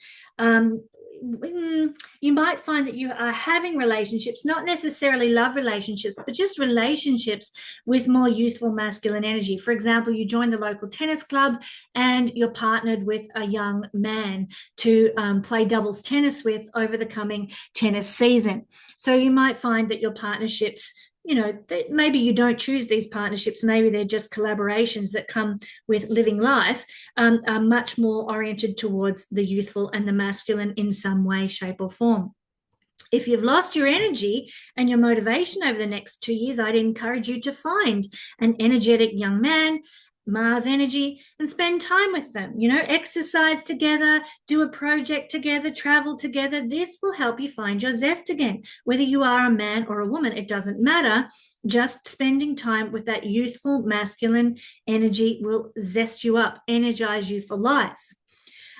You might find that you are having relationships, not necessarily love relationships, but just relationships with more youthful masculine energy. For example, you join the local tennis club and you're partnered with a young man to play doubles tennis with over the coming tennis season. So you might find that your partnerships, that maybe you don't choose these partnerships, maybe they're just collaborations that come with living life, are much more oriented towards the youthful and the masculine in some way, shape, or form. If you've lost your energy and your motivation over the next 2 years, I'd encourage you to find an energetic young man Mars energy, and spend time with them. Exercise together, do a project together, travel together. This will help you find your zest again. Whether you are a man or a woman, it doesn't matter. Just spending time with that youthful masculine energy will zest you up, energize you for life.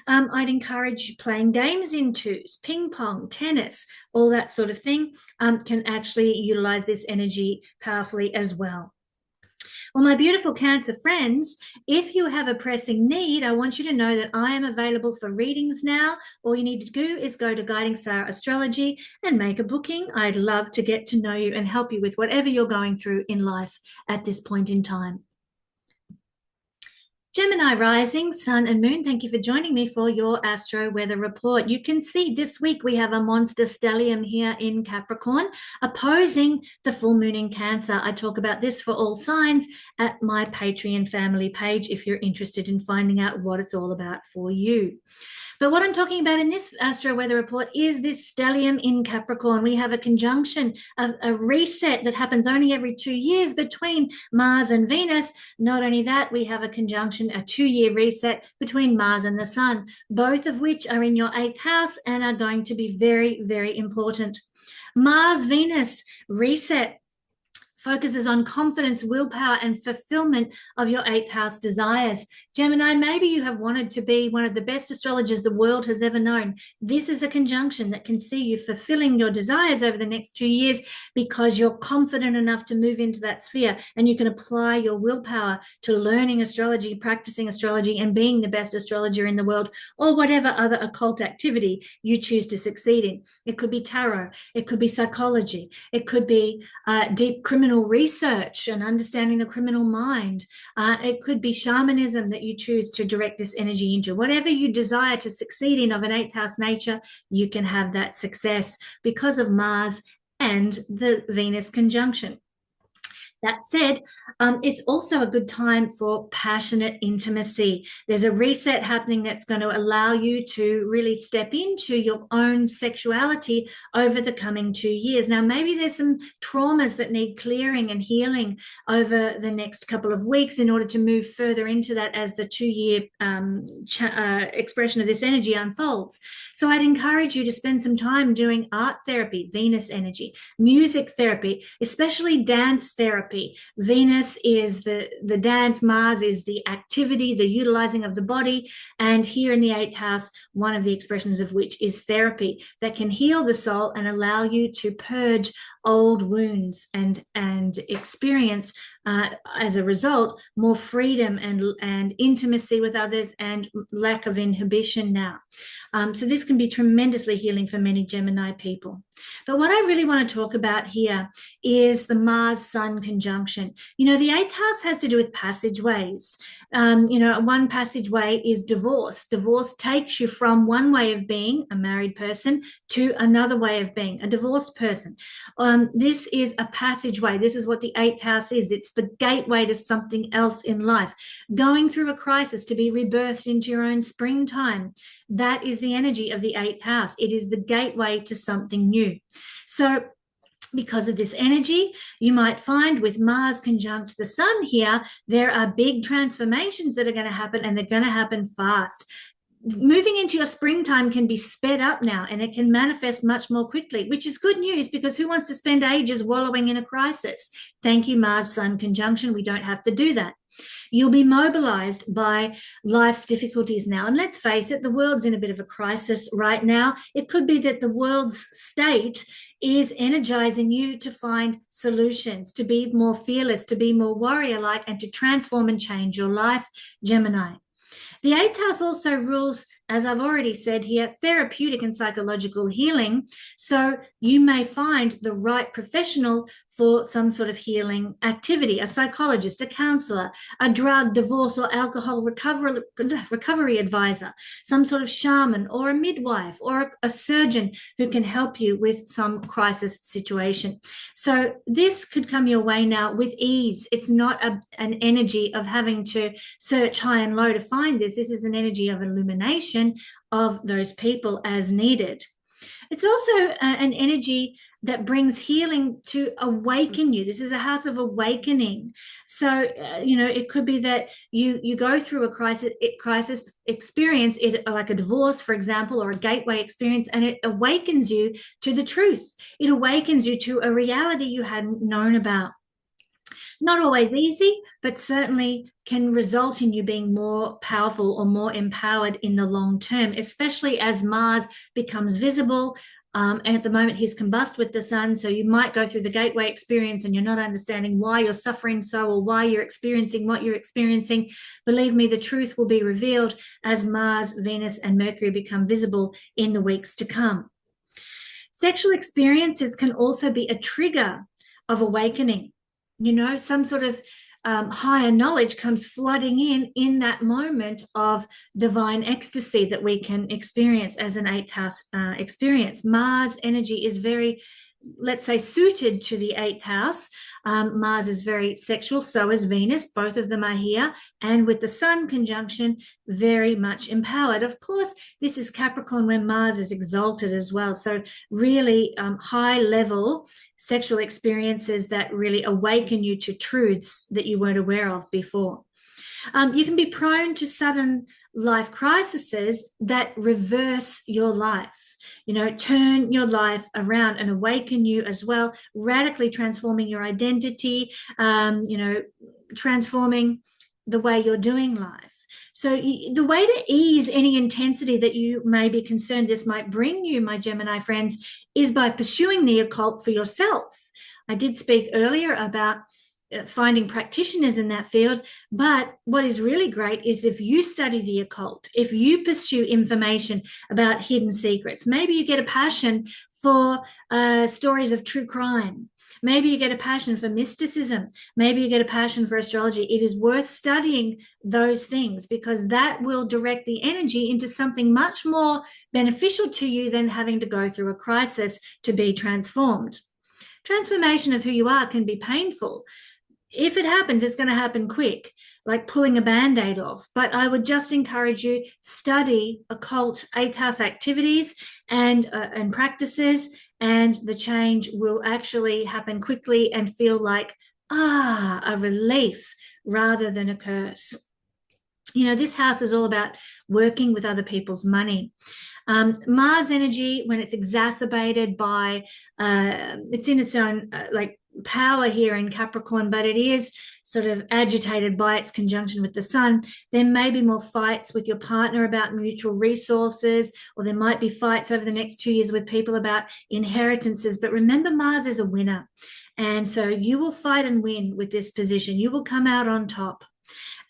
I'd encourage playing games in twos, ping pong, tennis, all that sort of thing can actually utilize this energy powerfully as well. Well, my beautiful Cancer friends, if you have a pressing need, I want you to know that I am available for readings now. All you need to do is go to Guiding Star Astrology and make a booking. I'd love to get to know you and help you with whatever you're going through in life at this point in time. Gemini rising, sun and moon, thank you for joining me for your astro weather report. You can see this week we have a monster stellium here in Capricorn opposing the full moon in Cancer. I talk about this for all signs at my Patreon family page if you're interested in finding out what it's all about for you. But what I'm talking about in this astro weather report is this stellium in Capricorn. We have a conjunction, a reset that happens only every 2 years between Mars and Venus. Not only that, we have a conjunction, a 2-year reset between Mars and the Sun, both of which are in your 8th house and are going to be very, very important. Mars-Venus reset focuses on confidence, willpower, and fulfillment of your 8th house desires. Gemini, maybe you have wanted to be one of the best astrologers the world has ever known. This is a conjunction that can see you fulfilling your desires over the next 2 years because you're confident enough to move into that sphere, and you can apply your willpower to learning astrology, practicing astrology, and being the best astrologer in the world, or whatever other occult activity you choose to succeed in. It could be tarot, it could be psychology, it could be deep criminal research and understanding the criminal mind. It could be shamanism that you choose to direct this energy into. Whatever you desire to succeed in of an 8th house nature, you can have that success because of Mars and the Venus conjunction. That said, it's also a good time for passionate intimacy. There's a reset happening that's going to allow you to really step into your own sexuality over the coming 2 years. Now, maybe there's some traumas that need clearing and healing over the next couple of weeks in order to move further into that as the 2-year expression of this energy unfolds. So I'd encourage you to spend some time doing art therapy, Venus energy, music therapy, especially dance therapy. Venus is the dance, Mars is the activity, the utilizing of the body, and here in the 8th house, one of the expressions of which is therapy that can heal the soul and allow you to purge old wounds and experience as a result more freedom and intimacy with others and lack of inhibition now. So this can be tremendously healing for many Gemini people. But what I really want to talk about here is the Mars-Sun conjunction. The 8th house has to do with passageways. One passageway is divorce. Divorce takes you from one way of being, a married person, to another way of being, a divorced person. This is a passageway. This is what the 8th house is. It's the gateway to something else in life. Going through a crisis to be rebirthed into your own springtime. That is the energy of the 8th house. It is the gateway to something new. So because of this energy, you might find with Mars conjunct the Sun here, there are big transformations that are going to happen, and they're going to happen fast. Moving into your springtime can be sped up now, and it can manifest much more quickly, which is good news because who wants to spend ages wallowing in a crisis? Thank you, Mars-Sun conjunction. We don't have to do that. You'll be mobilized by life's difficulties now. And let's face it, the world's in a bit of a crisis right now. It could be that the world's state is energizing you to find solutions, to be more fearless, to be more warrior-like, and to transform and change your life, Gemini. The 8th house also rules, as I've already said here, therapeutic and psychological healing. So you may find the right professional for some sort of healing activity, a psychologist, a counselor, a drug, divorce, or alcohol recovery advisor, some sort of shaman or a midwife or a surgeon who can help you with some crisis situation. So this could come your way now with ease. It's not an energy of having to search high and low to find this. This is an energy of illumination of those people as needed. It's also an energy that brings healing to awaken you. This is a house of awakening. So, it could be that you go through a crisis experience, like a divorce, for example, or a gateway experience, and it awakens you to the truth. It awakens you to a reality you hadn't known about. Not always easy, but certainly can result in you being more powerful or more empowered in the long term, especially as Mars becomes visible. And at the moment, he's combust with the sun. So you might go through the gateway experience and you're not understanding why you're suffering so, or why you're experiencing what you're experiencing. Believe me, the truth will be revealed as Mars, Venus, and Mercury become visible in the weeks to come. Sexual experiences can also be a trigger of awakening. Some sort of higher knowledge comes flooding in that moment of divine ecstasy that we can experience as an 8th house experience. Mars energy is very, let's say, suited to the 8th house. Mars is very sexual, so is Venus. Both of them are here. And with the sun conjunction, very much empowered. Of course, this is Capricorn where Mars is exalted as well. So really high level sexual experiences that really awaken you to truths that you weren't aware of before. You can be prone to sudden life crises that reverse your life, turn your life around and awaken you as well, radically transforming your identity, transforming the way you're doing life. So the way to ease any intensity that you may be concerned this might bring you, my Gemini friends, is by pursuing the occult for yourself. I did speak earlier about finding practitioners in that field, but what is really great is if you study the occult, if you pursue information about hidden secrets. Maybe you get a passion for stories of true crime. Maybe you get a passion for mysticism. Maybe you get a passion for astrology. It is worth studying those things because that will direct the energy into something much more beneficial to you than having to go through a crisis to be transformed. Transformation of who you are can be painful. If it happens, it's going to happen quick, like pulling a Band-Aid off. But I would just encourage you, study occult 8th house activities and practices, and the change will actually happen quickly and feel like, a relief rather than a curse. This house is all about working with other people's money. Mars energy, when it's exacerbated by, it's in its own power here in Capricorn, but it is sort of agitated by its conjunction with the sun. There may be more fights with your partner about mutual resources, or there might be fights over the next 2 years with people about inheritances. But remember, Mars is a winner. And so you will fight and win with this position. You will come out on top.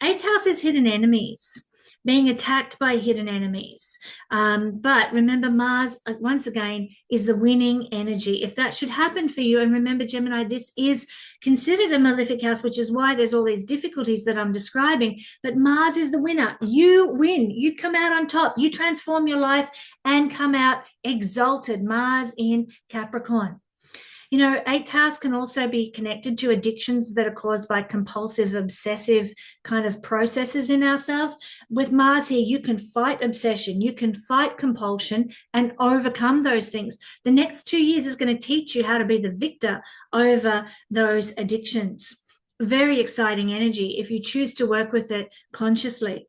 8th house is hidden enemies, being attacked by hidden enemies. But remember, Mars, once again, is the winning energy. If that should happen for you, and remember, Gemini, this is considered a malefic house, which is why there's all these difficulties that I'm describing. But Mars is the winner. You win. You come out on top. You transform your life and come out exalted. Mars in Capricorn. 8th house can also be connected to addictions that are caused by compulsive, obsessive kind of processes in ourselves. With Mars here, you can fight obsession, you can fight compulsion and overcome those things. The next 2 years is going to teach you how to be the victor over those addictions. Very exciting energy if you choose to work with it consciously.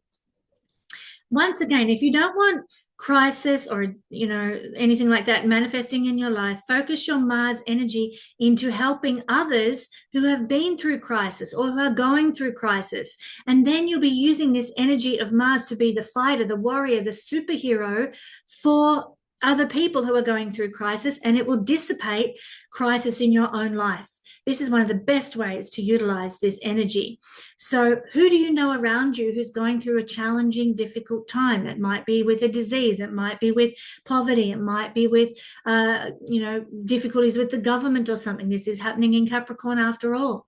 Once again, if you don't want crisis or anything like that manifesting in your life, focus your Mars energy into helping others who have been through crisis or who are going through crisis, and then you'll be using this energy of Mars to be the fighter, the warrior, the superhero for other people who are going through crisis, and it will dissipate crisis in your own life. This is one of the best ways to utilize this energy. So who do you know around you who's going through a challenging, difficult time? It might be with a disease. It might be with poverty. It might be with, difficulties with the government or something. This is happening in Capricorn after all.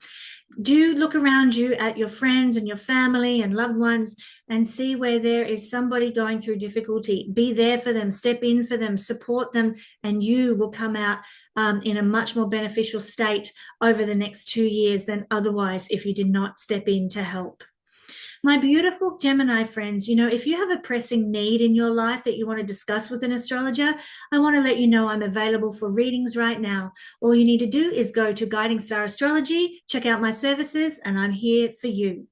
Do look around you at your friends and your family and loved ones and see where there is somebody going through difficulty. Be there for them, step in for them, support them, and you will come out in a much more beneficial state over the next 2 years than otherwise if you did not step in to help. My beautiful Gemini friends, if you have a pressing need in your life that you want to discuss with an astrologer, I want to let you know I'm available for readings right now. All you need to do is go to Guiding Star Astrology, check out my services, and I'm here for you.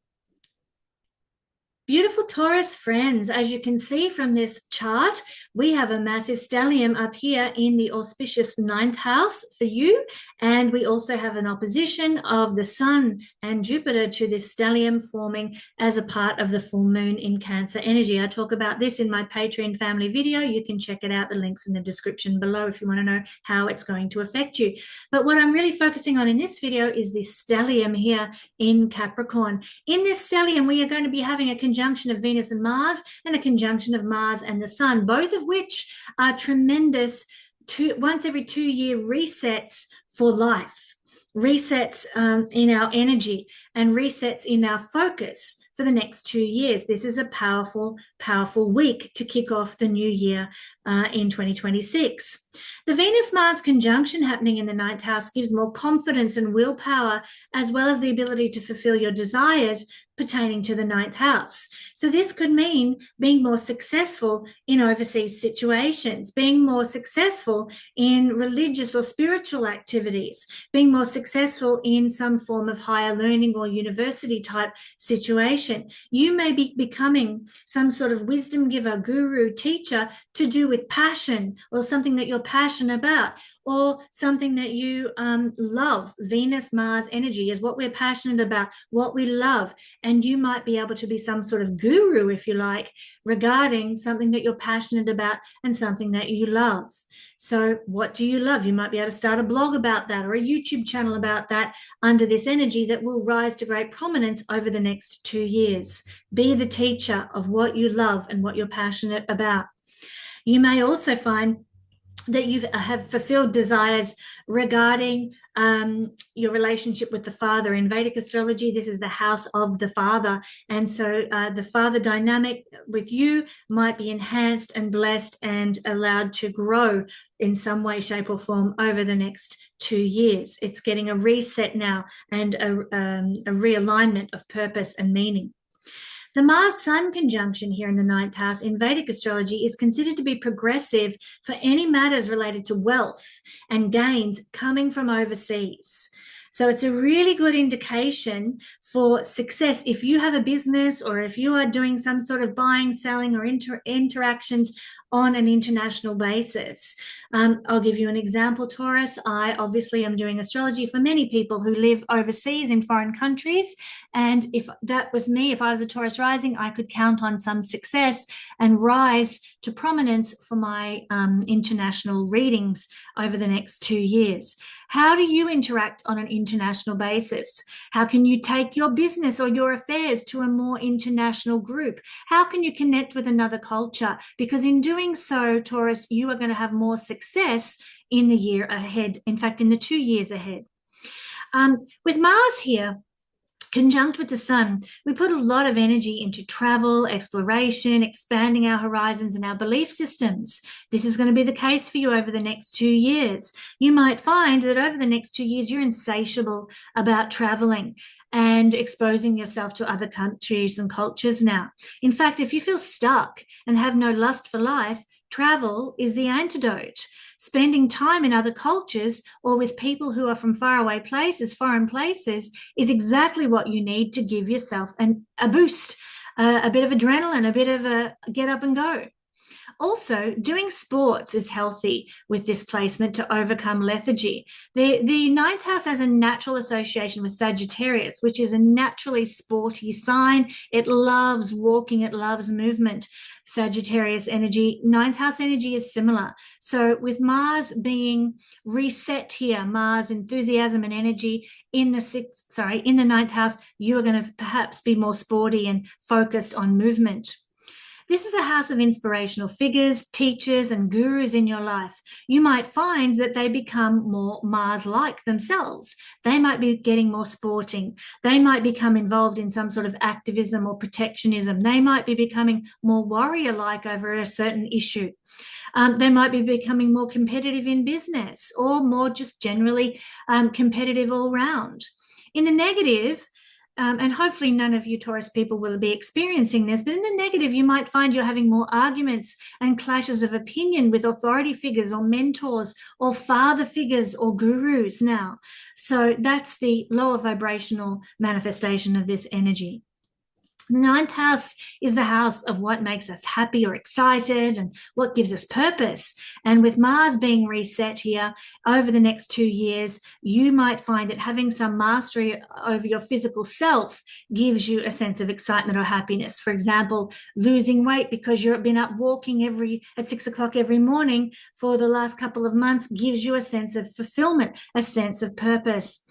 Beautiful Taurus friends, as you can see from this chart, we have a massive stellium up here in the auspicious ninth house for you. And we also have an opposition of the Sun and Jupiter to this stellium forming as a part of the full moon in Cancer energy. I talk about this in my Patreon family video. You can check it out. The link's in the description below if you want to know how it's going to affect you. But what I'm really focusing on in this video is this stellium here in Capricorn. In this stellium, we are going to be having a conjunction of Venus and Mars and a conjunction of Mars and the Sun, both of which are tremendous once every 2 year resets for life, resets in our energy and resets in our focus for the next 2 years. This is a powerful, powerful week to kick off the new year in 2026. The Venus-Mars conjunction happening in the ninth house gives more confidence and willpower, as well as the ability to fulfill your desires pertaining to the ninth house. So this could mean being more successful in overseas situations, being more successful in religious or spiritual activities, being more successful in some form of higher learning or university type situation. You may be becoming some sort of wisdom giver, guru, teacher to do with passion or something that you're passionate about, or something that you love. Venus, Mars energy is what we're passionate about, what we love. And you might be able to be some sort of guru, if you like, regarding something that you're passionate about and something that you love. So what do you love? You might be able to start a blog about that or a YouTube channel about that under this energy that will rise to great prominence over the next 2 years. Be the teacher of what you love and what you're passionate about. You may also find that you have fulfilled desires regarding your relationship with the father. In Vedic astrology, this is the house of the father. And so the father dynamic with you might be enhanced and blessed and allowed to grow in some way, shape, or form over the next 2 years. It's getting a reset now and a realignment of purpose and meaning. The Mars-Sun conjunction here in the ninth house in Vedic astrology is considered to be progressive for any matters related to wealth and gains coming from overseas. So it's a really good indication for success if you have a business or if you are doing some sort of buying, selling, or interactions on an international basis. I'll give you an example, Taurus. I obviously am doing astrology for many people who live overseas in foreign countries. And if that was me, if I was a Taurus rising, I could count on some success and rise to prominence for my international readings over the next 2 years. How do you interact on an international basis? How can you take your business or your affairs to a more international group? How can you connect with another culture? Because in doing so, Taurus, you are going to have more success in the year ahead. In fact, in the 2 years ahead. With Mars here, conjunct with the Sun, we put a lot of energy into travel, exploration, expanding our horizons and our belief systems. This is going to be the case for you over the next 2 years. You might find that over the next 2 years, you're insatiable about traveling and exposing yourself to other countries and cultures now. In fact, if you feel stuck and have no lust for life, travel is the antidote. Spending time in other cultures or with people who are from faraway places, foreign places, is exactly what you need to give yourself a boost, a bit of adrenaline, a bit of a get up and go. Also, doing sports is healthy with this placement to overcome lethargy. The ninth house has a natural association with Sagittarius, which is a naturally sporty sign. It loves walking, it loves movement. Sagittarius energy, ninth house energy is similar. So with Mars being reset here, Mars enthusiasm and energy in the ninth house, you are going to perhaps be more sporty and focused on movement. This is a house of inspirational figures, teachers, and gurus in your life. You might find that they become more Mars-like themselves. They might be getting more sporting. They might become involved in some sort of activism or protectionism. They might be becoming more warrior-like over a certain issue. They might be becoming more competitive in business or more just generally competitive all round. In the negative, and hopefully none of you Taurus people will be experiencing this, but in the negative, you might find you're having more arguments and clashes of opinion with authority figures or mentors or father figures or gurus now. So that's the lower vibrational manifestation of this energy. The ninth house is the house of what makes us happy or excited and what gives us purpose. And with Mars being reset here over the next 2 years, you might find that having some mastery over your physical self gives you a sense of excitement or happiness. For example, losing weight because you've been up walking at 6 o'clock every morning for the last couple of months gives you a sense of fulfillment, a sense of purpose.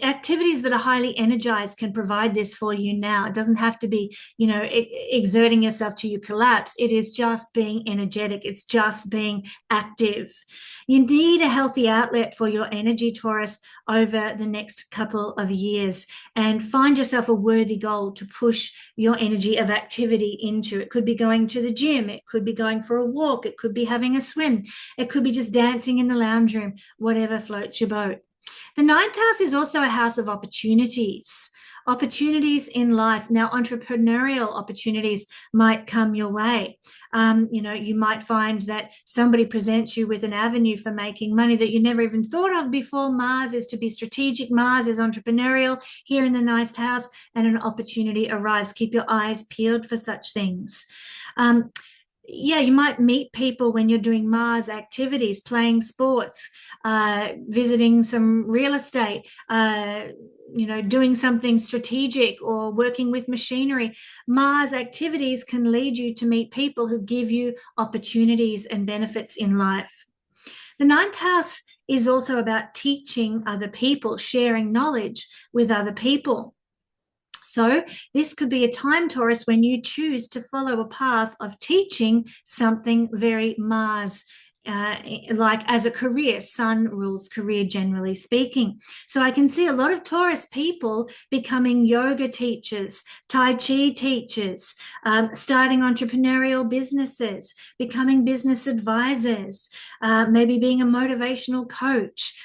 Activities that are highly energized can provide this for you now. It doesn't have to be, exerting yourself till you collapse. It is just being energetic. It's just being active. You need a healthy outlet for your energy, Taurus, over the next couple of years, and find yourself a worthy goal to push your energy of activity into. It could be going to the gym. It could be going for a walk. It could be having a swim. It could be just dancing in the lounge room, whatever floats your boat. The ninth house is also a house of opportunities in life. Now, entrepreneurial opportunities might come your way. You might find that somebody presents you with an avenue for making money that you never even thought of before. Mars is to be strategic. Mars is entrepreneurial here in the ninth house, and an opportunity arrives. Keep your eyes peeled for such things. You might meet people when you're doing Mars activities, playing sports, visiting some real estate, doing something strategic or working with machinery. Mars activities can lead you to meet people who give you opportunities and benefits in life. The ninth house is also about teaching other people, sharing knowledge with other people. So this could be a time, Taurus, when you choose to follow a path of teaching something very Mars, like as a career. Sun rules career, generally speaking. So I can see a lot of Taurus people becoming yoga teachers, Tai Chi teachers, starting entrepreneurial businesses, becoming business advisors, maybe being a motivational coach,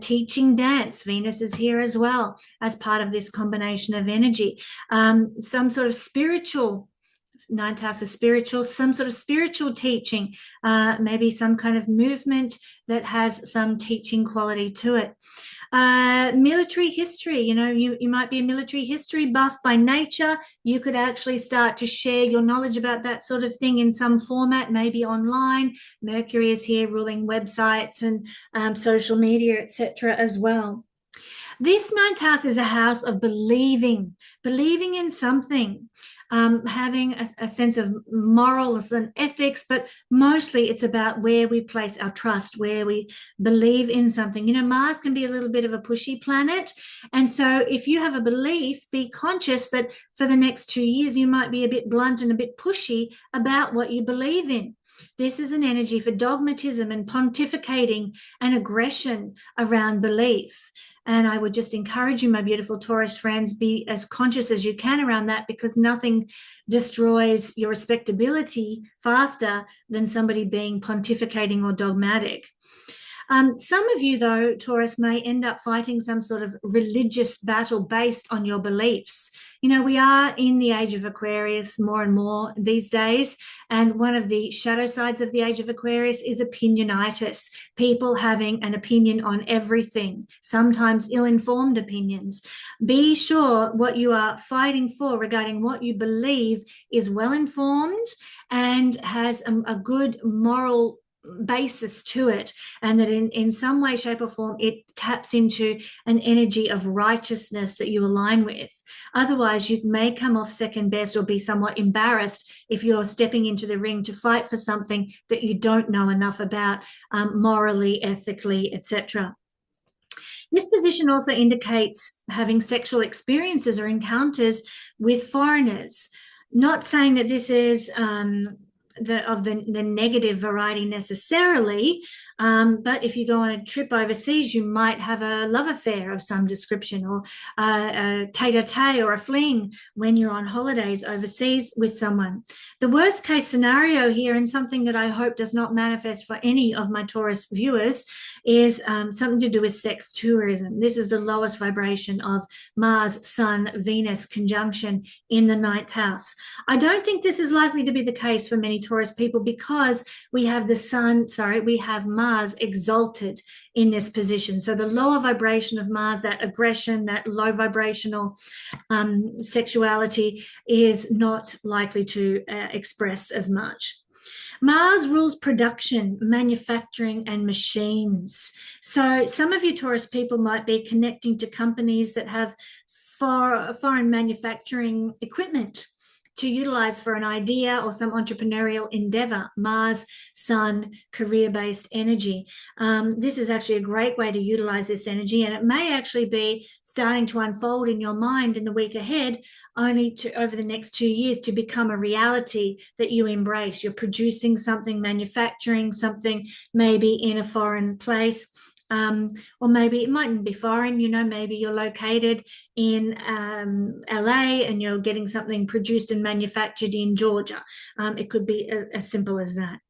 teaching dance. Venus is here as well as part of this combination of energy. Some sort of spiritual, ninth house is spiritual, some sort of spiritual teaching, maybe some kind of movement that has some teaching quality to it. Military history, you might be a military history buff by nature. You could actually start to share your knowledge about that sort of thing in some format, maybe online. Mercury is here ruling websites and social media, etc. as well. This ninth house is a house of believing in something, having a sense of morals and ethics, but mostly it's about where we place our trust, where we believe in something. Mars can be a little bit of a pushy planet. And so if you have a belief, be conscious that for the next 2 years, you might be a bit blunt and a bit pushy about what you believe in. This is an energy for dogmatism and pontificating and aggression around belief. And I would just encourage you, my beautiful Taurus friends, be as conscious as you can around that, because nothing destroys your respectability faster than somebody being pontificating or dogmatic. Some of you, though, Taurus, may end up fighting some sort of religious battle based on your beliefs. We are in the age of Aquarius more and more these days. And one of the shadow sides of the age of Aquarius is opinionitis, people having an opinion on everything, sometimes ill-informed opinions. Be sure what you are fighting for regarding what you believe is well-informed and has a good moral basis to it, and that in some way, shape or form it taps into an energy of righteousness that you align with. Otherwise, you may come off second best or be somewhat embarrassed if you're stepping into the ring to fight for something that you don't know enough about, morally, ethically, etc. This position also indicates having sexual experiences or encounters with foreigners. Not saying that this is the negative variety necessarily, But if you go on a trip overseas, you might have a love affair of some description, or a tete-a-tete or a fling when you're on holidays overseas with someone. The worst case scenario here, and something that I hope does not manifest for any of my Taurus viewers, is something to do with sex tourism. This is the lowest vibration of Mars, Sun, Venus conjunction in the 9th house. I don't think this is likely to be the case for many Taurus people, because we have we have Mars exalted in this position. So the lower vibration of Mars, that aggression, that low vibrational sexuality, is not likely to express as much. Mars rules production, manufacturing, and machines. So some of you Taurus people might be connecting to companies that have foreign manufacturing equipment to utilize for an idea or some entrepreneurial endeavor. Mars, Sun, career-based energy. This is actually a great way to utilize this energy, and it may actually be starting to unfold in your mind in the week ahead, only over the next 2 years, to become a reality that you embrace. You're producing something, manufacturing something, maybe in a foreign place. Or maybe it mightn't be foreign, maybe you're located in LA and you're getting something produced and manufactured in Georgia. It could be as simple as that.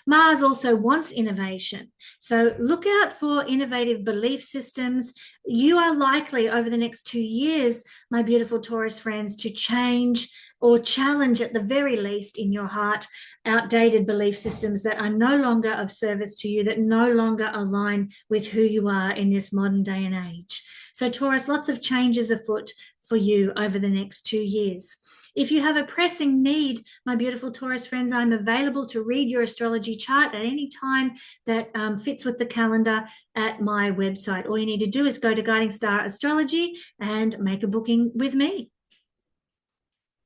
Mars also wants innovation. So look out for innovative belief systems. You are likely over the next 2 years, my beautiful Taurus friends, to change or challenge, at the very least in your heart, outdated belief systems that are no longer of service to you, that no longer align with who you are in this modern day and age. So Taurus, lots of changes afoot for you over the next 2 years. If you have a pressing need, my beautiful Taurus friends, I'm available to read your astrology chart at any time that fits with the calendar at my website. All you need to do is go to Guiding Star Astrology and make a booking with me.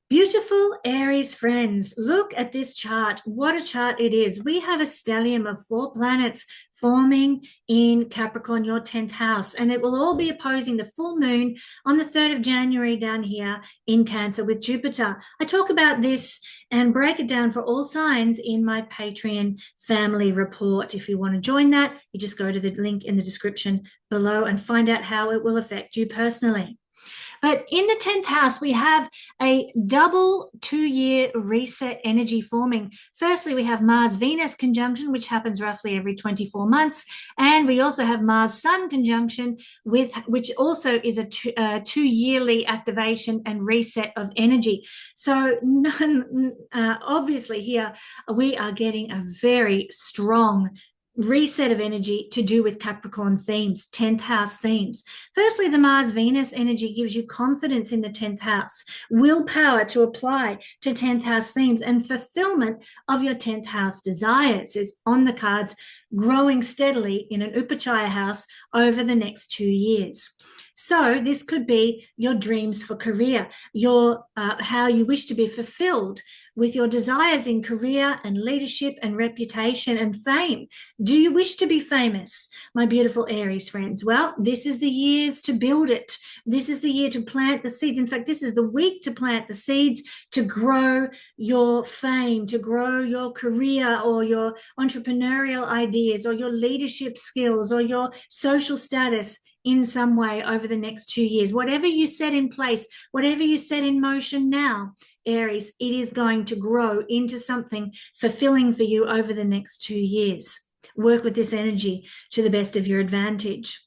Beautiful Aries friends, look at this chart. What a chart it is. We have a stellium of 4 planets forming in Capricorn, your 10th house, and it will all be opposing the full moon on the 3rd of January down here in Cancer with Jupiter. I talk about this and break it down for all signs in my Patreon family report. If you want to join that, you just go to the link in the description below and find out how it will affect you personally. But in the 10th house, we have a double 2-year reset energy forming. Firstly, we have Mars-Venus conjunction, which happens roughly every 24 months. And we also have Mars-Sun conjunction, which also is a 2-yearly activation and reset of energy. So obviously here, we are getting a very strong reset of energy to do with Capricorn themes, 10th house themes. Firstly, the Mars-Venus energy gives you confidence in the 10th house, willpower to apply to 10th house themes, and fulfillment of your 10th house desires is on the cards, growing steadily in an Upachaya house over the next 2 years. So this could be your dreams for career, your how you wish to be fulfilled with your desires in career and leadership and reputation and fame. Do you wish to be famous, my beautiful Aries friends? Well, this is the years to build it. This is the year to plant the seeds. In fact, this is the week to plant the seeds to grow your fame, to grow your career or your entrepreneurial ideas or your leadership skills or your social status in some way over the next 2 years. Whatever you set in place, whatever you set in motion now, Aries, it is going to grow into something fulfilling for you over the next 2 years. Work with this energy to the best of your advantage.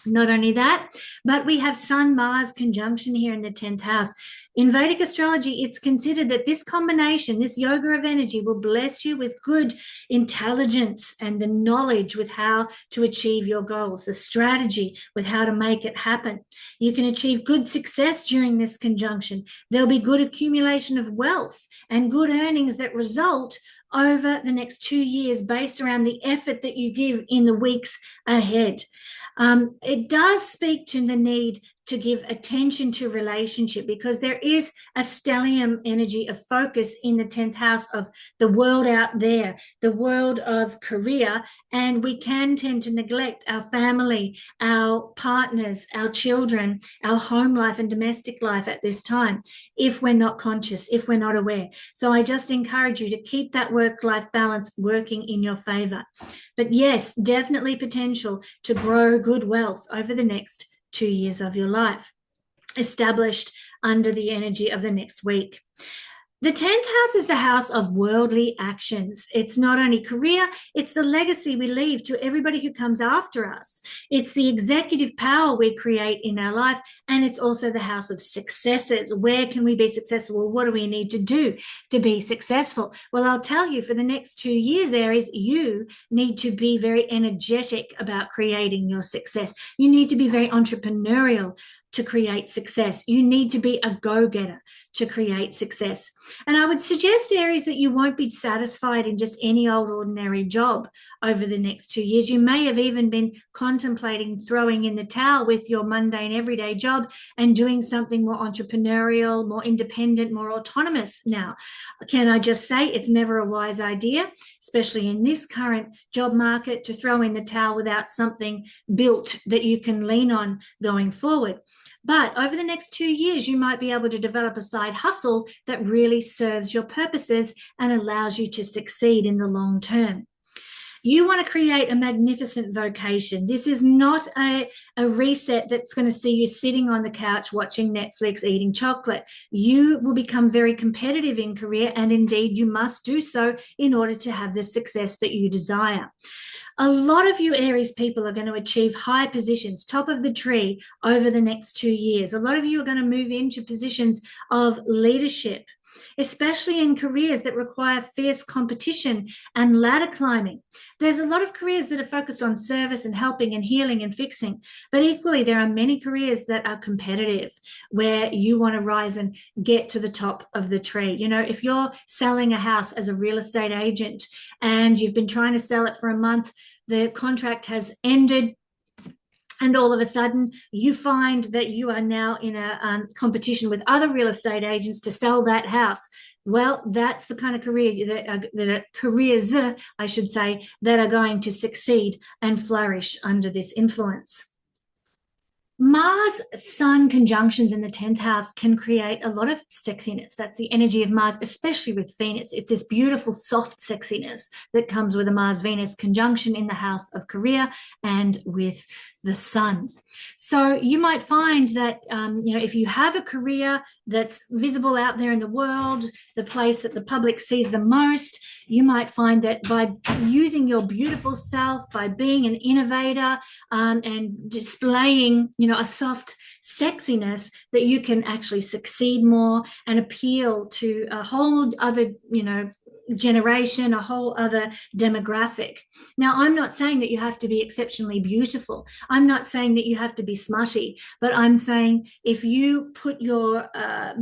Not only that, but we have Sun-Mars conjunction here in the 10th house. In Vedic astrology, it's considered that this combination, this yoga of energy, will bless you with good intelligence and the knowledge with how to achieve your goals, the strategy with how to make it happen. You can achieve good success during this conjunction. There'll be good accumulation of wealth and good earnings that result over the next 2 years based around the effort that you give in the weeks ahead. It does speak to the need to give attention to relationship, because there is a stellium energy of focus in the 10th house of the world out there, the world of career, and we can tend to neglect our family, our partners, our children, our home life and domestic life at this time if we're not conscious, if we're not aware. So I just encourage you to keep that work-life balance working in your favor. But yes, definitely potential to grow good wealth over the next 2 years of your life, established under the energy of the next week. The 10th house is the house of worldly actions. It's not only career, it's the legacy we leave to everybody who comes after us. It's the executive power we create in our life, and it's also the house of successes. Where can we be successful? Well, what do we need to do to be successful? Well, I'll tell you, for the next 2 years, Aries, you need to be very energetic about creating your success. You need to be very entrepreneurial to create success. You need to be a go-getter to create success. And I would suggest, Aries, that you won't be satisfied in just any old ordinary job over the next 2 years. You may have even been contemplating throwing in the towel with your mundane everyday job and doing something more entrepreneurial, more independent, more autonomous now. Can I just say, it's never a wise idea, especially in this current job market, to throw in the towel without something built that you can lean on going forward. But over the next 2 years, you might be able to develop a side hustle that really serves your purposes and allows you to succeed in the long term. You want to create a magnificent vocation. This is not a reset that's going to see you sitting on the couch watching Netflix, eating chocolate. You will become very competitive in career, and indeed you must do so in order to have the success that you desire. A lot of you Aries people are going to achieve high positions, top of the tree, over the next 2 years. A lot of you are going to move into positions of leadership, especially in careers that require fierce competition and ladder climbing. There's a lot of careers that are focused on service and helping and healing and fixing, but equally there are many careers that are competitive, where you want to rise and get to the top of the tree. You know, if you're selling a house as a real estate agent and you've been trying to sell it for a month, the contract has ended, and all of a sudden you find that you are now in a competition with other real estate agents to sell that house. Well, that's the kind of careers, I should say, that are going to succeed and flourish under this influence. Mars Sun conjunctions in the 10th house can create a lot of sexiness. That's the energy of Mars, especially with Venus. It's this beautiful, soft sexiness that comes with a Mars-Venus conjunction in the house of career and with the Sun. So you might find that, if you have a career that's visible out there in the world, the place that the public sees the most, you might find that by using your beautiful self, by being an innovator and displaying, a soft sexiness, that you can actually succeed more and appeal to a whole other, generation, a whole other demographic. Now, I'm not saying that you have to be exceptionally beautiful. I'm not saying that you have to be smutty, but I'm saying if you put your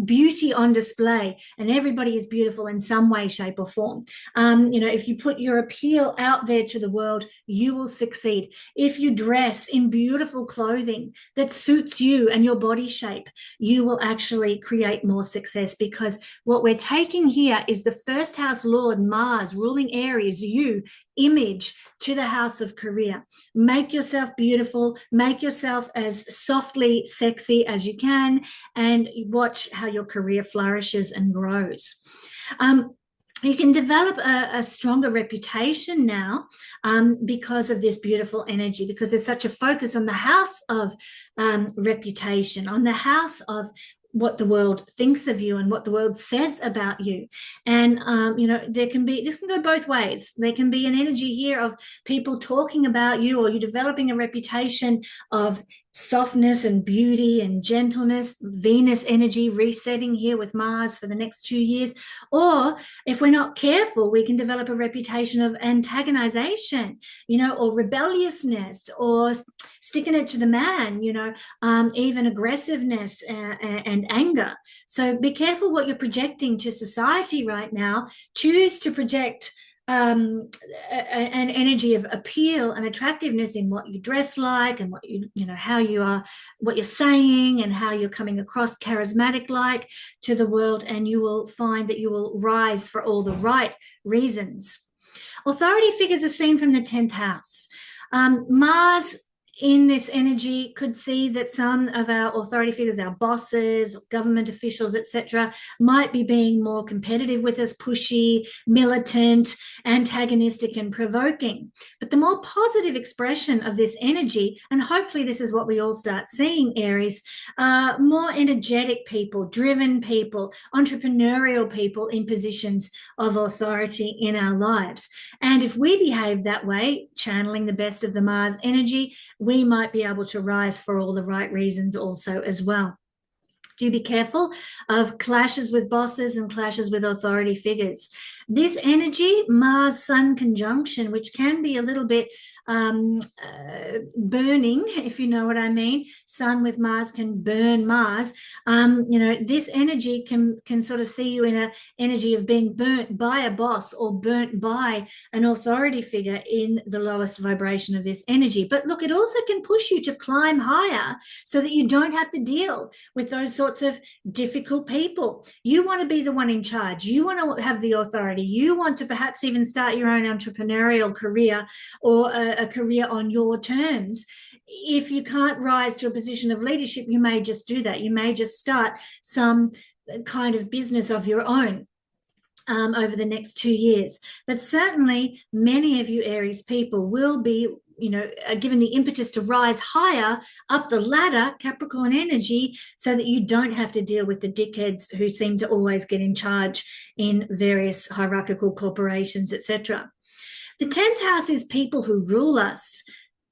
beauty on display, and everybody is beautiful in some way, shape or form, if you put your appeal out there to the world, you will succeed. If you dress in beautiful clothing that suits you and your body shape, you will actually create more success, because what we're taking here is the first house Lord Mars ruling Aries, you, image to the house of career. Make yourself beautiful, make yourself as softly sexy as you can, and watch how your career flourishes and grows. You can develop a stronger reputation now because of this beautiful energy, because there's such a focus on the house of reputation, on the house of what the world thinks of you and what the world says about you. And, this can go both ways. There can be an energy here of people talking about you, or you developing a reputation of softness and beauty and gentleness, Venus energy resetting here with Mars for the next 2 years. Or if we're not careful, we can develop a reputation of antagonization, or rebelliousness, or sticking it to the man, even aggressiveness and anger. So be careful what you're projecting to society right now. Choose to project an energy of appeal and attractiveness in what you dress like and what you know how you are, what you're saying and how you're coming across charismatic like to the world, and you will find that you will rise for all the right reasons. Authority figures are seen from the 10th house. Mars in this energy could see that some of our authority figures, our bosses, government officials, etc., might be being more competitive with us, pushy, militant, antagonistic, and provoking. But the more positive expression of this energy, and hopefully this is what we all start seeing, Aries, more energetic people, driven people, entrepreneurial people in positions of authority in our lives. And if we behave that way, channeling the best of the Mars energy, we might be able to rise for all the right reasons also as well. Do be careful of clashes with bosses and clashes with authority figures. This energy, Mars-Sun conjunction, which can be a little bit burning, if you know what I mean. Sun with Mars can burn Mars. This energy can sort of see you in an energy of being burnt by a boss or burnt by an authority figure in the lowest vibration of this energy. But look, it also can push you to climb higher so that you don't have to deal with those sorts of difficult people. You want to be the one in charge. You want to have the authority. You want to perhaps even start your own entrepreneurial career or a career on your terms. If you can't rise to a position of leadership, you may just do that. You may just start some kind of business of your own over the next 2 years. But certainly many of you Aries people will be given the impetus to rise higher up the ladder, Capricorn energy, so that you don't have to deal with the dickheads who seem to always get in charge in various hierarchical corporations, etc. The 10th house is people who rule us,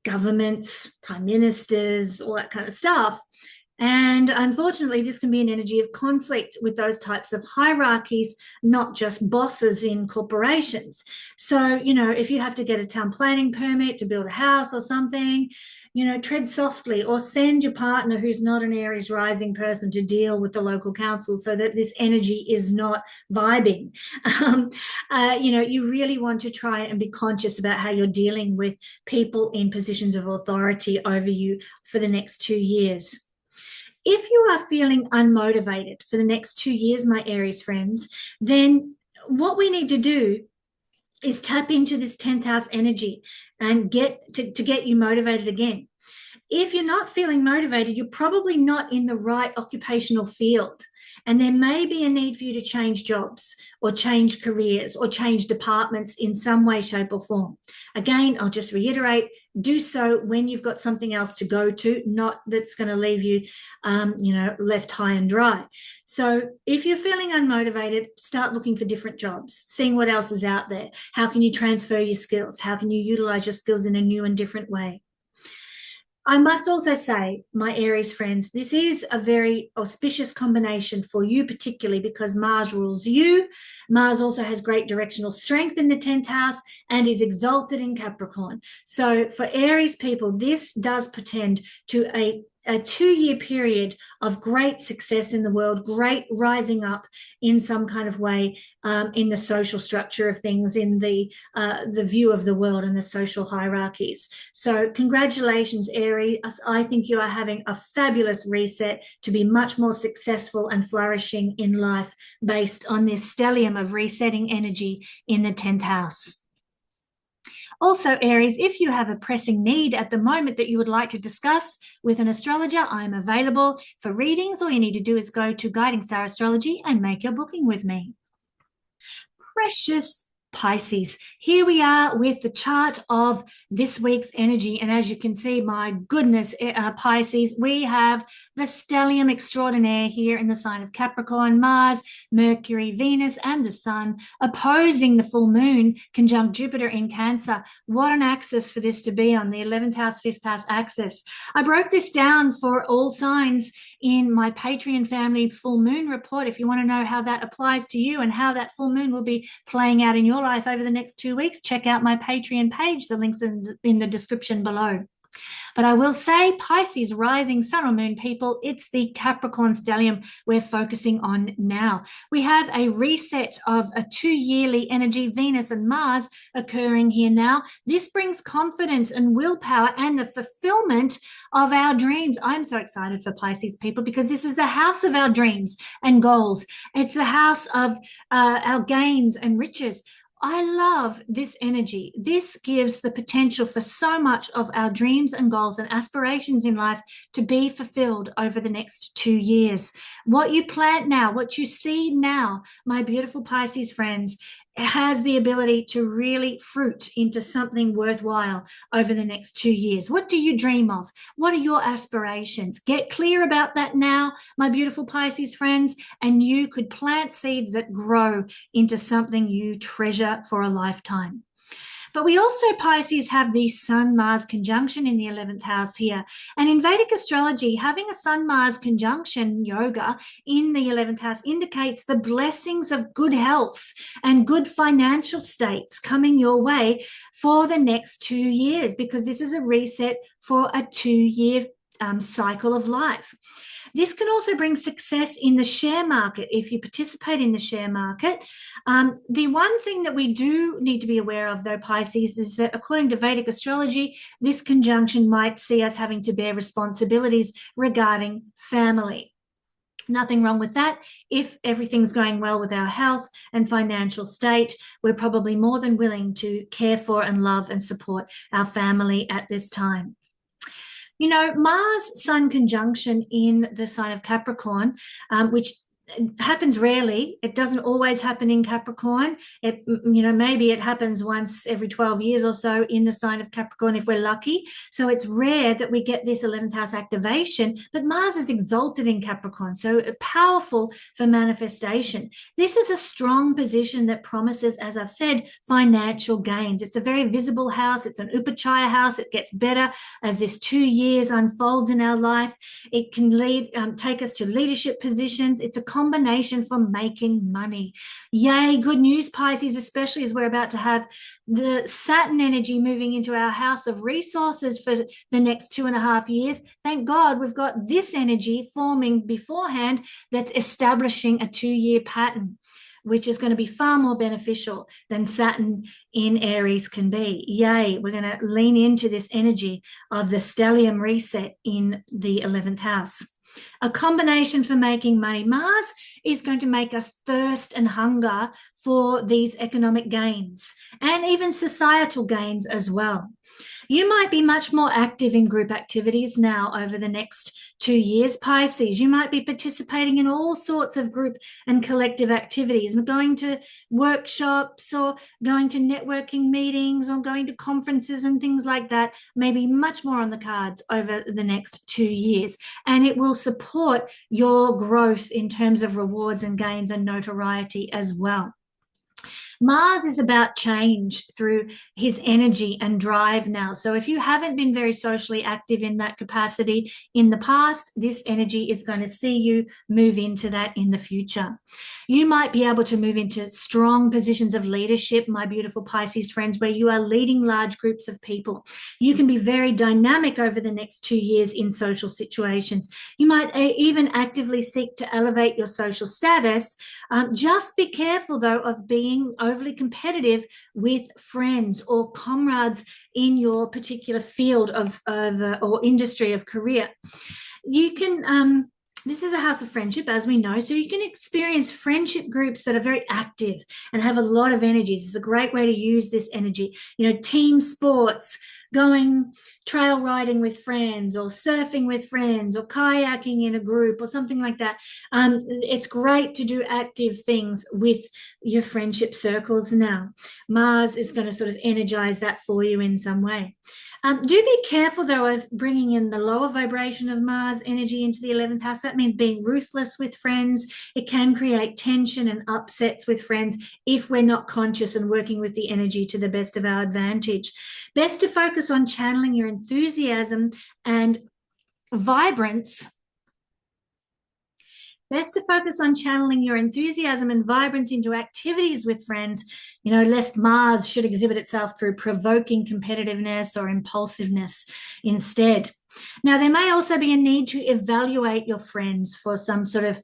governments, prime ministers, all that kind of stuff. And unfortunately, this can be an energy of conflict with those types of hierarchies, not just bosses in corporations. So, if you have to get a town planning permit to build a house or something, tread softly, or send your partner who's not an Aries rising person to deal with the local council so that this energy is not vibing. You really want to try and be conscious about how you're dealing with people in positions of authority over you for the next 2 years. If you are feeling unmotivated for the next 2 years, my Aries friends, then what we need to do is tap into this 10th house energy and get you motivated again. If you're not feeling motivated, you're probably not in the right occupational field. And there may be a need for you to change jobs or change careers or change departments in some way, shape, or form. Again, I'll just reiterate, do so when you've got something else to go to, not that's going to leave you, left high and dry. So if you're feeling unmotivated, start looking for different jobs, seeing what else is out there. How can you transfer your skills? How can you utilize your skills in a new and different way? I must also say, my Aries friends, this is a very auspicious combination for you particularly because Mars rules you. Mars also has great directional strength in the 10th house and is exalted in Capricorn. So for Aries people, this does portend to a 2-year period of great success in the world, great rising up in some kind of way in the social structure of things, in the view of the world and the social hierarchies. So congratulations, Aries. I think you are having a fabulous reset to be much more successful and flourishing in life based on this stellium of resetting energy in the 10th house. Also, Aries, if you have a pressing need at the moment that you would like to discuss with an astrologer, I'm available for readings. All you need to do is go to Guiding Star Astrology and make your booking with me. Precious Pisces. Here we are with the chart of this week's energy. And as you can see, my goodness, Pisces, we have the stellium extraordinaire here in the sign of Capricorn, Mars, Mercury, Venus, and the Sun opposing the full moon conjunct Jupiter in Cancer. What an axis for this to be on, the 11th house, 5th house axis. I broke this down for all signs in my Patreon family full moon report. If you want to know how that applies to you and how that full moon will be playing out in your life over the next 2 weeks, check out my Patreon page. The link's in the description below. But I will say, Pisces, rising sun or moon people, it's the Capricorn stellium we're focusing on now. We have a reset of a 2-yearly energy, Venus and Mars, occurring here now. This brings confidence and willpower and the fulfillment of our dreams. I'm so excited for Pisces people because this is the house of our dreams and goals. It's the house of our gains and riches. I love this energy. This gives the potential for so much of our dreams and goals and aspirations in life to be fulfilled over the next 2 years. What you plant now, what you see now, my beautiful Pisces friends, has the ability to really fruit into something worthwhile over the next 2 years. What do you dream of? What are your aspirations? Get clear about that now, my beautiful Pisces friends, and you could plant seeds that grow into something you treasure for a lifetime. But we also, Pisces, have the Sun-Mars conjunction in the 11th house here. And in Vedic astrology, having a Sun-Mars conjunction yoga in the 11th house indicates the blessings of good health and good financial states coming your way for the next 2 years, because this is a reset for a 2-year cycle of life. This can also bring success in the share market if you participate in the share market. The one thing that we do need to be aware of, though, Pisces, is that according to Vedic astrology, this conjunction might see us having to bear responsibilities regarding family. Nothing wrong with that. If everything's going well with our health and financial state, we're probably more than willing to care for and love and support our family at this time. You know, Mars-Sun conjunction in the sign of Capricorn, which happens rarely. It doesn't always happen in Capricorn. Maybe it happens once every 12 years or so in the sign of Capricorn if we're lucky. So it's rare that we get this 11th house activation, but Mars is exalted in Capricorn, so powerful for manifestation. This is a strong position that promises, as I've said, financial gains. It's a very visible house. It's an Upachaya house. It gets better as this 2 years unfolds in our life. It can take us to leadership positions. It's a combination for making money. Yay, good news, Pisces, especially as we're about to have the Saturn energy moving into our house of resources for the next 2.5 years. Thank God we've got this energy forming beforehand that's establishing a 2-year pattern, which is going to be far more beneficial than Saturn in Aries can be. Yay, we're going to lean into this energy of the stellium reset in the 11th house. A combination for making money. Mars is going to make us thirst and hunger for these economic gains and even societal gains as well. You might be much more active in group activities now over the next 2 years, Pisces. You might be participating in all sorts of group and collective activities, going to workshops or going to networking meetings or going to conferences and things like that, maybe much more on the cards over the next 2 years. And it will support your growth in terms of rewards and gains and notoriety as well. Mars is about change through his energy and drive now. So if you haven't been very socially active in that capacity in the past, this energy is going to see you move into that in the future. You might be able to move into strong positions of leadership, my beautiful Pisces friends, where you are leading large groups of people. You can be very dynamic over the next 2 years in social situations. You might even actively seek to elevate your social status. Just be careful, though, of being overly competitive with friends or comrades in your particular field of or industry of career. You can this is a house of friendship, as we know, so you can experience friendship groups that are very active and have a lot of energies. It's a great way to use this energy. Team sports, going trail riding with friends or surfing with friends or kayaking in a group or something like that. It's great to do active things with your friendship circles now. Mars is going to sort of energize that for you in some way. Do be careful, though, of bringing in the lower vibration of Mars energy into the 11th house. That means being ruthless with friends. It can create tension and upsets with friends if we're not conscious and working with the energy to the best of our advantage. Best to focus on channeling your enthusiasm and vibrance Best to focus on channeling your enthusiasm and vibrance into activities with friends, lest Mars should exhibit itself through provoking competitiveness or impulsiveness instead. Now, there may also be a need to evaluate your friends for some sort of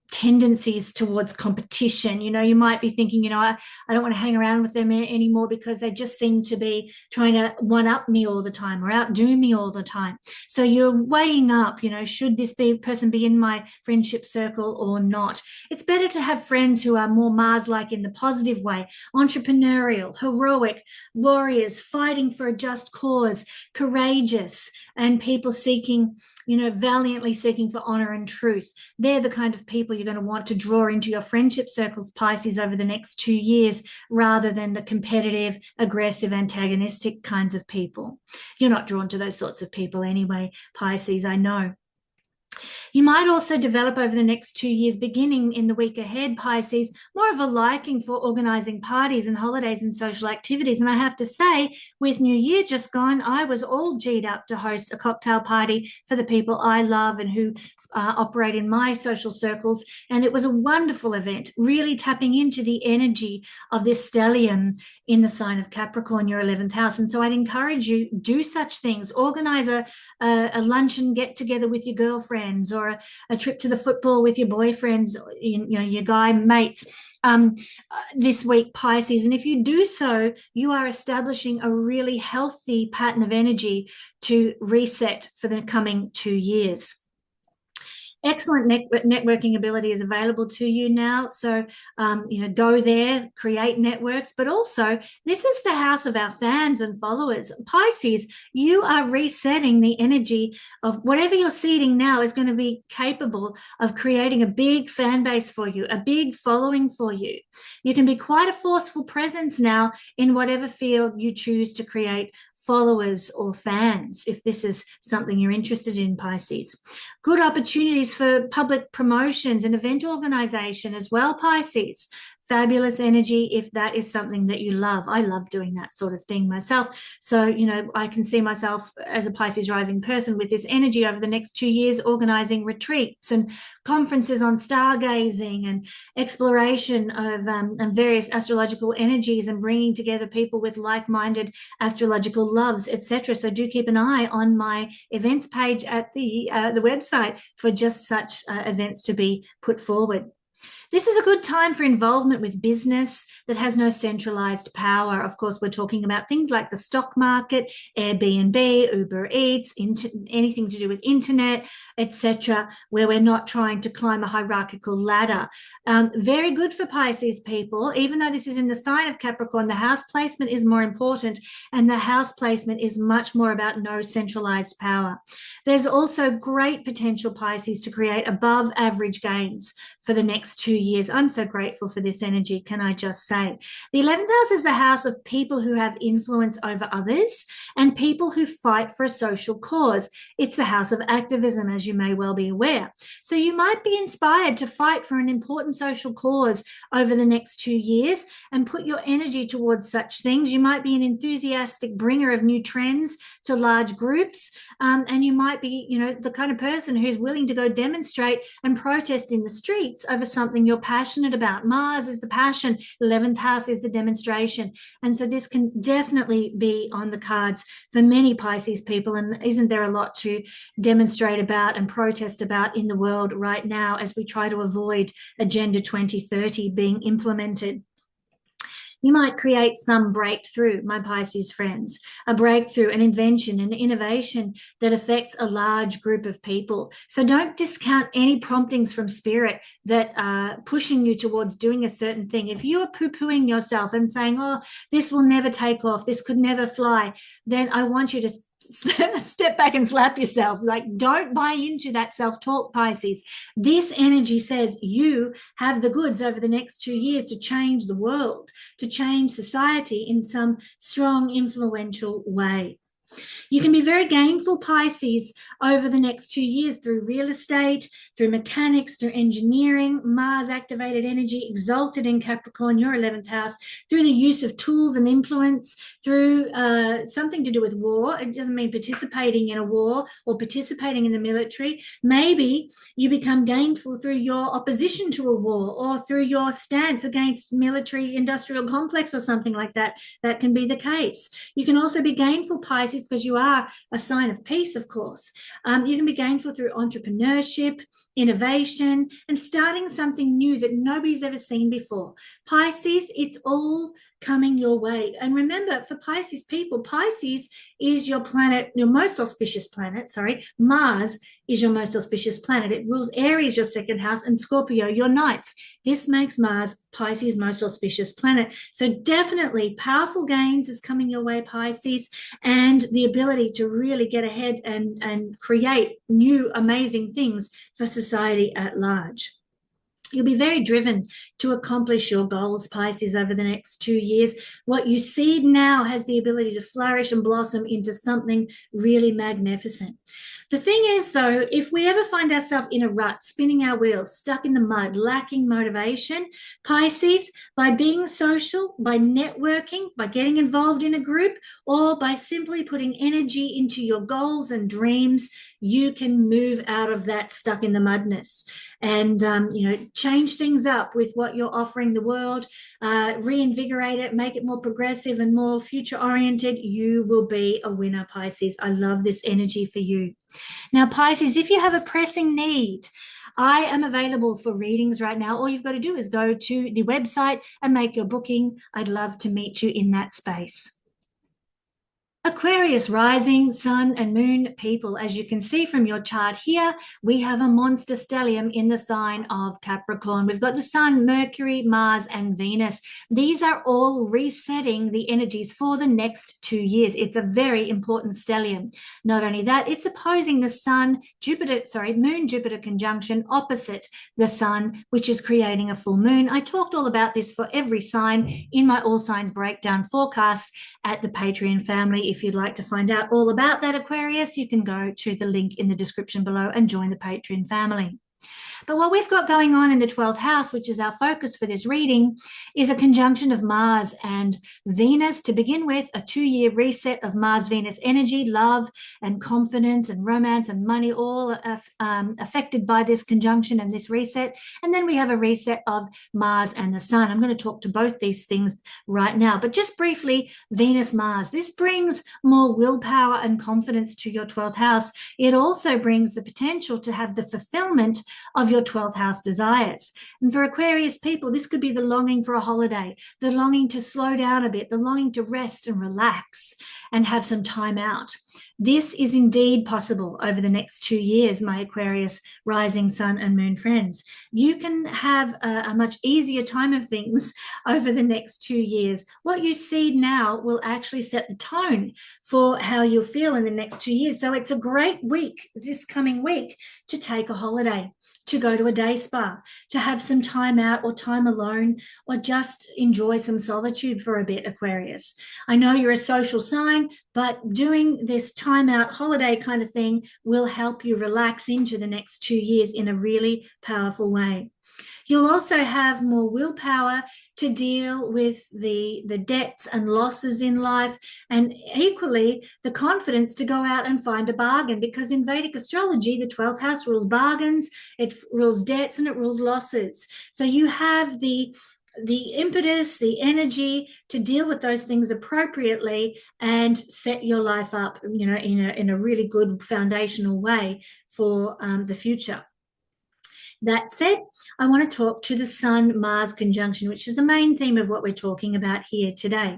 tendencies towards competition. You might be thinking, I don't want to hang around with them anymore because they just seem to be trying to one up me all the time or outdo me all the time. So you're weighing up, should this person be in my friendship circle or not? It's better to have friends who are more Mars-like in the positive way, entrepreneurial, heroic, warriors, fighting for a just cause, courageous, and people seeking, valiantly seeking for honor and truth. They're the kind of people you're going to want to draw into your friendship circles, Pisces, over the next 2 years, rather than the competitive, aggressive, antagonistic kinds of people. You're not drawn to those sorts of people anyway, Pisces, I know. You might also develop over the next 2 years, beginning in the week ahead, Pisces, more of a liking for organising parties and holidays and social activities. And I have to say, with New Year just gone, I was all G'd up to host a cocktail party for the people I love and who operate in my social circles. And it was a wonderful event, really tapping into the energy of this stellium in the sign of Capricorn, your 11th house. And so I'd encourage you, do such things. Organise a luncheon get together with your girlfriends, or a trip to the football with your boyfriends, your guy mates this week, Pisces. And if you do so, you are establishing a really healthy pattern of energy to reset for the coming 2 years. Excellent networking ability is available to you now. So, go there, create networks, but also this is the house of our fans and followers. Pisces, you are resetting the energy of whatever you're seeding now is going to be capable of creating a big fan base for you, a big following for you. You can be quite a forceful presence now in whatever field you choose to create followers or fans, if this is something you're interested in, Pisces. Good opportunities for public promotions and event organization as well, Pisces. Fabulous energy if that is something that you love. I love doing that sort of thing myself. So, I can see myself as a Pisces rising person with this energy over the next 2 years, organizing retreats and conferences on stargazing and exploration of various astrological energies and bringing together people with like-minded astrological loves, etc. So do keep an eye on my events page at the website for just such events to be put forward. This is a good time for involvement with business that has no centralized power. Of course, we're talking about things like the stock market, Airbnb, Uber Eats, anything to do with internet, etc., where we're not trying to climb a hierarchical ladder. Very good for Pisces people. Even though this is in the sign of Capricorn, the house placement is more important, and the house placement is much more about no centralized power. There's also great potential, Pisces, to create above average gains for the next 2 years. I'm so grateful for this energy, can I just say. The 11th house is the house of people who have influence over others and people who fight for a social cause. It's the house of activism, as you may well be aware. So you might be inspired to fight for an important social cause over the next 2 years and put your energy towards such things. You might be an enthusiastic bringer of new trends to large groups, and you might be, the kind of person who's willing to go demonstrate and protest in the streets over something you're passionate about. Mars is the passion, 11th house is the demonstration. And so this can definitely be on the cards for many Pisces people. And isn't there a lot to demonstrate about and protest about in the world right now as we try to avoid Agenda 2030 being implemented? You might create some breakthrough, my Pisces friends, a breakthrough, an invention, an innovation that affects a large group of people. So don't discount any promptings from spirit that are pushing you towards doing a certain thing. If you are poo-pooing yourself and saying, oh, this will never take off, this could never fly, then I want you to step back and slap yourself. Like, don't buy into that self-talk, Pisces. This energy says you have the goods over the next 2 years to change the world, to change society in some strong, influential way. You can be very gainful, Pisces, over the next 2 years through real estate, through mechanics, through engineering, Mars activated energy, exalted in Capricorn, your 11th house, through the use of tools and influence, through something to do with war. It doesn't mean participating in a war or participating in the military. Maybe you become gainful through your opposition to a war or through your stance against military industrial complex or something like that. That can be the case. You can also be gainful, Pisces, because you are a sign of peace, of course. You can be gainful through entrepreneurship, innovation, and starting something new that nobody's ever seen before. Pisces, it's all coming your way. And remember, for Pisces people, Pisces is your planet, your most auspicious planet, Mars is your most auspicious planet. It rules Aries, your second house, and Scorpio, your ninth. This makes Mars Pisces' most auspicious planet. So definitely powerful gains is coming your way, Pisces, and the ability to really get ahead and create new amazing things for society at large. You'll be very driven to accomplish your goals, Pisces, over the next 2 years. What you seed now has the ability to flourish and blossom into something really magnificent. The thing is, though, if we ever find ourselves in a rut, spinning our wheels, stuck in the mud, lacking motivation, Pisces, by being social, by networking, by getting involved in a group, or by simply putting energy into your goals and dreams, you can move out of that stuck in the mudness and change things up with what you're offering the world, reinvigorate it, make it more progressive and more future oriented. You will be a winner, Pisces. I love this energy for you. Now, Pisces, if you have a pressing need, I am available for readings right now. All you've got to do is go to the website and make your booking. I'd love to meet you in that space. Aquarius rising, sun and moon people, as you can see from your chart here, we have a monster stellium in the sign of Capricorn. We've got the sun, Mercury, Mars and Venus. These are all resetting the energies for the next 2 years. It's a very important stellium. Not only that, it's opposing the moon Jupiter conjunction opposite the sun, which is creating a full moon. I talked all about this for every sign in my all signs breakdown forecast at the Patreon family. If you'd like to find out all about that, Aquarius, you can go to the link in the description below and join the Patreon family. But what we've got going on in the 12th house, which is our focus for this reading, is a conjunction of Mars and Venus. To begin with, a 2-year reset of Mars-Venus energy, love and confidence and romance and money, all affected by this conjunction and this reset. And then we have a reset of Mars and the sun. I'm going to talk to both these things right now. But just briefly, Venus-Mars. This brings more willpower and confidence to your 12th house. It also brings the potential to have the fulfillment of your 12th house desires. And for Aquarius people, this could be the longing for a holiday, the longing to slow down a bit, the longing to rest and relax and have some time out. This is indeed possible over the next 2 years, my Aquarius rising sun and moon friends. You can have a much easier time of things over the next 2 years. What you see now will actually set the tone for how you'll feel in the next 2 years. So it's a great week, this coming week, to take a holiday, to go to a day spa, to have some time out or time alone, or just enjoy some solitude for a bit, Aquarius. I know you're a social sign, but doing this time out holiday kind of thing will help you relax into the next 2 years in a really powerful way. You'll also have more willpower to deal with the debts and losses in life, and equally the confidence to go out and find a bargain, because in Vedic astrology, the 12th house rules bargains, it rules debts, and it rules losses. So you have the impetus, the energy to deal with those things appropriately and set your life up, in a really good foundational way for the future. That said, I want to talk to the Sun-Mars conjunction, which is the main theme of what we're talking about here today.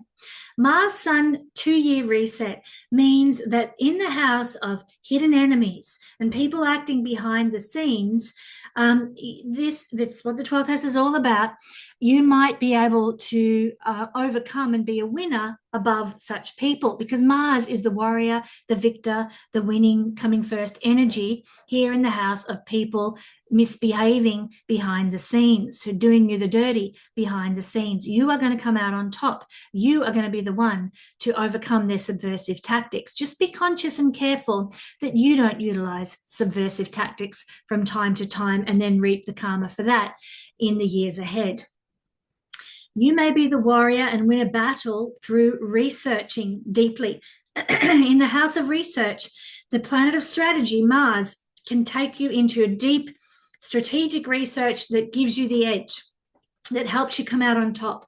Mars-Sun 2-year reset means that in the house of hidden enemies and people acting behind the scenes, that's what the 12th house is all about. You might be able to overcome and be a winner above such people, because Mars is the warrior, the victor, the winning, coming first energy here in the house of people misbehaving behind the scenes, who are doing you the dirty behind the scenes. You are going to come out on top. You are going to be the one to overcome their subversive tactics. Just be conscious and careful that you don't utilize subversive tactics from time to time and then reap the karma for that in the years ahead. You may be the warrior and win a battle through researching deeply. In the house of research, the planet of strategy, Mars, can take you into a deep strategic research that gives you the edge, that helps you come out on top.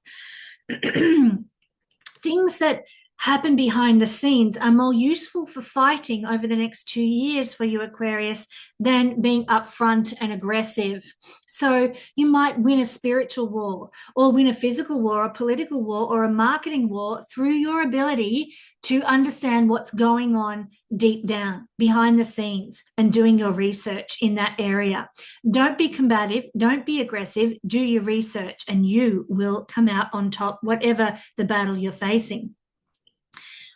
Things that happen behind the scenes are more useful for fighting over the next 2 years for you, Aquarius, than being upfront and aggressive. So you might win a spiritual war or win a physical war, a political war, or a marketing war through your ability to understand what's going on deep down behind the scenes and doing your research in that area. Don't be combative, don't be aggressive, do your research and you will come out on top, whatever the battle you're facing.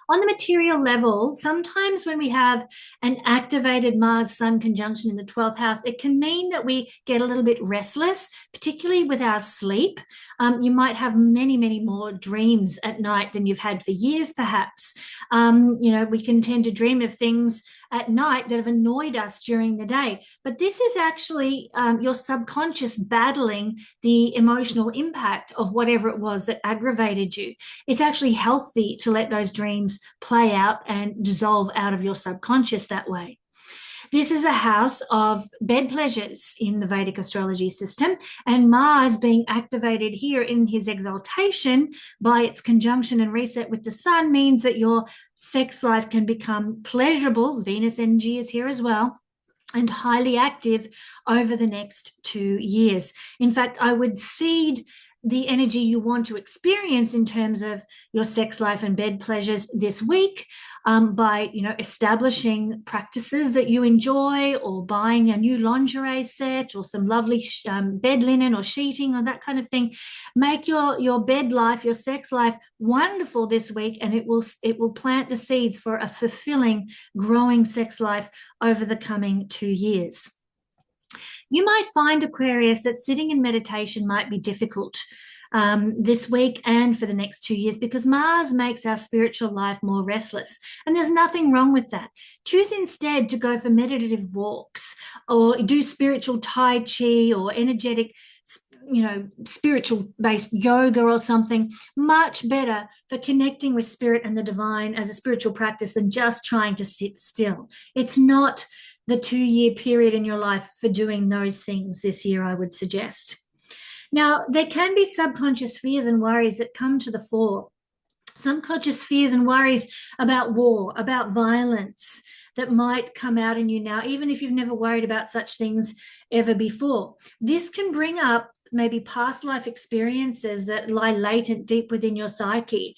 On the material level, sometimes when we have an activated Mars-Sun conjunction in the 12th house, it can mean that we get a little bit restless, particularly with our sleep. You might have many, many more dreams at night than you've had for years, perhaps. We can tend to dream of things at night that have annoyed us during the day. But this is actually your subconscious battling the emotional impact of whatever it was that aggravated you. It's actually healthy to let those dreams play out and dissolve out of your subconscious that way. This is a house of bed pleasures in the Vedic astrology system, and Mars being activated here in his exaltation by its conjunction and reset with the Sun means that your sex life can become pleasurable. Venus energy is here as well, and highly active over the next 2 years. In fact, I would seed the energy you want to experience in terms of your sex life and bed pleasures this week by establishing practices that you enjoy, or buying a new lingerie set or some lovely bed linen or sheeting or that kind of thing. Make your bed life, your sex life wonderful this week, and it will plant the seeds for a fulfilling, growing sex life over the coming 2 years. You might find, Aquarius, that sitting in meditation might be difficult this week and for the next 2 years, because Mars makes our spiritual life more restless. And there's nothing wrong with that. Choose instead to go for meditative walks or do spiritual Tai Chi or energetic, spiritual based yoga or something. Much better for connecting with spirit and the divine as a spiritual practice than just trying to sit still. It's not the 2-year period in your life for doing those things this year, I would suggest. Now, there can be subconscious fears and worries that come to the fore. Subconscious fears and worries about war, about violence that might come out in you now, even if you've never worried about such things ever before. This can bring up maybe past life experiences that lie latent deep within your psyche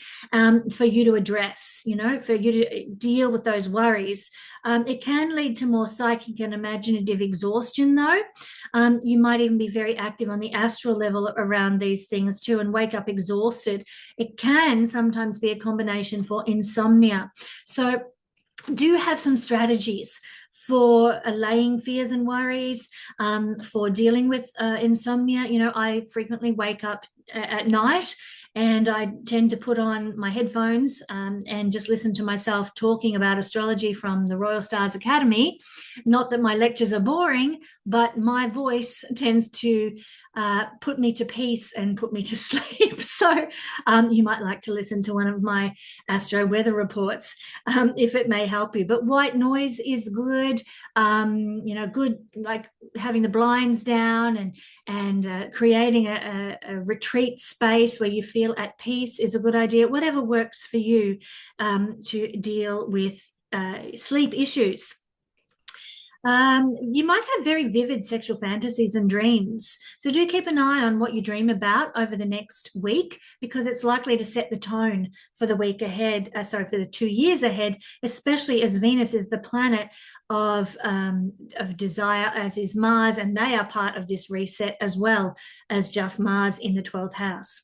for you to address, for you to deal with those worries. It can lead to more psychic and imaginative exhaustion, though. You might even be very active on the astral level around these things too and wake up exhausted. It can sometimes be a combination for insomnia. So do have some strategies for allaying fears and worries, for dealing with insomnia. I frequently wake up at night and I tend to put on my headphones and just listen to myself talking about astrology from the Royal Stars Academy. Not that my lectures are boring, but my voice tends to put me to peace and put me to sleep. So you might like to listen to one of my astro weather reports if it may help you. But white noise is good, good, like having the blinds down and creating a retreat space where you feel at peace is a good idea. Whatever works for you to deal with sleep issues. You might have very vivid sexual fantasies and dreams. So do keep an eye on what you dream about over the next week, because it's likely to set the tone for the week ahead, for the 2 years ahead, especially as Venus is the planet of desire, as is Mars, and they are part of this reset as well as just Mars in the 12th house.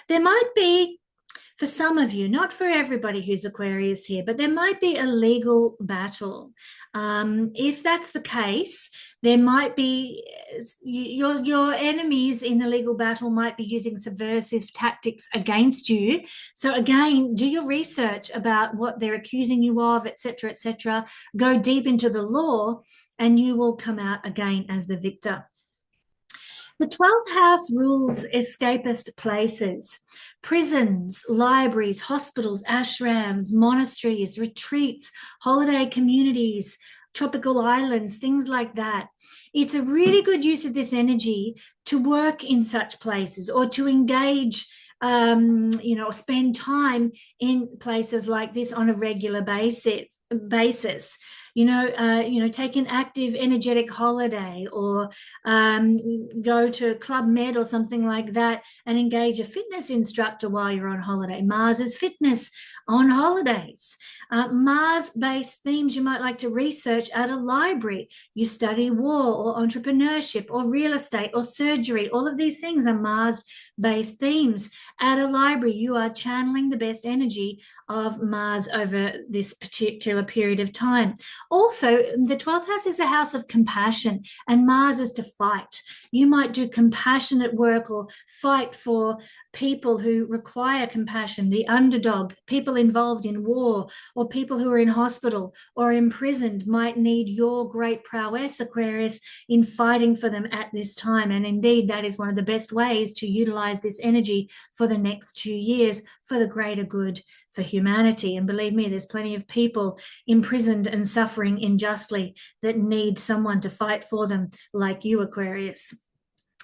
There might be, for some of you, not for everybody who's Aquarius here, but there might be a legal battle. If that's the case, there might be your enemies in the legal battle might be using subversive tactics against you. So again, do your research about what they're accusing you of, etc., etc. Go deep into the law, and you will come out again as the victor. The 12th house rules escapist places, prisons, libraries, hospitals, ashrams, monasteries, retreats, holiday communities, tropical islands, things like that. It's a really good use of this energy to work in such places or to engage, spend time in places like this on a regular basis. Take an active, energetic holiday, or go to Club Med or something like that and engage a fitness instructor while you're on holiday. Mars is fitness on holidays. Mars-based themes you might like to research at a library. You study war or entrepreneurship or real estate or surgery. All of these things are Mars-based themes. At a library, you are channeling the best energy of Mars over this particular period of time. Also, the 12th house is a house of compassion, and Mars is to fight. You might do compassionate work or fight for people who require compassion, the underdog, people involved in war, or people who are in hospital or imprisoned might need your great prowess, Aquarius, in fighting for them at this time. And indeed, that is one of the best ways to utilize this energy for the next 2 years for the greater good for humanity. And believe me, there's plenty of people imprisoned and suffering unjustly that need someone to fight for them, like you, Aquarius.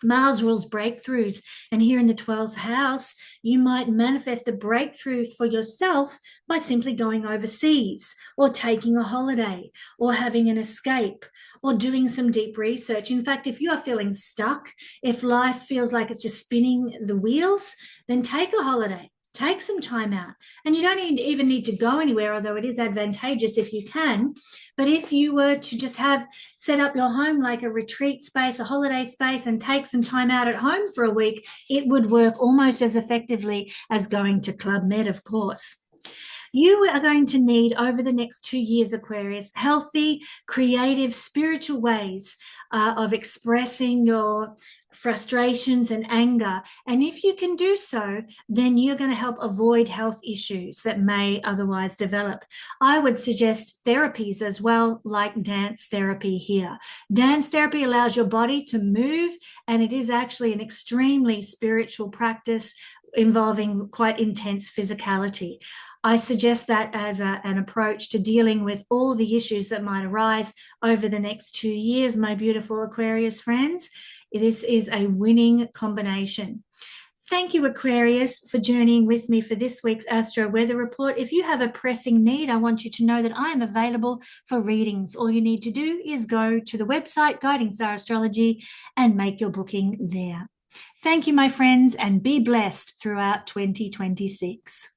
Mars rules breakthroughs, and here in the 12th house, you might manifest a breakthrough for yourself by simply going overseas or taking a holiday or having an escape or doing some deep research. In fact, if you are feeling stuck, if life feels like it's just spinning the wheels, then take a holiday. Take some time out. And you don't even need to go anywhere, although it is advantageous if you can. But if you were to just set up your home like a retreat space, a holiday space, and take some time out at home for a week, it would work almost as effectively as going to Club Med, of course. You are going to need, over the next 2 years, Aquarius, healthy, creative, spiritual ways of expressing your frustrations and anger. And if you can do so, then you're going to help avoid health issues that may otherwise develop. I would suggest therapies as well, like dance therapy here. Dance therapy allows your body to move, and it is actually an extremely spiritual practice involving quite intense physicality. I suggest that as an approach to dealing with all the issues that might arise over the next 2 years, my beautiful Aquarius friends. This is a winning combination. Thank you, Aquarius, for journeying with me for this week's Astro Weather Report. If you have a pressing need, I want you to know that I am available for readings. All you need to do is go to the website, Guiding Star Astrology, and make your booking there. Thank you, my friends, and be blessed throughout 2026.